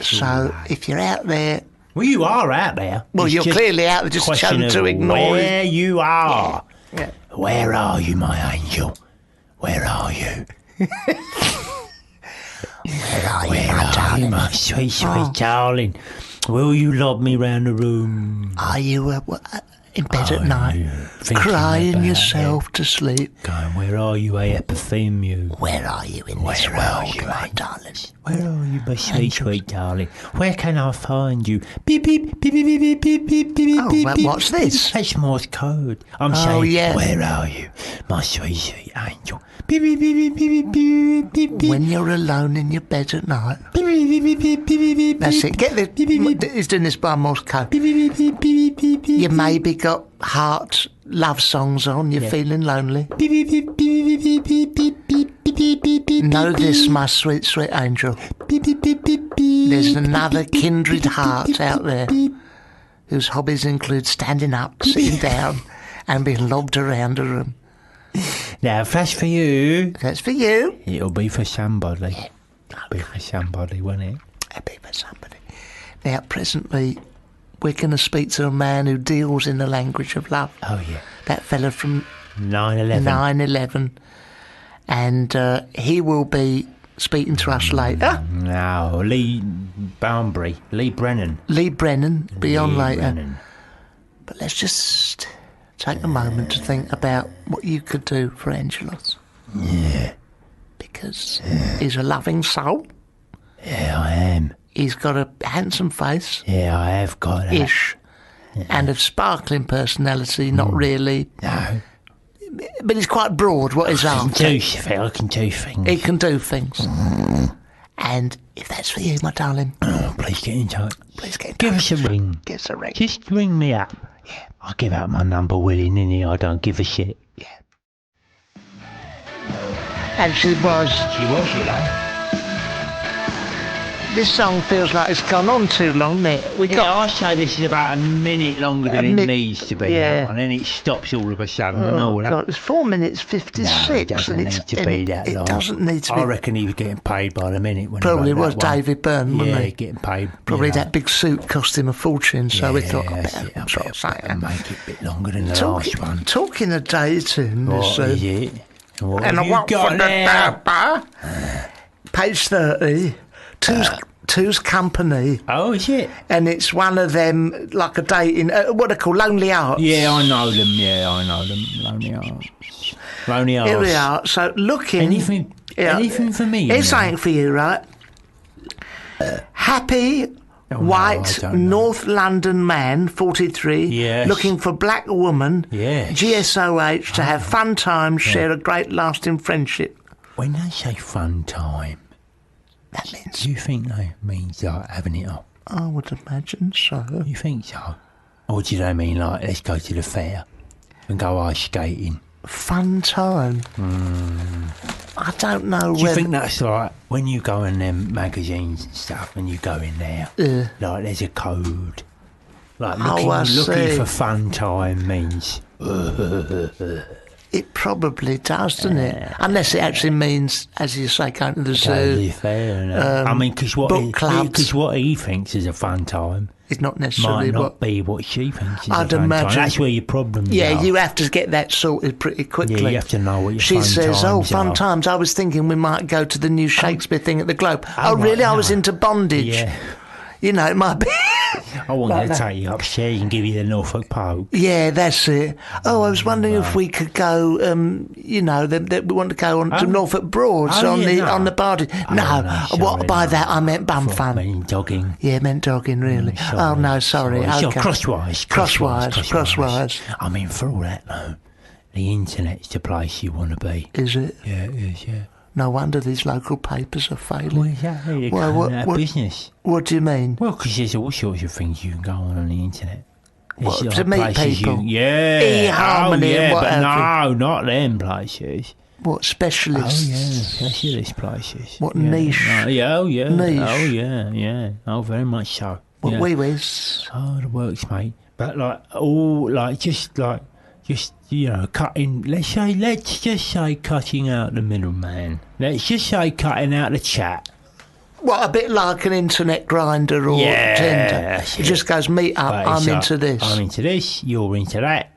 So, if you're out there... Well, you are out there. Well, It's you're just clearly out there, just chosen to ignore where it. you are. Yeah. Where are you, my angel? Where are you? Where are you, Where my are darling? you, my sweet, sweet darling? Will you lob me round the room? Are you in bed at night, crying about yourself to sleep? Going, where are you, epithemia? Where are you in this world, my darling? Where are you, my sweet, sweet darling? Where can I find you? Beep, beep, beep, beep, beep, beep, beep, beep, Oh, beep, well, beep. what's this? That's Morse code. I'm saying, yeah. where are you, my sweet, sweet angel? Beep, beep, beep, beep, beep, beep, beep, beep. When you're alone in your bed at night. Beep, beep, beep, beep, beep, beep, That's beep. it. Get Beep, beep, beep. the. He's doing this by Morse code. Beep, beep, beep, beep, beep, beep, You beep. maybe got heart love songs on. You're feeling lonely. Beep, beep, beep, beep, beep, beep, beep, beep, beep, beep, beep, beep, Know beep, this, beep. my sweet, sweet angel. Beep, beep, beep, beep, beep. There's another kindred heart out there whose hobbies include standing up, sitting down, and being lobbed around a room. Now, if that's for you, That's for you. it'll be for somebody. It'll be for somebody, won't it? That'd be for somebody. Now, presently, we're going to speak to a man who deals in the language of love. Oh, yeah. That fella from 9/11. 9/11. And he will be speaking to us later. No, Lee Brennan. Lee Brennan, be on Lee later. Brennan. But let's just take a moment to think about what you could do for Angelos. Yeah. Because he's a loving soul. Yeah, I am. He's got a handsome face. Yeah, I have got that. Ish. And a sparkling personality, not really. No. But he's quite broad, what he's I after. can do things. He can do things. And if that's for you, my darling, Oh, please get in touch. please get in Give touch. us a ring. Give us a ring. Just ring me up. Yeah. I'll give out my number willy-nilly. I don't give a shit. Yeah. And she was. She was, you know. This song feels like it's gone on too long, Nick. I say this is about a minute longer than A it minute- needs to be. yeah. And then it stops all of a sudden and Oh, all that. God, it's 4 minutes 56. No, it doesn't and need to and be that long. It doesn't need to be. I reckon he was getting paid by the minute when Probably he wrote was that one. David Byrne, wasn't Yeah, he? getting paid. Probably you know. that big suit cost him a fortune, so we thought, I that's better it, I sort of say better that. make it a bit longer than the last one. Talking of dating, What this, is it? What and have I you want got for now? the page 30, two's company, Oh, is it? and it's one of them, like a dating, what they call Lonely Hearts. Yeah, I know them. Yeah, I know them. Lonely Hearts. Lonely Hearts. Here we are, so looking... Anything for me? Here's you know? something for you, right? Happy white I don't know. North London man, 43, Yes. looking for black woman, Yes. GSOH, to have fun times, share a great lasting friendship. When they say fun time, That means, do you think they means like having it up? I would imagine so. You think so? Or do they mean like let's go to the fair and go ice skating? Fun time. I don't know Do you whether... think that's like when you go in them magazines and stuff and you go in there, like there's a code? Like I see. looking for fun time means It probably does, doesn't it? Unless it actually means, as you say, going to the go to zoo. the fair. I mean, because book clubs. what he thinks is a fun time It's not necessarily might not what... be what she thinks is I'd a fun imagine- time. That's where your problems Yeah, are. you have to get that sorted pretty quickly. Yeah, you have to know what your She fun says, times fun are. times. I was thinking we might go to the new Shakespeare thing at the Globe. Oh, right, really? I no. was into bondage. Yeah. You know, it might be... I want Like to that. take you upstairs and give you the Norfolk poke. Yeah, that's it. Oh, I was wondering if we could go, you know, that we want to go on to Norfolk Broads Oh, on yeah, the no. on the barge. No, no, what sorry, by no. that I meant bum fun. mean jogging. Yeah, meant dogging, really. Oh, no, sorry. So Okay. crosswise. I mean, for all that, though, the internet's the place you want to be. Is it? Yeah, it is, yeah. No wonder these local papers are failing. Well, exactly. They're Well, going out of business. What do you mean? Well, because there's all sorts of things you can go on the internet. There's What, to meet places people? Yeah. eHarmony and what but have no, not them places. What, Oh, specialists? yeah, specialist places. What, yeah. niche? Oh, yeah. Niche? Oh, yeah, yeah. Oh, very much so. What, yeah. wee-wees? Oh, the works, mate. But just you know, cutting. Let's just say cutting out the middleman. Let's just say cutting out the chat. What, a bit like an internet grinder or Yeah, Tinder? that's It it. just goes, meet up, But I'm it's like, into this. I'm into this. You're into that.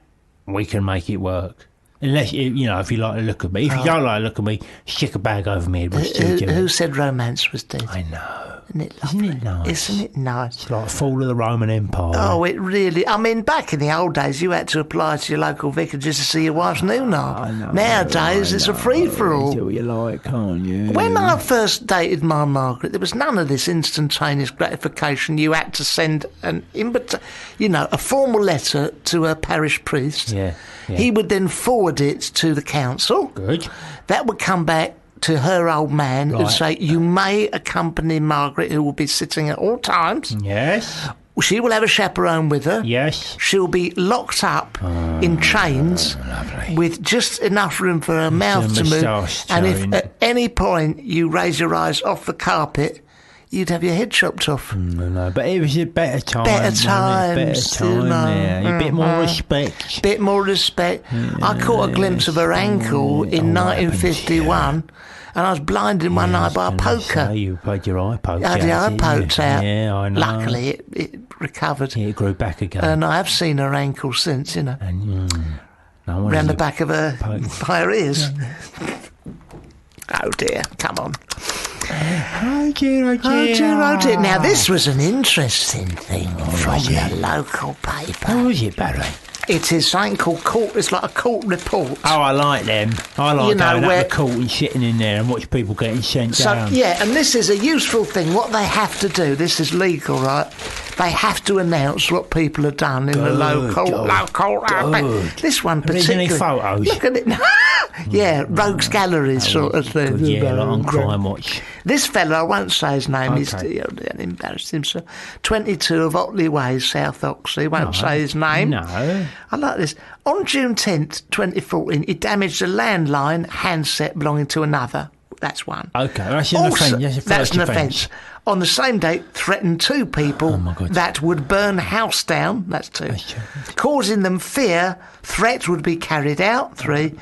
We can make it work. Unless you know, if you like to look at me. If you don't like to look at me, stick a bag over me. We'll still do Who it. said romance was dead? I know. Isn't it Isn't lovely? it nice? Isn't it nice? It's like fall of the Roman Empire. Oh, it really... I mean, back in the old days, you had to apply to your local vicar just to see your wife's noonar. Nowadays, it's a free-for-all. Do what you like, can't you? When I first dated my Margaret, there was none of this instantaneous gratification. You had to send a formal letter to a parish priest. Yeah. He would then forward it to the council. Good. That would come back to her old man and Right. say, you may accompany Margaret, who will be sitting at all times. Yes. She will have a chaperone with her. Yes. She'll be locked up in chains lovely. with just enough room for her mouth to move. moustache And if showing. at any point you raise your eyes off the carpet, you'd have your head chopped off. No, but it was a better time. Better wasn't it? times, Better time, you know. yeah. A bit more respect. Bit more respect. I caught a glimpse of her ankle in what happened? 1951, and I was blinded one eye by a poker. So you had your eye poked I had the out, eye didn't poked you? out. Yeah, I know. Luckily, it recovered. Yeah, it grew back again. And I have seen her ankle since, you know, And no one round the back of her, Poke. by her ears. Oh dear, come on. Oh dear, oh Oh dear, oh dear. Now, this was an interesting thing from was the it? local paper. How was it, Barry? It is something called court. It's like a court report. Oh, I like them. I like You know, going where- up the court and sitting in there and watch people getting sent So, down. yeah, and this is a useful thing. What they have to do, this is legal, right? They have to announce what people have done in the local. good. This one Are there any particularly. photos? Look at it. Yeah, rogues galleries sort of thing. Good, yeah, you like know. on Crime Watch. This fella, I won't say his name, he's Okay. embarrassed himself. 22 of Otley Way, South Oxley, won't say his name. No. I like this. On June 10th, 2014, he damaged a landline handset belonging to another. That's one. Okay, that's an Also, offence. That's a that's first an offence. offence. On the same date, threatened two people Oh, my God. that would burn house down. That's two. That's true. Causing them fear. Threat would be carried out. 3.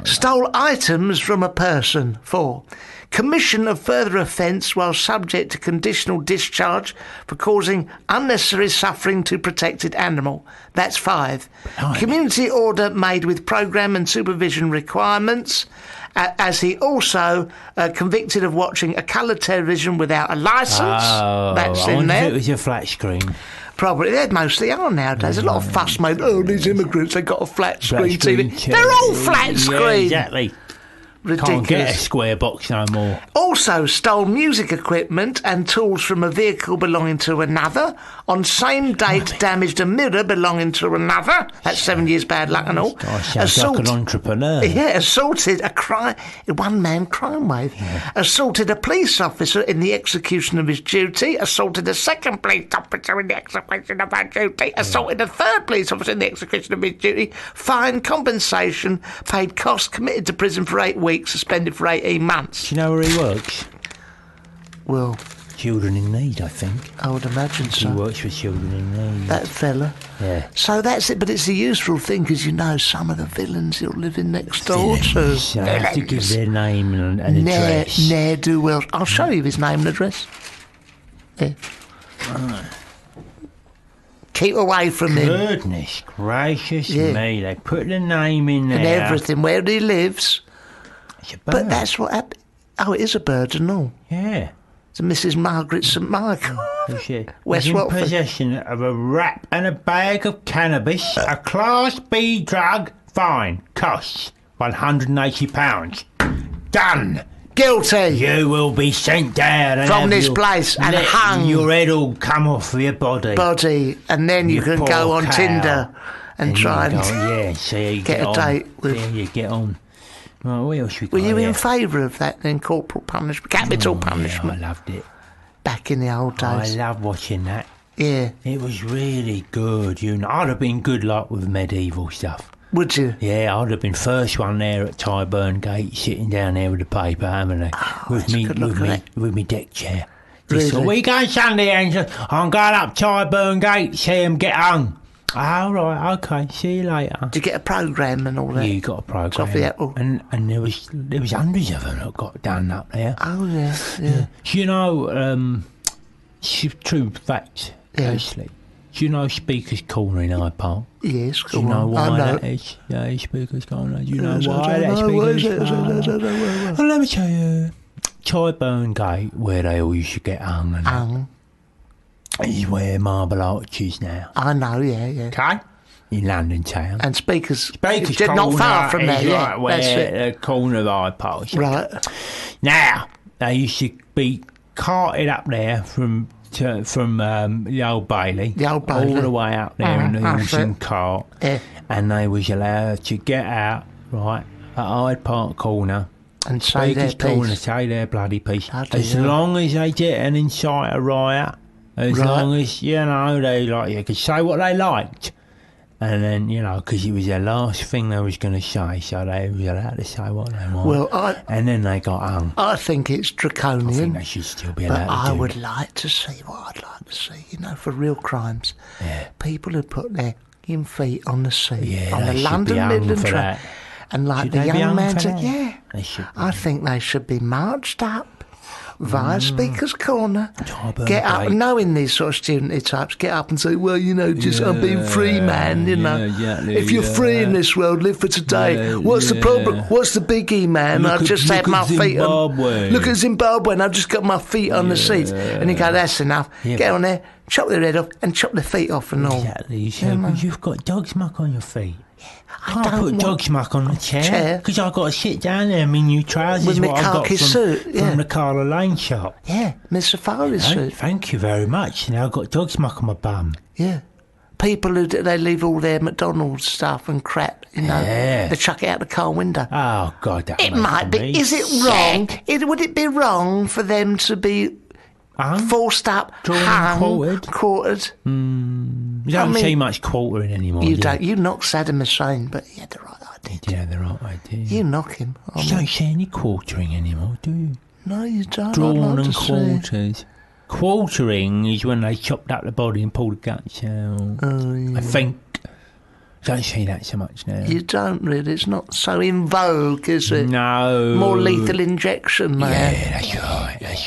Stole items from a person. 4. Commission of further offence while subject to conditional discharge for causing unnecessary suffering to protected animal. That's 5. Blimey. Community order made with programme and supervision requirements. As he also convicted of watching a colour television without a licence. Oh, That's I in wonder if there. it was a flat screen. Probably. They mostly are nowadays. A lot of fuss made. Oh, these immigrants, they got a flat screen TV. TV. They're all flat screen. Yeah, exactly. Ridiculous. Can't get a square box no more. Also stole music equipment and tools from a vehicle belonging to another. On same date, damaged a mirror belonging to another. That's 7 years bad luck and all. Sounds like an entrepreneur. Yeah, assaulted a one-man crime wave. Yeah. Assaulted a police officer in the execution of his duty. Assaulted a second police officer in the execution of her duty. Assaulted a third police officer in the execution of his duty. Fine, compensation, paid costs, committed to prison for 8 weeks, suspended for 18 months. Do you know where he works? Well, Children in Need, I think. I would imagine He so. works for Children in Need. That fella. Yeah. So that's it, but it's a useful thing because you know some of the villains you're living next door to. So I have to give their name and address. Ne'er-do-well. I'll show you his name and address. Yeah. Keep away from him. Goodness gracious Yeah. me, they put the name in there. And everything, where he lives. It's a bird. But that's what happened. Oh, it is a bird and all. Yeah. It's a Mrs. Margaret St. Michael. West He's in Watford. possession of a wrap and a bag of cannabis, a Class B drug. Fine. Costs £180. Done. Guilty. You will be sent down and From have this your- place and let hung. Your head all come off of your body. Body. And then you You can poor go on cow. Tinder and try you and... go, yeah, see you get a on. date with- Yeah, you get on. Right, what else we got Were you here? in favour of that then, corporal punishment? Capital punishment. Yeah, I loved it. Back in the old I days. love watching that. Yeah. It was really good. You know, I'd have been good luck with medieval stuff. Would you? Yeah, I'd have been first one there at Tyburn Gate, sitting down there with the paper, haven't I? that's a good look at that. with me deck chair. Really? Just, we going Sunday, Angelos? I'm going up Tyburn Gate, see him get hung. Oh, right, okay, see you later. Did you get a programme and all that? You got a programme. Off the apple. And there was hundreds of them that got done up there. Oh, yeah, yeah. Do you know, true fact, Yeah. actually. Do you know Speaker's Corner in Hyde Park? Yes, Do you know on. why I know. that is? Yeah, Speaker's Corner. Do you know Yes, I why don't that's know. What is Speaker's it? I Corner? don't know. Well, let me tell you. Tyburn Gate, where they all used to get hung, and that, is where Marble Arch is now. I know, yeah, yeah. Okay? In London town. And Speaker's Speaker's not Corner far from there, is yeah. right where That's it. the corner of Hyde Park is. Right. Now, they used to be carted up there from the Old Bailey, The Old Bailey. all the way up there in the That's horse and it. cart, Yeah. and they was allowed to get out right at Hyde Park Corner. And say their Speaker's Corner, piece. say their bloody piece. Bloody As hell. long as they didn't incite a riot, as Right. long as, you know, they could say what they liked. And then, you know, because it was the last thing they was going to say, so they was allowed to say what they want. Well, and then they got hung. I think it's I think draconian. they should still be But allowed I to do would like to see what I'd like to see, you know, for real crimes. Yeah. People who put their feet on the seat, Yeah, on they the should London be hung Midland for train. that. And like Should the they be young hung man for said, that? yeah, They should be. I think they should be marched up via Speaker's Corner. Tyburn Get up, Gate. knowing these sort of student types, get up and say, well, you know, just I'm being free, man, you know. exactly, If you're free in this world, live for today. Yeah, What's the yeah. problem? What's the biggie, man? Look I've at- just had look my at feet on. Zimbabwe. Look at Zimbabwe, and I've just got my feet on the seats. And you go, that's enough. Yeah, Get but- on there, chop their head off, and chop their feet off and all. Exactly. So, because you've got dog's muck on your feet. I Can't don't put want- dog's muck on the chair Chair. because I've got to sit down there in my new trousers. With my what I got khaki from, suit, yeah. from the Carla Lane shop. Yeah, Miss Safari Oh, suit. thank you very much. Now I've got dog's muck on my bum. Yeah. People who they leave all their McDonald's stuff and crap, you know, Yeah. they chuck it out the car window. Oh God, that It makes might be. me Is it wrong? Would it be wrong for them to be Hung? forced up, Drawn and hung, quartered? You don't I mean- see much quartering anymore. You do don't. You knock Saddam Hussein, but he had the right idea. Yeah, the right idea. You knock him. I You mean, don't see any quartering anymore, do you? no, you don't. I'd Drawn like and to see. quarters. Quartering is when they chopped up the body and pulled the guts out. Oh, yeah. I think. Don't see that so much now. You don't really. It's not so in vogue, is it? No. More lethal injection, man. Yeah, that's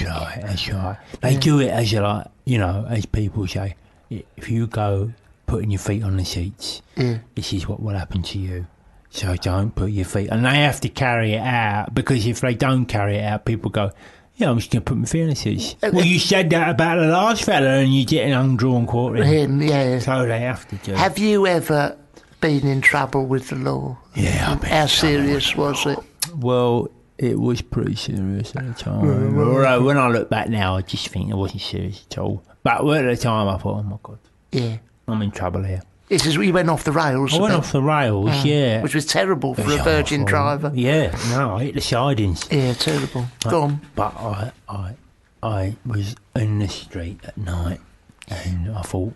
right. They do it as as people say, if you go putting your feet on the seats, Yeah. this is what will happen to you. So don't put your feet, and they have to carry it out, because if they don't carry it out, people go, yeah, I'm just going to put my feet on the seats. Well, you said that about the last fella, and you're getting undrawn quartering. Him, yeah. So they have to do. Have you ever been in trouble with the law? Yeah, I've been How in trouble serious was it? Well, it was pretty serious at the time. Although when I look back now, I just think it wasn't serious at all. But at the time, I thought, oh my God, Yeah. I'm in trouble here. This is you went off the rails. I went off the rails, yeah. Which was terrible for It was a virgin awful. driver. Yeah, no, I hit the sidings. Yeah, terrible. Go on. But I was in the street at night, and I thought,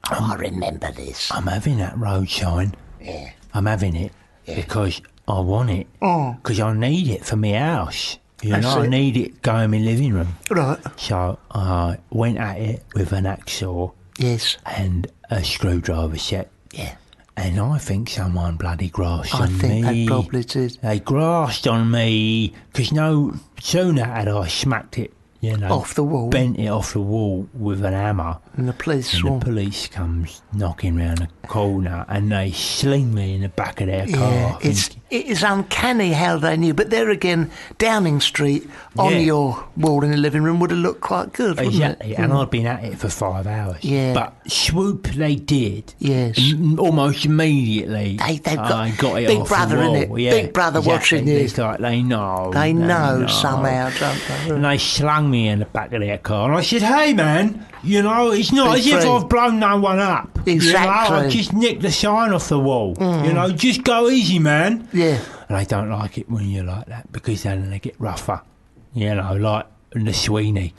I remember this. I'm having that road sign. Yeah. I'm having it because I want it. Because I need it for my house. You That's know, I it. need it going in my living room. Right. So I went at it with an hacksaw Yes. and a screwdriver set. Yeah. And I think someone bloody grasped I on think me. they probably did. They grasped on me because no sooner had I smacked it, you know, Off the wall. bent it off the wall with an hammer. And the police And swarm. the police comes knocking round the corner and they sling me in the back of their Yeah, car. it is uncanny how they knew. But there again, Downing Street on Yeah. your wall in the living room would have looked quite good, wouldn't Exactly, it? and I'd been at it for 5 hours. Yeah. But swoop they did. Yes. Almost immediately. They've got I got it Big off Brother, the wall. innit? Yeah, Big Brother exactly. watching you. It's like they know. They know somehow, don't they? And they slung me in the back of their car. And I said, hey, man, you know, it's not Be as if free. I've blown no one up. Exactly. You know, I just nicked the sign off the wall. You know, just go easy, man. Yeah. And they don't like it when you're like that because then they get rougher. You know, like the Sweeney.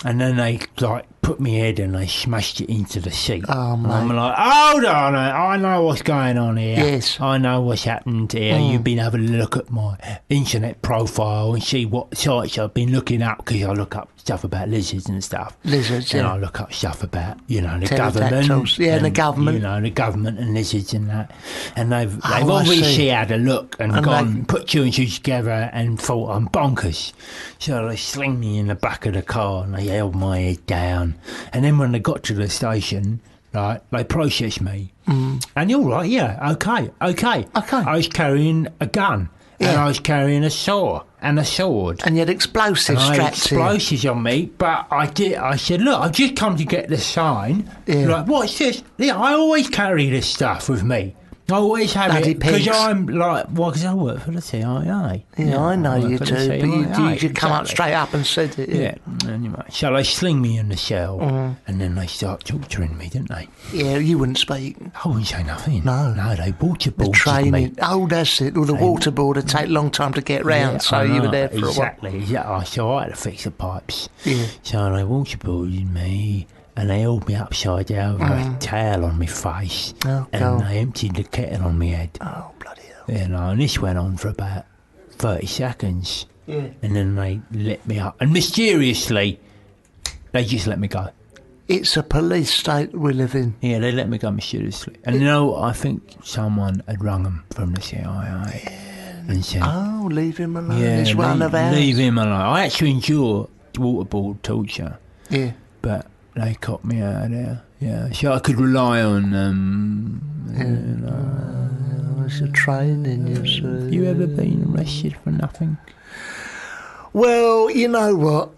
And then they, like, put me head and they smashed it into the seat. Oh, and I'm mate. like, hold on, I know what's going on here. Yes. I know what's happened here. You've been having a look at my internet profile and see what sites I've been looking up because I look up stuff about lizards and stuff. Lizards, And yeah. I look up stuff about, you know, the Pterodactyls. government. Yeah, and the government. You know, the government and lizards and that. And they've I obviously see. had a look and And gone, put two and two together and thought I'm bonkers. So they sling me in the back of the car and they held my head down. And then when they got to the station, right, they processed me. And you're right, yeah, okay. I was carrying a gun. And Yeah. I was carrying a saw and a sword. And you had explosives And I had strapped to you. explosives on me, but I said, look, I've just come to get the sign. Yeah. Like, what's this? Yeah, I always carry this stuff with me. I always have Bloody it because pigs. I'm like, well, because I work for the CIA. Yeah, I know work you for do, the but you CIA, come up exactly. straight up and said it. Yeah, anyway. So they sling me in the cell and then they start torturing me, didn't they? Yeah, you wouldn't speak. I wouldn't say nothing. No. No, they waterboarded The me. training. Oh, that's it. Well, the waterboard would take a long time to get round, Yeah, so I you were know, there for a while. exactly. So I had to fix the pipes. Yeah. So they waterboarded me and they held me upside down with a towel on my face. Oh, and God. they emptied the kettle on my head. Oh, bloody hell. You know, and this went on for about 30 seconds. Yeah. And then they let me up. And mysteriously, they just let me go. It's a police state we live in. Yeah, they let me go mysteriously. And you know, I think someone had rung them from the CIA and said, Oh, leave him alone. yeah, It's one of ours. leave him alone. I actually endure waterboard torture, Yeah. but they caught me out of there. Yeah, so I could rely on them. It's a training, you see. You ever been arrested for nothing? Well, you know what?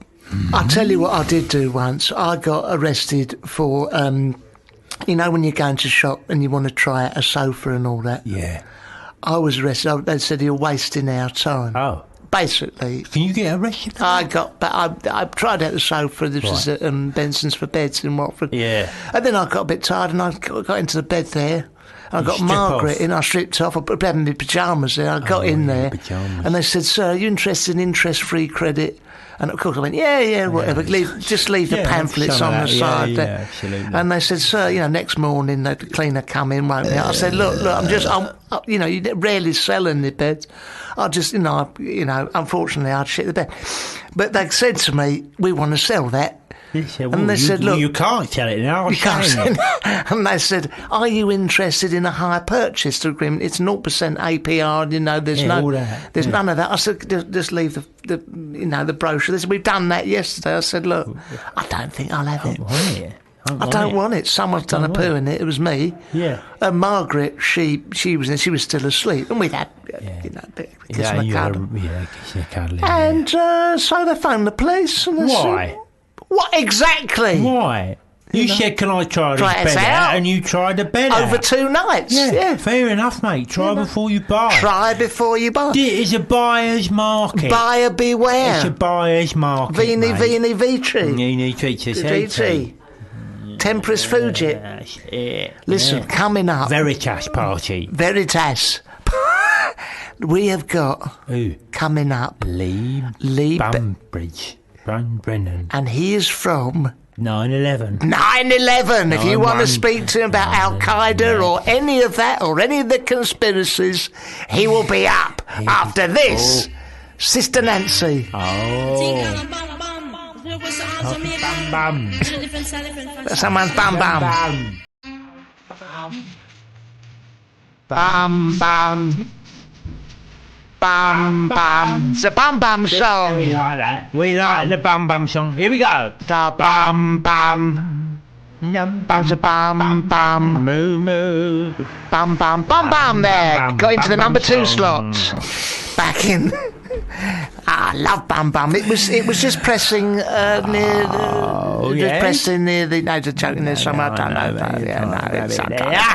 I'll tell you what I did do once. I got arrested for, you know, when you go into shop and you want to try out a sofa and all that. Yeah. I was arrested. They said you're wasting our time. Oh, Basically, can you get arrested for I that? got, but I tried out the sofa. This was at Benson's for Beds in Watford. Yeah. And then I got a bit tired and I got into the bed there. I got strip Margaret off? in. I stripped off. I put having my pyjamas there. I got in yeah, there, pyjamas. and they said, "Sir, are you interested in interest-free credit?" And of course I went, "Yeah, whatever. Just leave the Yeah, pamphlets some on of the that. side." Yeah, there." absolutely. And they said, "Sir, you know, next morning the cleaner come in, won't he?" I said, "Look, you know, you rarely sell in the beds. I just, you know, unfortunately, I'd shit the bed." But they said to me, "We want to sell that." And they said, "Look, you can't tell it now. you can't say that." And they said, "Are you interested in a hire purchase agreement? It's 0% APR. You know, there's all that, there's none of that." I said, "Just leave the the brochure." They said, "We've done that yesterday." I said, "Look, I don't think I'll have it. I don't want it. Someone's done a poo in it. It was me." Yeah. And Margaret, she was still asleep, and we'd had you know, a bit of a kiss and a cuddle. cuddling. And so they phoned the police, and they Why? said, "What exactly?" Why? You said, can I try Try this us bed out? And you tried the bed Over out. 2 nights. Yeah, fair enough, mate. Try before you buy. Try before you buy. It is a buyer's market. Buyer beware. It's a buyer's market, Vini, mate. vini, vici. Vini, vici, Vici. Temperis fugit. That's it. Listen, coming up. Veritas party. Veritas. We have got Who? coming up Lee Lee Bunbridge. Brennan. and he is from 9/11. 9/11. If you want to 9/11. speak to him about Al Qaeda or any of that or any of the conspiracies, he will be up after this. Sister Nancy. Oh. Bam bam. Someone's bum bum. Bum bum. Bum bum. It's a bum bum song. We like that. We like the bum bum song. Here we go. Da bum bum. Bum's a bum bum. Moo moo. Bum bum bum bum there. Bum, Got into the bum, number bum 2 song. slot. Back in. I love Bum Bum. It was just pressing near the. yes? Pressing near the. No, just joking. There's somewhere I don't know.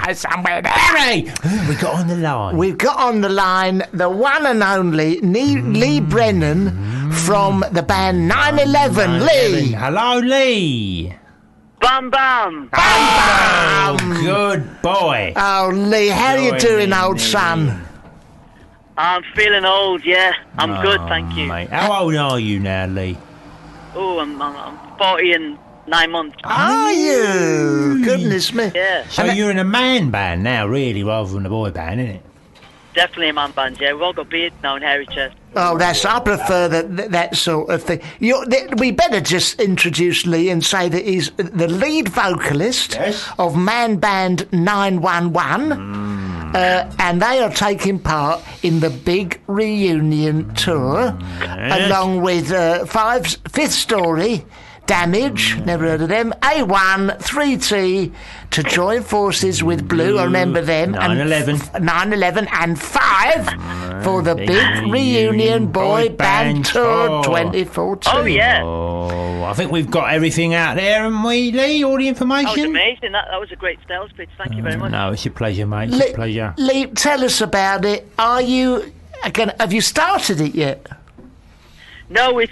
It's somewhere there. Harry! We got on the line. We've got on the line the one and only Lee Brennan from the band 9/11. Lee. Hello, Lee. Bum bum. Oh, good boy. Oh, Lee, how are you doing, Joining old me. son? I'm feeling old, yeah. I'm good, thank you. Mate. How old are you now, Lee? Oh, I'm 40 and 9 months. Are you? Goodness me. Yeah, So you're in a man band now, really, rather than a boy band, isn't it? definitely a man band, yeah. We've all got beards now and hairy chest. Oh, I prefer that sort of thing. We better just introduce Lee and say that he's the lead vocalist of man band 911. And they are taking part in the big reunion tour, along with Fifth Story, Damage, never heard of them, A1, 3T, to join forces with Blue, I remember them, 9/11 and 5 for the big reunion boy band tour 2014. Oh, yeah. Oh, I think we've got everything out there, haven't we, Lee? All the information? That was amazing. That was a great sales pitch. Thank you very much. No, it's a pleasure, mate. It's a pleasure. Lee, tell us about it. Have you started it yet? No, it's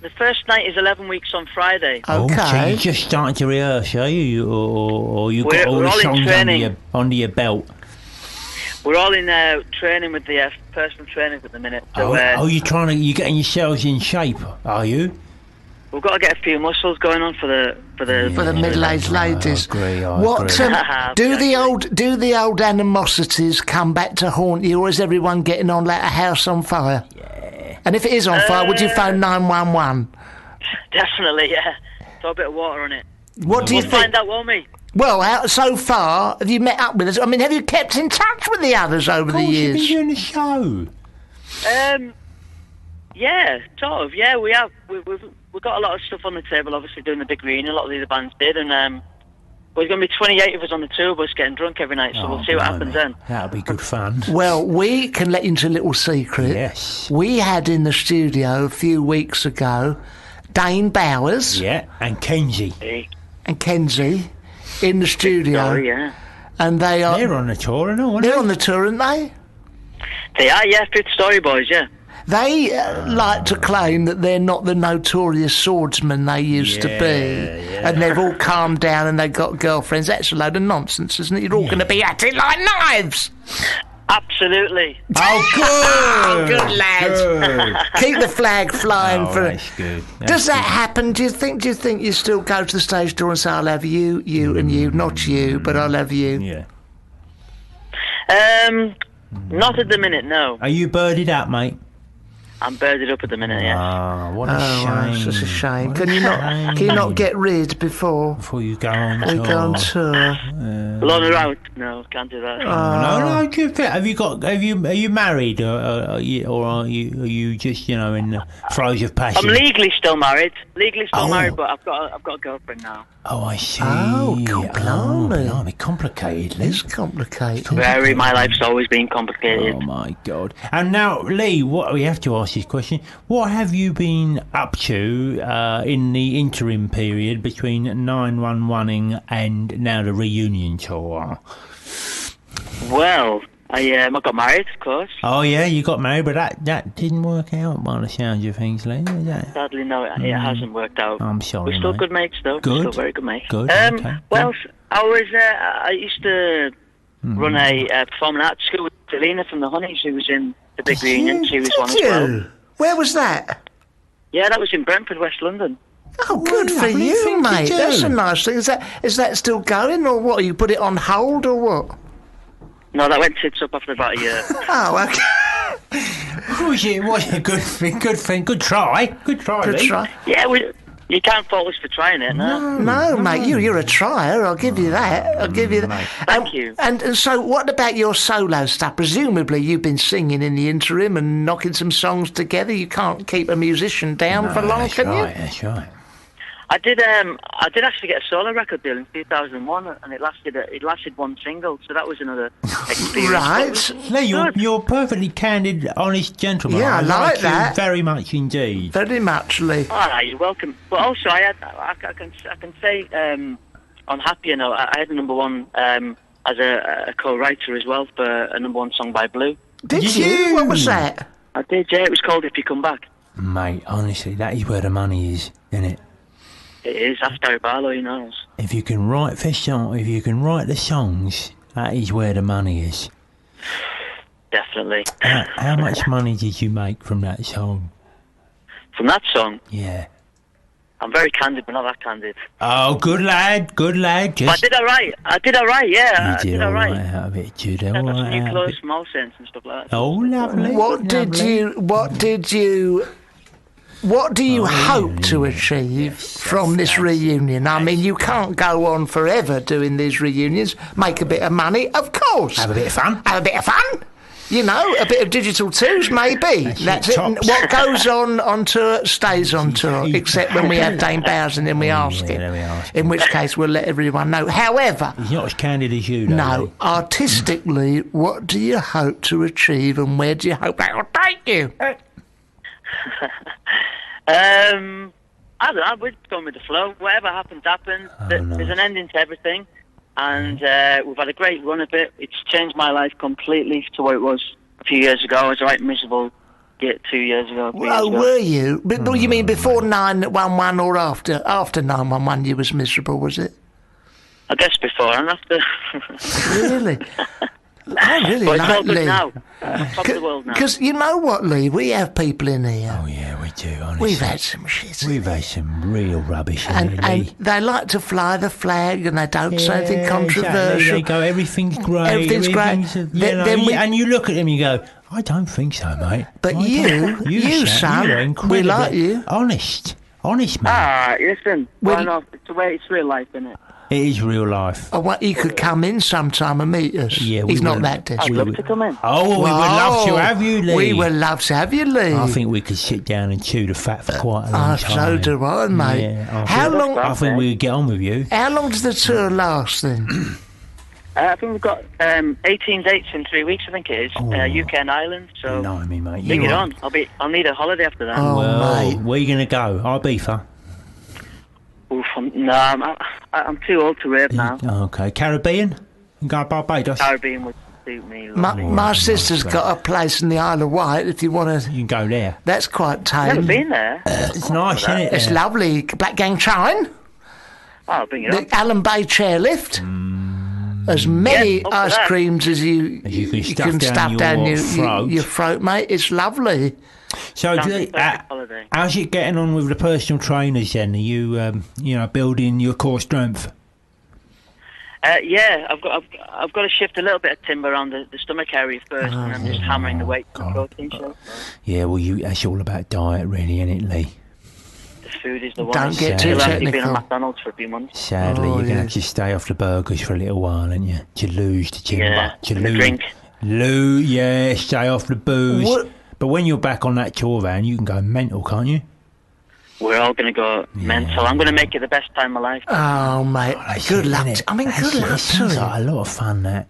the first night is 11 weeks on Friday. Oh, so Okay. you're just starting to rehearse, are you? Or you We're- got all we're the all in songs training. under your belt? We're all in training with the personal trainers at the minute. So You're getting yourselves in shape, are you? we've got to get a few muscles going on for the For the middle-aged ladies. I agree. What do the old animosities come back to haunt you, or is everyone getting on like a house on fire? Yeah. And if it is on fire, would you phone 911? Definitely, yeah. Throw a bit of water on it. What do you We'll think? find out, won't we? Well, so far, have you met up with us? I mean, have you kept in touch with the others over the You've years? been doing the show. Yeah, sort of. Yeah, we have. We've got a lot of stuff on the table. Obviously, doing the big reunion. A lot of the other bands did, and there's going to be 28 of us on the tour bus getting drunk every night. So we'll see what happens then. That'll be good fun. Well, we can let you into a little secret. Yes. We had in the studio a few weeks ago Dane Bowers Yeah, and Kenji. and Kenzie in the studio. Oh, yeah. And They're they're on the tour, aren't on the tour, aren't they? They are, yeah. Fifth Story Boys, yeah. They like to claim that they're not the notorious swordsmen they used to be. And they've all calmed down and they've got girlfriends. That's a load of nonsense, isn't it? You're all going to be at it like knives. Absolutely. Oh, good. Oh, good lads. Good. Keep the flag flying for it. That's good. Does that happen? Do you think you still go to the stage door and say, I'll have you, and you, not you, but I'll have you? Yeah. Not at the minute, no. Are you birded up, mate? I'm birded up at the minute, yeah. Ah, what a Oh, shame. it's such a shame. What Can a you shame. not get rid before you go on tour? we go on tour? Alone around? No, can't do that. No, good fit. Are you married, or are you just in the throes of passion? I'm legally still married. Married, but I've got a girlfriend now. Oh, I see. Oh, God, blimey. blimey, complicated. It's complicated. My life's always been complicated. Oh my God! And now, Lee, what we have to ask ask this question. What have you been up to in the interim period between 911ing and now the reunion tour? Well, I got married, of course. Oh, yeah, you got married, but that didn't work out by the sounds of things, Lee. Sadly, no, it hasn't worked out. I'm sorry, We're still mate. good mates, though. Good. We're still very good mates. Good, okay. Well, I used to run a performing arts school with Selena from the Honeys, who was in the big reunion. She was one as well. Where was that? Yeah, that was in Brentford, West London. Oh, good for lovely you, thing to mate. do. That's a nice thing. Is that still going, or what? You put it on hold, or what? No, that went tits up after about a year. Oh, okay. It was a good thing. Good try. Good try, Good Lee. try. Yeah, you can't fault us for trying it, no. No, mate, you're a trier. I'll give you that. I'll give you that. Mate. Thank you. And so, what about your solo stuff? Presumably, you've been singing in the interim and knocking some songs together. You can't keep a musician down for long, That's can right, you? that's right. I did actually get a solo record deal in 2001, and it lasted one single, so that was another experience. Right. Lee, you're perfectly candid, honest gentleman. Yeah, I like that. You very much indeed. Very much, Lee. All right, you're welcome. But also, I can say on Happier Note, I had a number one as a co-writer as well for a number one song by Blue. Did you? What was that? I did, yeah. It was called If You Come Back. Mate, honestly, that is where the money is, isn't it? It is. Ask Gary Barlow, he knows. If you can write the songs, that is where the money is. Definitely. How much money did you make from that song? From that song, Yeah. I'm very candid, but not that candid. Oh, good lad. But I Just did all right. Yeah. you did all right. out of it, Jude. I All got some right new out of clothes it. from All Saints and stuff like that. Oh, lovely. What do you hope to achieve from this reunion? I mean, you can't go on forever doing these reunions. Make a bit of money, of course. Have a bit of fun. Have a bit of fun. You know, a bit of digital twos, maybe. That's it. tops. What goes on tour stays on tour, except when we have Dame Bowers and then we ask yeah, him. then we ask In which case, we'll let everyone know. However, He's not as candid as you, though. no, Lee. artistically, what do you hope to achieve and where do you hope that will take you? I don't know. We're going with the flow. Whatever happens, happens. There's an ending to everything, and we've had a great run of it. It's changed my life completely to what it was a few years ago. I was right miserable 2 years ago. 3 years Oh, ago. were you? But you mean before 911 or after? After 911, you was miserable, was it? I guess before and after. Really? I really But it's like all good Lee. now. Top of the world now. Because you know what, Lee? We have people in here. Oh, yeah, we do, honestly. We've had some shit. We've had some real rubbish in And, here, and Lee. they like to fly the flag and they don't say anything Yeah, controversial. exactly. They go, everything's great. Everything's great. you Then- know, then we- and you look at them and you go, I don't think so, mate. But I you, don't. you, Sam, son, you're we incredibly like you. Honest, mate. Listen, why not? It's real life, isn't it? It is real life. I want you could come in sometime and meet us. Yeah, we He's not will. that I'd desperate. love to come in. Oh, we would love to have you, Lee. We would love to have you, Lee. I think we could sit down and chew the fat for quite a long time. So do I, mate. Yeah, How long? I think we could get on with you. How long does the tour last then? I think we've got 18 dates in 3 weeks. I think it is UK and Ireland. So Blimey, mate. bring you it are- on. I'll need a holiday after that. Oh, Well, mate. where are you going to go? Ibiza? Oof, I'm too old to rave now. Okay. Caribbean? You go to Barbados? Caribbean would suit me. My, lovely. my sister's got a place in the Isle of Wight. If you want to, You can go there. that's quite tame. Never been there. It's nice, isn't it? It's lovely. Black Gang Chine, Oh, bring it on. the Allen Bay chairlift. As many Yeah, up to ice that. creams as you You can stuff down your throat. your throat, mate. It's lovely. So, Sounds do- like a perfect holiday. how's it getting on with the personal trainers then? Are you, building your core strength? Yeah, I've got to shift a little bit of timber around the stomach area first, and I'm just hammering the weight for the protein show. Yeah, well, that's all about diet, really, isn't it, Lee? The food is the one. Don't get too You'll have to be in technical. a McDonald's for a few months. Sadly, Oh, you're going to yes. have to stay off the burgers for a little while, aren't you? To lose the timber. Yeah, to and the lose. drink. Yeah, stay off the booze. What- But when you're back on that tour van, you can go mental, can't you? We're all going to go mental. I'm going to make it the best time of my life. Oh, mate. That's Good it, luck. innit? I mean, That's good it. luck It sounds to like a lot of fun, that.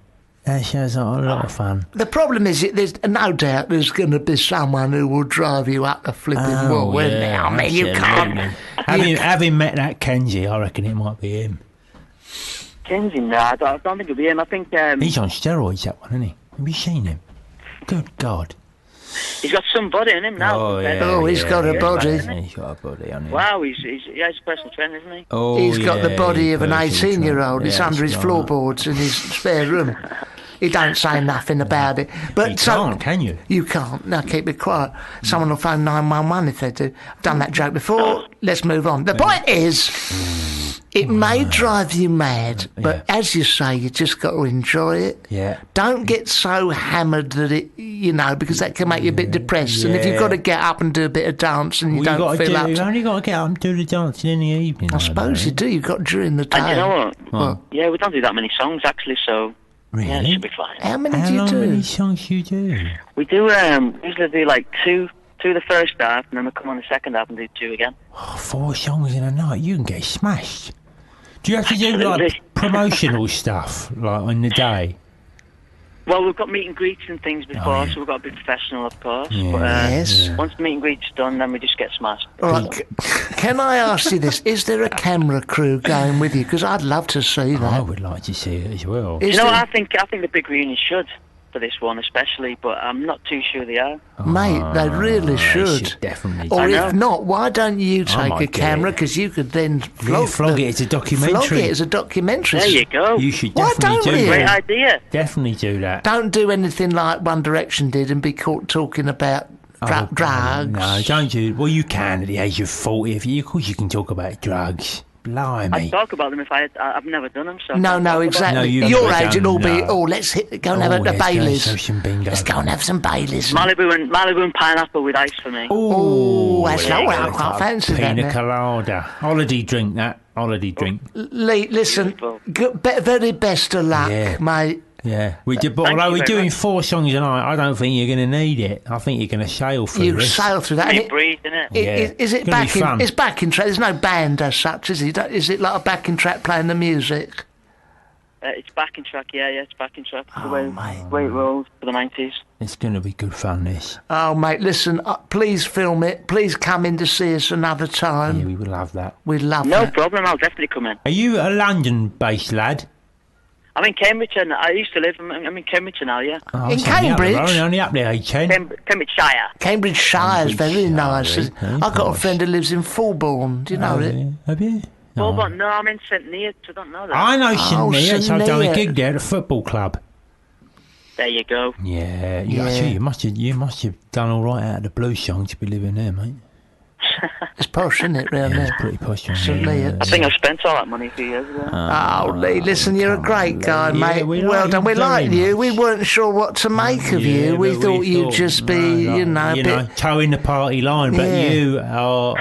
That sounds like a lot of fun. The problem is, there's no doubt there's going to be someone who will drive you up the flipping wall, isn't there? I mean, you can't. Having met that Kenji, I reckon it might be him. Kenji, no, I don't think it'll be him. I think He's on steroids, that one, isn't he? Have you seen him? Good God. he's got some body in him now. Oh, yeah. Oh, he's got a body. He's got a body on him. Wow, he's a personal trainer, isn't he? Oh, He's got the yeah, body of an personal 18-year-old. trainer. It's Yeah, under his that's right. floorboards in his spare room. He don't say nothing about it. But You can't, can you? You can't. No, keep it quiet. Someone will phone 911 if they do. I've done that joke before. Let's move on. The point is, it may drive you mad, but as you say, you just got to enjoy it. Yeah. Don't get so hammered that it, because that can make you a bit depressed. And if you've got to get up and do a bit of dance and you Well, don't feel up you to, only got to get up and do the dancing in the evening. I suppose you do. You've got during the day. And you know what? What? Yeah, we don't do that many songs actually, so Really? yeah, it should be fine. How many How do you long do? many songs do you do? We do usually do like two the first half, and then we come on the second half and do 2 again. Oh, 4 songs in a night, you can get smashed. Do you have to do like Absolutely. promotional stuff, like on the day? Well, we've got meet and greets and things before, Oh, yeah. so we've got to be professional, of course. Yeah. But Yes. once the meet and greet's done, then we just get smashed. All right, can I ask you this? Is there a camera crew going with you? Because I'd love to see I that. would like to see it as well. Is You know, there- I think the big reunion should for this one especially, but I'm not too sure they are. Mate, they really They should. definitely. Or I if know. not, why don't you take might a get camera? it. Because you could then flog flog it as a documentary. Flog it as a documentary. There you go. You should Why definitely don't do we? Great that. idea. Definitely do that. Don't do anything like One Direction did and be caught talking about drugs. No, don't do. Well, you can at the age of 40. Of course, you can talk about drugs. I'd Blimey. talk about them if I've never done them. So I No, can't no, talk about exactly. No, you've Your never age, it'll done- be, no. let's go and have a let's go Baileys. have some bingo. Let's go and have some Baileys. them. Malibu and pineapple with ice for me. Oh, that's yeah, not what I it's quite like fancy that. Pina now. colada. Holiday drink, that. Holiday drink. Lee, listen, Beautiful. very best of luck, Yeah. mate. Yeah. We did, but Thank although you we're very doing much. 4 songs a night, I don't think you're going to need it. I think you're going to sail through You this. sail through that. And You breathe, innit? Yeah. Is it It's gonna be back in? fun. It's backing track. There's no band as such, is it? Is it like a backing track playing the music? It's backing track, yeah, it's backing track. It's the Oh, way it rolls for the 90s. It's going to be good fun, this. Oh, mate, listen, please film it. Please come in to see us another Yeah, time. we would love that. We'd love No that. problem, I'll definitely come in. Are you a London-based lad? I'm in Cambridgeshire. I used to live. I'm in Cambridgeshire now. Yeah, Oh, In it's only up the Cambridge? road, only up there, A10. Cambridgeshire. Cambridgeshire is very Cambridgeshire, nice. eh? I've got a Gosh. friend who lives in Fulbourn. Do you know it? Have you? Well, No. but no, I'm in St Neots. I don't know that. I know St Neots. St I've done a Neots. gig there at a football club. There you go. Yeah, Yeah. Actually, you must have done all right out of the blues song to be living there, mate. It's posh, isn't it, round Yeah, there? it's pretty posh. St Neots. I think I spent all that money a few years ago. Oh, Lee, listen, you're a great guy, Yeah, mate. we Well like done. you We very liked you. much. We weren't sure what to make of you. We but thought you'd just be, a bit. towing the party line. But Yeah. you are.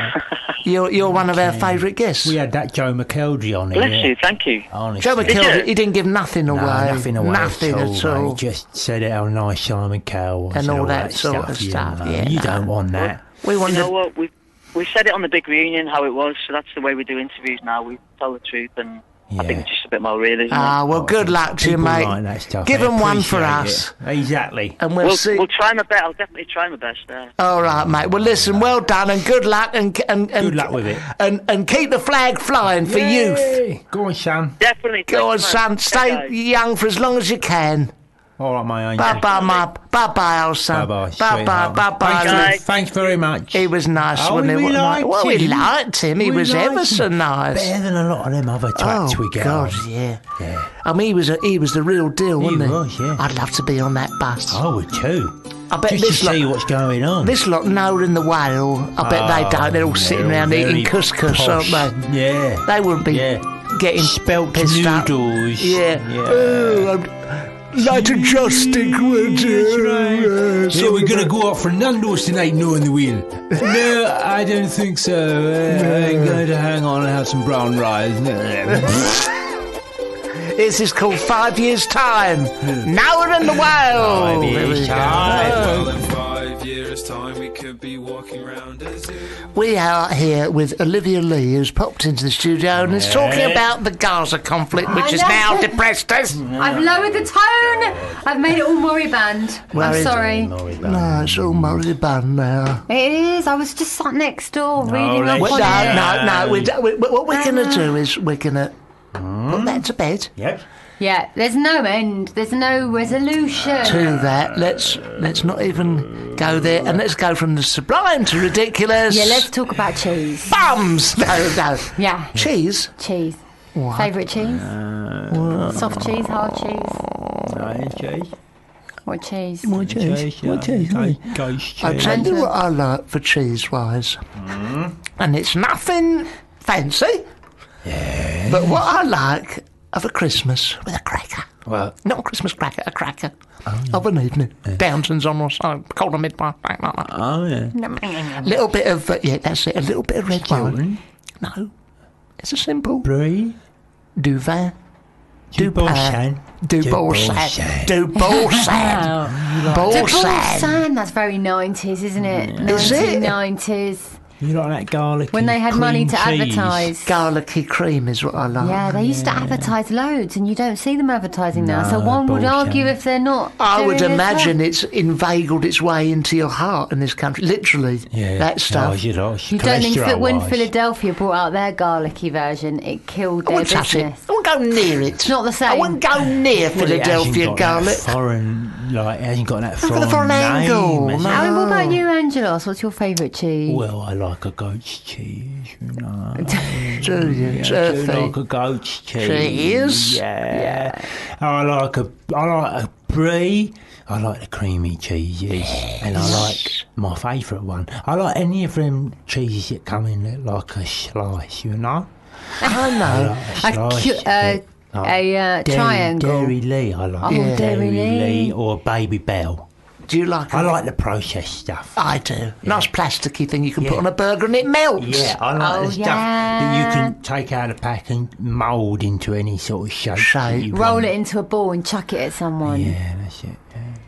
You're one of our favourite guests. We had that Joe McKeldry on here. Bless you. Thank you. Honestly. Joe Did McKeldry, you? he didn't give nothing away. No, nothing away Nothing at all. at all. Mate. Just said it how nice Simon Cowell was And all that sort of you stuff, know. yeah, You no. don't want that. We You wanted. know what? We said it on the big reunion how it was, so that's the way we do interviews now. We tell the truth, and I think Yeah. it's just a bit more real, isn't it? Ah, well, good luck to you, People mate. like that stuff. Give They them one for appreciate us, it. Exactly. and we'll see. We'll try my best. I'll definitely try my best there. All right, mate. Well, listen. Well done, and good luck, and Good luck with it. and keep the flag flying for youth. Yay! Go on, son. Definitely. Go on, thanks, son. man. Stay Okay, guys. young for as long as you can. All right, my angel. Bye bye, bye bye, old son. Bye-bye, bye bye, sweetheart. bye Guys. Thanks very much. He was nice, Oh, wasn't he? we What a nice- liked well, we him. liked him. He We was liked ever so him. nice. Better than a lot of them other twats Oh we get God, on. yeah. Yeah. I mean, he was the real deal, wasn't he? was, yeah. I'd love to be on that bus. I would too. I bet Just this to lot, see what's going on. this lot know in the whale. I bet they don't. They're all sitting They're around very eating couscous, posh. aren't they? Yeah. They wouldn't be Yeah. getting Spelt pissed up. noodles. Yeah. Yeah. Oh, like a joystick, would you? Yeah, we're gonna go out for Nando's tonight, no on the wheel. No, I don't think so. I'm going to hang on and have some brown rice. This is called 5 years' time. Now we're in the whale. 5 There we years' go. time. Well, in 5 years' time, we we could be walking around a zoo. We are here with Olivia Lee, who's popped into the studio and is talking about the Gaza conflict, which is now depressed us. I've lowered the tone. I've made it all Moriband. I'm sorry. No, it's all Moriband now. It is. I was just sat next door reading up on it. No. What we're going to do is we're going to put that to bed. Yep. Yeah, there's no end. There's no resolution. To that, let's not even go there, and let's go from the sublime to ridiculous. Yeah, let's talk about cheese. Bums! No. Yeah. Cheese? Cheese. What? Favourite cheese? Soft cheese, hard cheese? Cheese. What cheese? What cheese? Goat cheese. I'll tell you what I like for cheese-wise. And it's nothing fancy. Yeah. But what I like of a Christmas with a cracker. Well, not a Christmas cracker, a cracker. Of an evening. Downton's on or something. Cold or midnight. Oh, yeah. Little bit of, that's it. A little bit of red wine. No. It's a simple. Brie. Du vin. Du Boursin. Du Boursin. Du Boursin. Boursin. That's very 90s, isn't it? Is it? 1990s. You like that garlic? When they had money to advertise. Garlicky cream is what I like. Yeah, they used to advertise loads, and you don't see them advertising now. So one would argue if they're not. I would doing imagine it's inveigled its way into your heart in this country. Literally, that stuff. You don't think that when Philadelphia brought out their garlicky version, it killed their business? I wouldn't go near it. It's not the same. I wouldn't go near Philadelphia garlic. It hasn't got that foreign, the foreign angle. What about you, Angelos? What's your favourite cheese? Well, I like a goat's cheese, you know. Do you? Yeah, I do like a goat's cheese. Cheese? Yeah. I like a brie. I like the creamy cheeses. And I like my favourite one. I like any of them cheeses that come in like a slice, you know. I know. A triangle. Dairy Lee, I like. Oh, Dairy Lee. Or Baby Bell. Do you like I like the processed stuff. I do. Nice plasticky thing you can put on a burger and it melts. Yeah, I like the stuff that you can take out of the pack and mould into any sort of shape. Roll it into a ball and chuck it at someone. Yeah, that's it.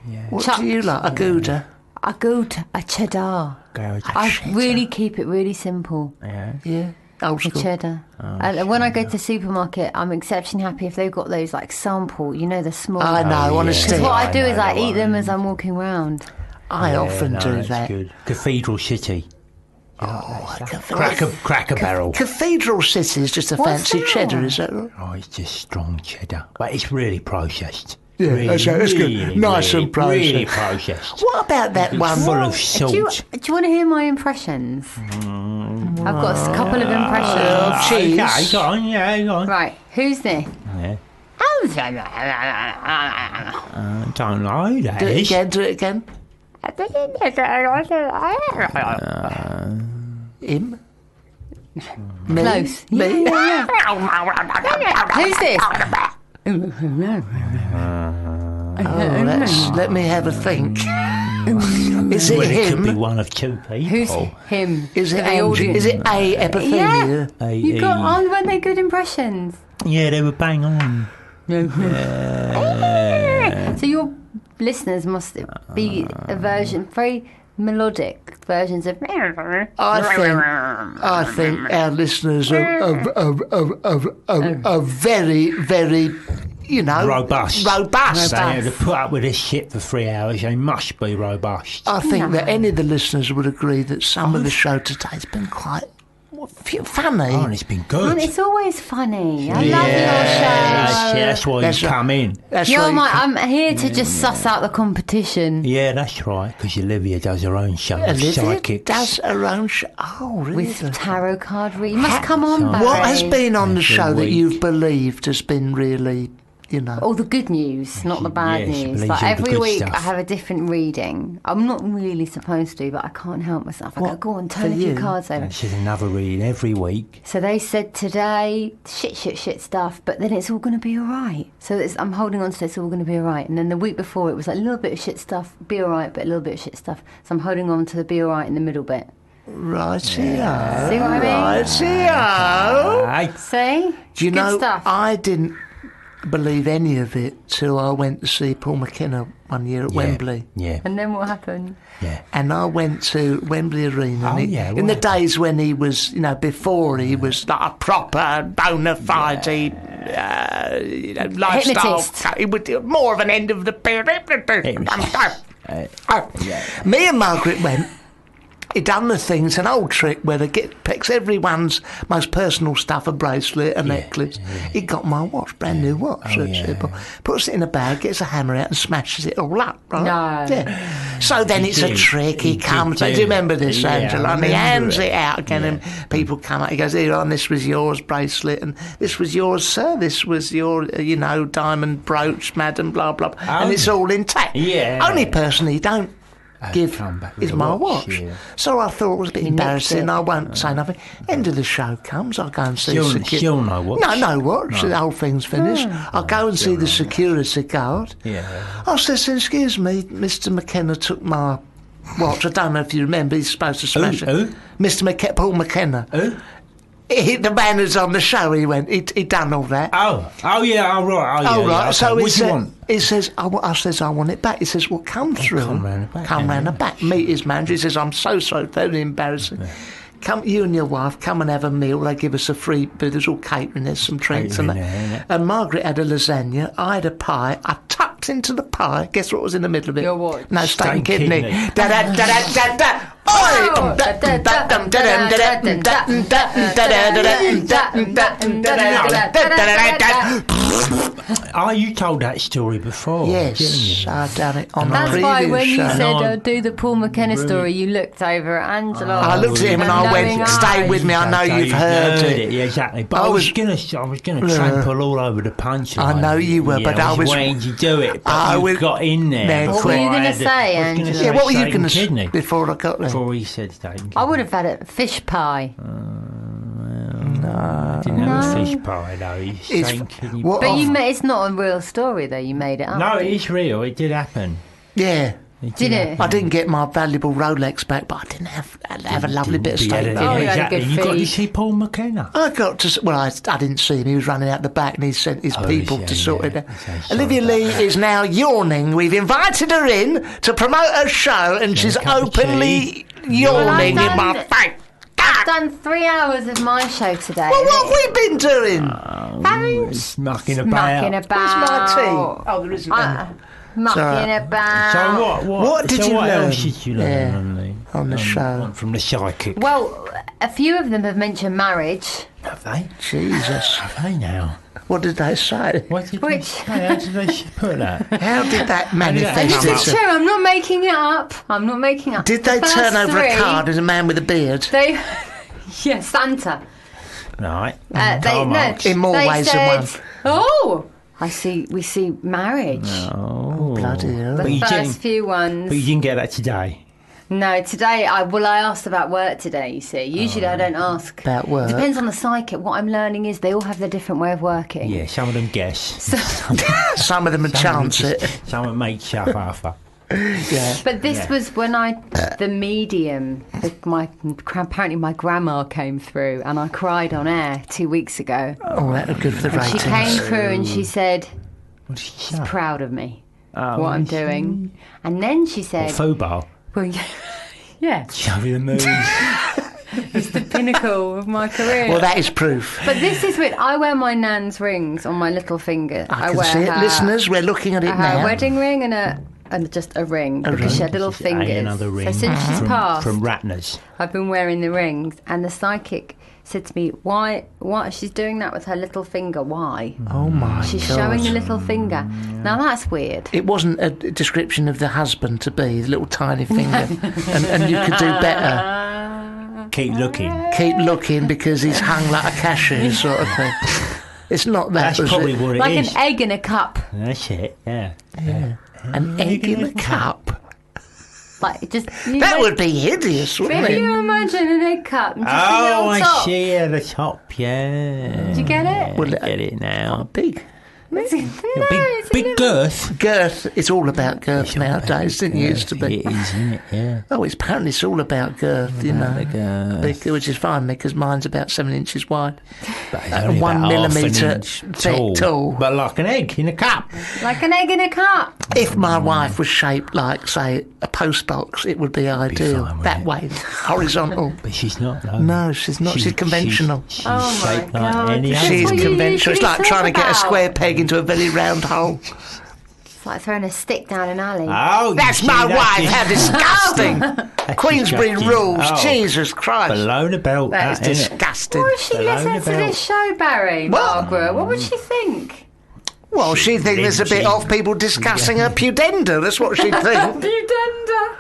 Yeah. What do you like? A Gouda? A Gouda, a cheddar. I really keep it really simple. Yeah. Old school. A cheddar. And when I go to the supermarket, I'm exceptionally happy if they've got those like sample, the small. I know, on a stick. Because what I do is I eat them as I'm walking around. I often do that. Good. Cathedral City. Cracker Barrel. Cathedral City is just a fancy cheddar, is that right? Oh, it's just strong cheddar. But it's really processed. Yeah, that's good. Nice and processed. Really processed. What about that one? Full of salt. Do you want to hear my impressions? I've got a couple of impressions. Cheese. Okay, go on. Go on. Right, who's this? Yeah. Don't know that. Do it again. Him? Close. Me? Yeah. Who's this? Let me have a think. Is it It him? could be one of two people. Who's him? Is it A. Epiphalia? Yeah. Weren't they good impressions? Yeah, they were bang on. So your listeners must be a version, very melodic versions of. I think our listeners are very, very, robust. Robust. They had to put up with this shit for 3 hours. They must be robust. I think that any of the listeners would agree that some of the show today has been quite funny. Oh, and it's been good. And it's always funny. I love your show. That's why you come in. I'm here to just suss out the competition. Yeah, that's right, because Olivia does her own show. Olivia does her own show. Oh, really? With tarot card reading. You must come on, Barry. What has been on the show that you've believed has been really, all the good news, not the bad news. Like every week I have a different reading. I'm not really supposed to, but I can't help myself. I go on, turn a few cards over. She's another reading every week. So they said today, shit stuff, but then it's all going to be all right. So I'm holding on to it's all going to be all right. And then the week before it was like a little bit of shit stuff, be all right, but a little bit of shit stuff. So I'm holding on to the be all right in the middle bit. Righty-o. See what I mean? Righty-o. See? Do you Good know, stuff. I didn't believe any of it till I went to see Paul McKenna one year at Wembley. Yeah. And then what happened? Yeah. And I went to Wembley Arena. Oh, and yeah, in the right. days when he was, before he was like a proper bona fide, lifestyle. Hypnotist. He was more of an end of the period. Me and Margaret went. He done the thing. It's an old trick where they picks everyone's most personal stuff, a bracelet, a necklace. He got my watch, brand new watch. Puts it in a bag, gets a hammer out and smashes it all up. Right? No. Yeah. So then it's a trick. He comes. Do you remember this, Angela? And he hands it out again, and people come up. He goes, "Here, on this was yours bracelet, and this was yours, sir. This was your, diamond brooch, madam, blah blah." And it's all intact. Yeah. Only person he don't give come back with is a my watch, watch. yeah. So I thought it was a bit embarrassing. I won't say nothing. End of the show comes. I go and see Still no watch? No watch. The whole thing's finished. I go and see the security guard. Yeah. I says, "Excuse me, Mr. McKenna took my watch." I don't know if you remember. He's supposed to smash it. Who? Mr. Paul McKenna. Who? The man who's on the show. He went. He done all that. Oh yeah. Oh right. Oh, right. Okay. So what do you want? he says, I says, "I want it back." He says, "Well, come through. come round the back, Come yeah. round the back. Meet his manager." He says, "I'm so sorry. Very embarrassing. Come, you and your wife, come and have a meal. They give us a free, but there's all catering. There's some drinks and that." Yeah. And Margaret had a lasagna. I had a pie. I tucked into the pie. Guess what was in the middle of it? Your what? No, steak and kidney. kidney. Da da da da da da. Oi! Oh, you told that story before. Yes, I've done it on the That's previous why when you show. said do the Paul McKenna story, you looked over at Angelo. I looked at him and I went, "Stay with me. I know you've heard it." Yeah, exactly. But I was gonna trample all over the punchline. I know you were, but I was waiting to do it. But I you was- got in there. What were you going to say, Angelo? Yeah, what were you going to say before I got there? Before he said steak and I would have had a fish pie. didn't have a fish pie though. He's steak and kidney. what- But it's not a real story, though. You made it up. No, it's real. It did happen. Yeah. Did it? I didn't get my valuable Rolex back, but I didn't have a lovely bit of steak. Oh, you had a exactly. good You got to feed. see Paul McKenna. I got to. Well, I didn't see him. He was running out the back, and he sent his people to sort it out. So Olivia sorry Lee about is now yawning. We've invited her in to promote her show, and she's a cup of openly tea. yawning Well, in my I've face. I've done 3 hours of my show today. Well, what have we been doing? Mucking about. Mucking about. Where's my tea? Oh, there isn't any. Mucking Sorry. about. So what did so you what learn? else did you learn On the show. from the psychic? Well, a few of them have mentioned marriage. Have they? Jesus. Have they now? What did they say? What did Which- they, how did they put that? How did that And manifest this is itself? true. I'm not making it up. I'm not making it up. Did they The turn first over a three, card as a man with a beard? They, yeah, Santa. Right. They, no, In more they ways said, than one. Oh, we see marriage. Oh, Bloody hell. The But you first didn't- few ones. But you didn't get that today. No, today I asked about work today. You see, usually I don't ask About work? Depends on the psychic. What I'm learning is they all have their different way of working. Yeah, some of them guess. Some of them would chance it. Some of them make stuff after. Yeah. But this was when the medium, apparently my grandma came through, and I cried on air 2 weeks ago. Oh, that was good for the She ratings. came through and she said What did she she's say? proud of me, Oh, what I'm is she? doing, and then she said, Football. "Well, yeah, Show me the moon. it's the pinnacle of my career." Well, that is proof. But this is weird. I wear my nan's rings on my little finger. I can wear see it. her- Listeners, we're looking at it her now. wedding ring and just a ring because she had little fingers. Another ring So since she's passed, from Ratner's. I've been wearing the rings, and the psychic said to me, "Why? She's doing that with her little finger? Why? Oh, my She's God. showing the little finger. Now that's weird." It wasn't a description of the husband to be, the little tiny finger. and you could do better. Keep looking. Keep looking because he's hung like a cashew sort of thing. It's not that, That's was probably it? what it Like is. an egg in a cup. That's it, yeah. An egg in a cup. Like just That would be hideous, wouldn't Can it? you imagine an egg cup? And just a Oh, little I top? see at the top, yeah. Did you get it? Well, I get it now. Big. Big girth. Girth. It's all about girth nowadays. Didn't used to be. It is, isn't it? Yeah. Oh, apparently it's all about girth, you know. Girth. Which is fine because mine's about 7 inches wide. But it's And only 1 about half an millimetre inch thick, tall. But like an egg in a cup. Like an egg in a cup. If my wife was shaped like, say, a postbox, it would be ideal. fine, That wouldn't way, horizontal. But she's not. No, No, she's not. She's conventional. She's Oh my shaped like God. any That's other. She's what you conventional. It's usually like trying to talk get a about. square peg into a very round hole. It's like throwing a stick down an alley. Oh, That's you my see, wife. How disgusting! Queensbury disgusting. rules. Oh. Jesus Christ. Below the belt. That is innit? disgusting. What if she Below listened the to belt. this show, Barry? Margaret, what would she think? Well, she thinks there's a bit Lynchy. off people discussing her pudenda. That's what she'd think. Pudenda.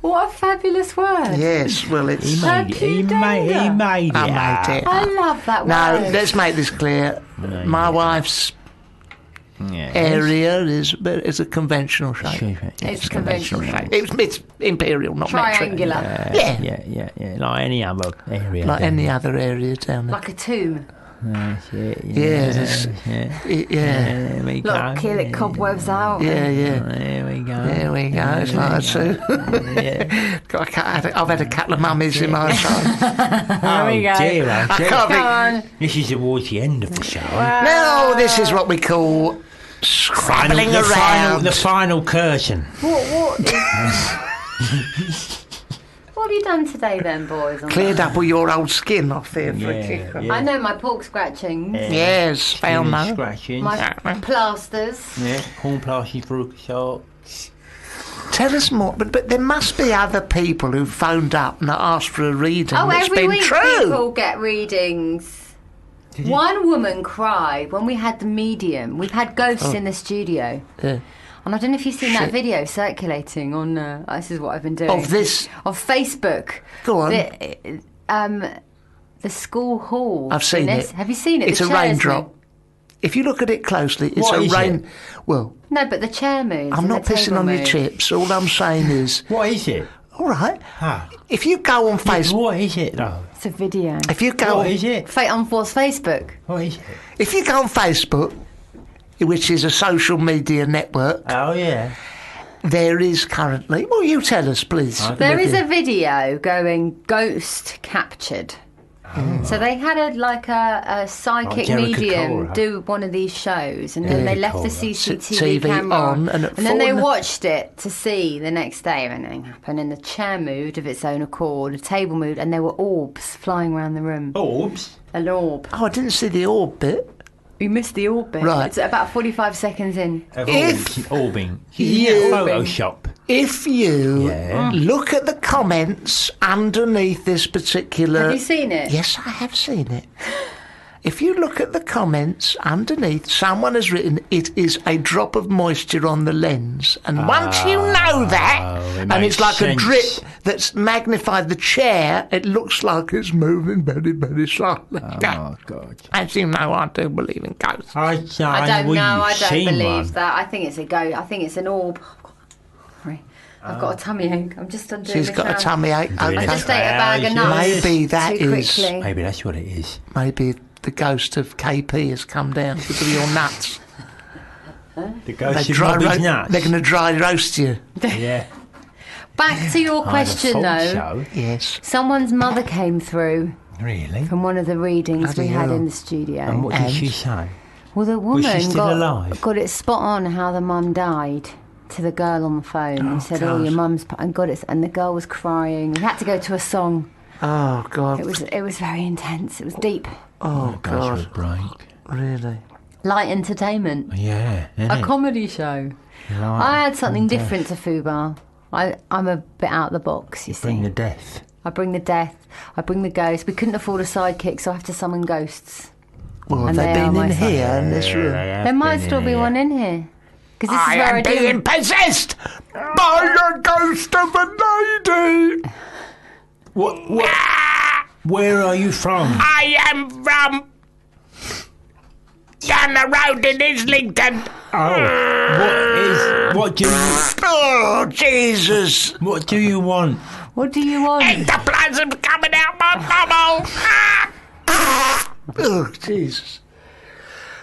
What a fabulous word. Yes, well, it's... He made it. He made it. I made it. I love that No, word. let's make this clear. My wife's Yeah. area is a conventional shape. It's conventional. shape. It's imperial, not Triangular. metric. Yeah. Yeah. Like any other area. Like then. any other area down there. Like a tomb. Yeah. Yes. Yeah. Yeah. There we Look, go. kill it cobwebs out. Yeah, yeah. There we go. There we go. It's like I've had a couple of mummies in my time. There we go. Dear, I can't Come think. on. This is towards the end of the show. No, this is what we call scrabbling around. The final curtain. What have you done today then, boys? Cleared up all your old skin off there for a kick. I know my pork scratchings, Yes, found that. Scratching. my plasters. Yeah, corn plasters for a shot. Tell us more, but there must be other people who phoned up and asked for a reading Oh, that's every been week true. people get readings. One woman cried when we had the medium. We've had ghosts in the studio. Yeah. And I don't know if you've seen that Shit. video circulating on. This is what I've been doing. Of this, Of Facebook. go on. The school hall. I've seen Innes. it. Have you seen it? It's The a chairs raindrop. move. If you look at it closely, it's What a is rain. Well, No, but the chair moves. I'm and not the pissing table on your moves. chips. All I'm saying is, What is it? all right. Ah. If you go on Facebook, What is it though? It's a video. if you go, What is it? Fate Unforced Facebook. What is it? if you go on Facebook, which is a social media network, Oh yeah. there is currently. Well, you tell us, please. There is a video going ghost captured. So they had a psychic Jericho medium Cora. do one of these shows, and then they left the Cora. CCTV TV camera on, and at then they 4 watched it to see the next day if anything happened. And the chair moved of its own accord, the table moved, and there were orbs flying around the room. Orbs. An orb. Oh, I didn't see the orb bit. You missed the orb bit. Right. It's about 45 seconds in. Orbing. You- Photoshop. If you Yeah. look at the comments underneath this particular. Have you seen it? Yes, I have seen it. If you look at the comments underneath, someone has written, "It is a drop of moisture on the lens." And once you know that, it and makes it's like a sense. drip that's magnified the chair, it looks like it's moving very, very slowly. Oh God. As you know, I do believe in ghosts. I don't know. I don't believe that. I think it's a ghost. I think it's an orb. Sorry. I've got a tummy ache. I'm just undoing She's the got a crown. tummy ache. I Okay. just ate a bag of nuts Maybe that too is. quickly. Maybe that's what it is. Maybe the ghost of KP has come down because of your nuts. The ghost of Robbie's nuts. They're going to dry roast you. Yeah. Back to your question, though. So. Yes. Someone's mother came through Really? from one of the readings Bloody we had hell. in the studio. And what did she say? Well, the woman she still alive? got it spot on how the mum died to the girl on the phone. And said, "Oh, God. your mum's," and got it. And the girl was crying. We had to go to a song. Oh, God. It was very intense. It was deep. Oh, Gosh, God. break. Really? Light entertainment. Yeah. A comedy show. I had something different to Fubar. I'm a bit out of the box, you see. Bring the death. I bring the death. I bring the ghost. We couldn't afford a sidekick, so I have to summon ghosts. Well, have And they they are been my in son. here in this room? There might still be one in here. Because this is where I do. being possessed By a ghost of a lady! What? Where are you from? I am from down the road in Islington. What do you Oh, Jesus! what do you want? What do you want? Ectoplasm coming out my bubble. Oh, Jesus.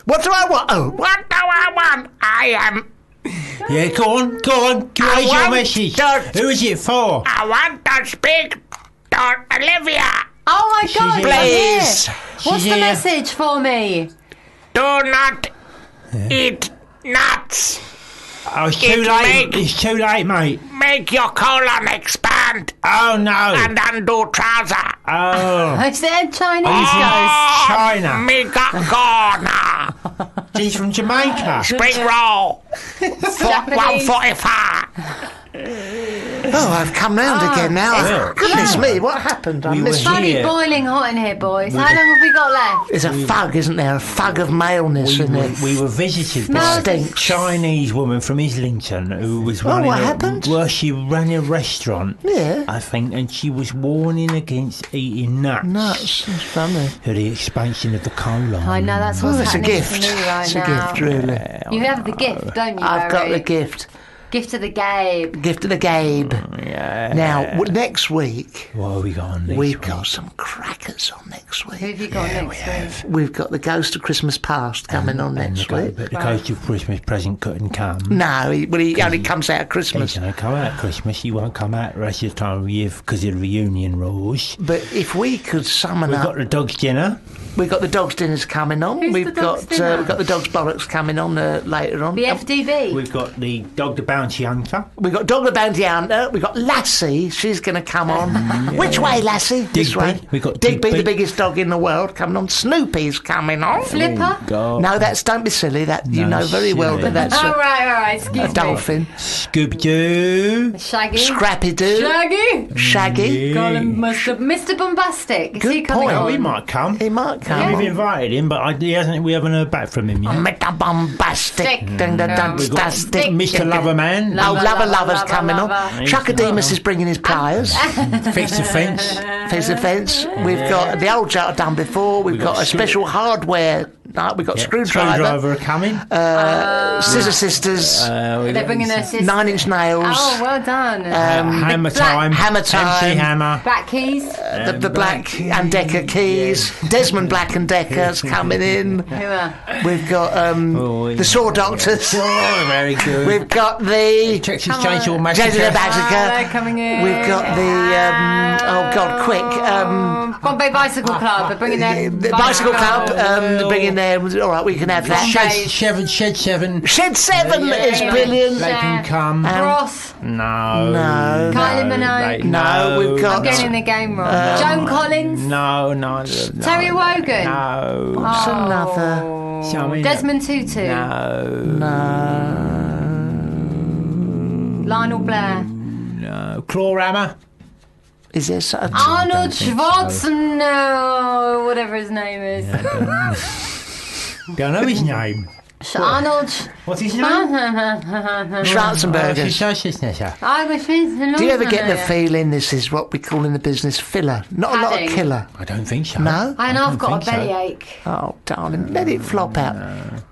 What do I want? Oh, What do I want? I am. Yeah, go on. Raise your message. Who is it for? I want to speak to Olivia. Oh my God, here. Please. What's the here. message for me? Do not eat nuts. Oh, it's too late. It's too late, mate. Make your colon expand Oh, no. and undo trouser. Oh. It's the Chinese Oh. ghost. China. Mega corner. She's from Jamaica. Spring roll. Japanese. 145. oh, I've come round again now. Yeah. Goodness me, what happened? I We missed were you. Bloody here. boiling hot in here, boys. How long have we got left? There's a fug, isn't there? A fug of maleness in there. We were visited Smells by a stinks. Chinese woman from Islington who was running what happened? Well, she ran a restaurant, Yeah. I think, and she was warning against eating nuts. Nuts. It's funny. For the expansion of the colon. I know that's what's Oh, it's a happening gift. to me right It's now. a gift, really. You have the gift, don't you, I've got Barry? the gift. Gift to the Gabe. Gift of the Gabe. Yeah. Now, next week, What have we got on next we've week? got some crackers on next Who week. have you got next week? We've got the Ghost of Christmas Past coming on next week. But the Ghost of Christmas present couldn't come. No, he only comes out at Christmas. He's going to come out at Christmas. He won't come out the rest of the time of year because of the reunion rules. But if we could summon We've up, got the dog's dinner. we've got the dog's dinners coming on. Who's we've the dog's got dinner? we've got the dog's bollocks coming on later on. The FDB. We've got the dog the bounty hunter. We've got Dog the Bounty Hunter. We've got Lassie. She's going to come on. Which way, Lassie? This Digby. way. We've got Digby, Digby. the biggest dog in the world, coming on. Snoopy's coming on. Flipper. God. No, that's don't be silly. That you No, know very well silly. that that's All right, excuse a dolphin. Scooby-Doo. Shaggy. Scrappy Doo. Shaggy. Shaggy. Call him Mr. Bombastic. Is Good he coming point. on? Oh, he might come. He might come. We've on. invited him, but we haven't heard back from him yet. Mr. Bombastic. Stick. Dun, dun, dun, We've got stick. Mr. Loverman. Oh, Lover's Lover, coming Lover. on. He's Chuckademus is bringing his pliers. Fix the fence. Face the fence. We've got the old jar I've done before. We've got a special hardware. We've got screwdriver. Screwdriver coming. Scissor Sisters. They're bringing their sisters. 9 Inch Nails. Oh, well done. Hammer Black- time. Hammer time. MC Hammer. Black keys. The Black and Decker keys. Desmond Black and Decker's coming in. Who are? We've got the Saw Doctors. Oh, very good. We've got the Texas Chainsaw Jason Massacre. They're Massacre. coming in. We've got the oh god, quick. Bombay Bicycle Club. They're bringing their The Bicycle Club. They're bringing their. All right, we can have that. Shed 7. Shed 7 is yeah. brilliant. They can come. Ross. No. No. Kylie Minogue. No, we've got- I'm getting the game wrong. Joan Collins. No. Terry Wogan. No. What's another? Something- Desmond Tutu. Lionel Blair. No. Clawhammer. Is there such a Arnold think so. Schwarzenegger. Whatever his name is. Don't know his name. Arnold. What's his name? Schwarzenegger? Do you ever get the feeling this is what we call in the business filler? Not a lot Padding. of killer. I don't think so. No? And I've got a think so. bellyache. Oh, darling, let it flop out.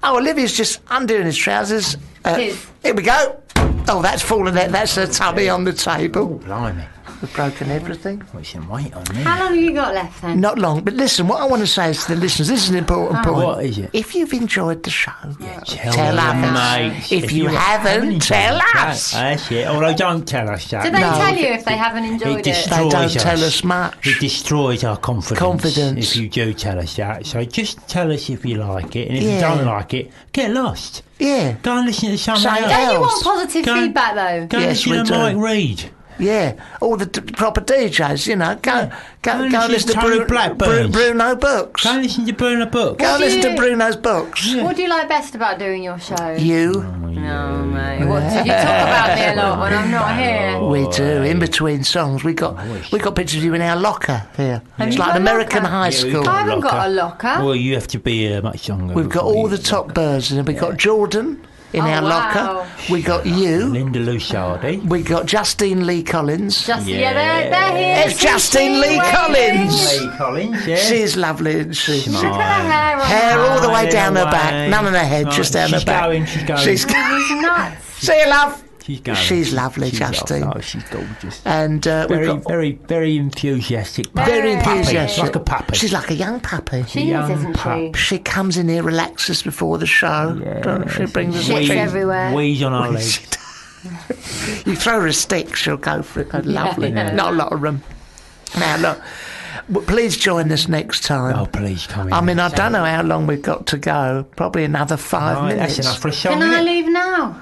Oh, Olivia's just undoing his trousers. Tis. Here we go. Oh, that's fallen there. That's a tubby on the table. Blimey. We've broken everything. Put some weight on me. How long have you got left then? Not long, but listen, what I want to say is to the listeners, this is an important point. What is it? If you've enjoyed the show, Tell us. If you haven't, tell us. That's it. Although don't tell us that. Do they No. tell you if they haven't enjoyed it? They destroys don't us. tell us much. It destroys our confidence Confidence. if you do tell us that. So just tell us if you like it, and if Yeah. you don't like it, get lost. Yeah, Go and listen to someone Say else. Don't you want else. positive Go- feedback though? Go and Yes, listen we to do. Mike Reed. yeah. All the proper DJs, you know. Go and listen listen to to Tony Blackburn. Bruno Books. Go and listen to Bruno Book. Go and do listen to you- Bruno's books. What do you like best about doing your show? You, No, mate. What did you talk about me a lot when I'm not here? we do. In between songs, we got pictures of you in our locker here. It's you like got an a American locker? high Yeah, we've school. I haven't got a locker. Well, you have to be much younger. We've got before all you- the top birds, and then we've got Jordan in Oh, our wow. locker. We got you. Linda Lusardi. We got Justine Lee Collins. Yeah, they're here. It's Justine Lee Collins. Lee Collins, yeah. She's lovely, isn't she? Look at her hair on Hair her. all the way Right down her away. back. None on her head, Right, just down her she's back. going, she's going. She's It's nuts. See you, love. She's going. She's lovely, She's Justine. Oh, she's gorgeous. And Very, very enthusiastic. very Puppy, enthusiastic. like a puppy. She's like a young puppy. She is, isn't she? She comes in here, relaxes before the show. Don't she? Brings us Shit's tea. everywhere. Wheeze on our legs. You throw her a stick, she'll go for it. Lovely. Yeah. Not a lot of room. Now, look, please join us next time. Oh, please come in. I mean, I don't know how long we've got to go. Probably another 5 Right, minutes. that's enough for a song, Can I isn't it? leave now?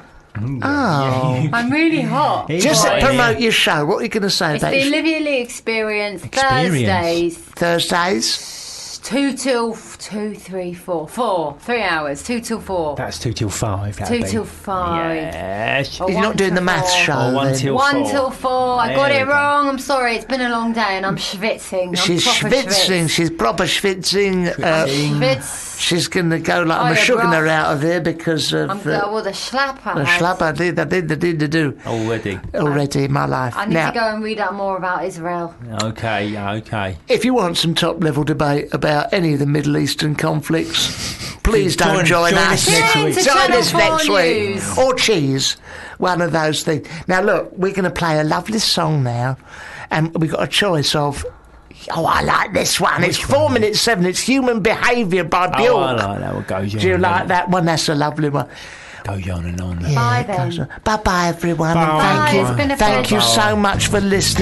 Oh. I'm really hot. Just Right. promote your show. What are you going to say It's about the Olivia Lee Experience, Thursdays, Thursdays? 2 till 2, 3, 4. 3 hours, 2 till 4. That's 2 till 5. 2 till 5. Yes. Or You're 1 not doing till the maths 4. show. Or 1 then. till 1 4. till 4. I There got we it go. wrong. I'm sorry. It's been a long day and I'm schwitzing. I'm She's proper schwitzing. She's proper schwitzing. Schwitz. She's going to go like I'm Oh, shugging yeah, her out of here because of I'm well, the schlap I the had. slap I did do Already. in my life. I need Now, to go and read out more about Israel. Okay. if you want some top-level debate about any of the Middle Eastern conflicts, please don't join us. next week. To Join Channel us next 4 week. News. Or cheese. One of those things. Now, look, we're going to play a lovely song now, and we've got a choice of... Oh, I like this one. It's 4 minutes 7. It's Human Behaviour by Bjork. Oh, I like that one. Goes on. Do you like that one? That's a lovely one. Goes on and on. Bye then. Bye-bye, everyone. Bye. And thank Bye, you. it's been a Thank you pleasure. so much for listening.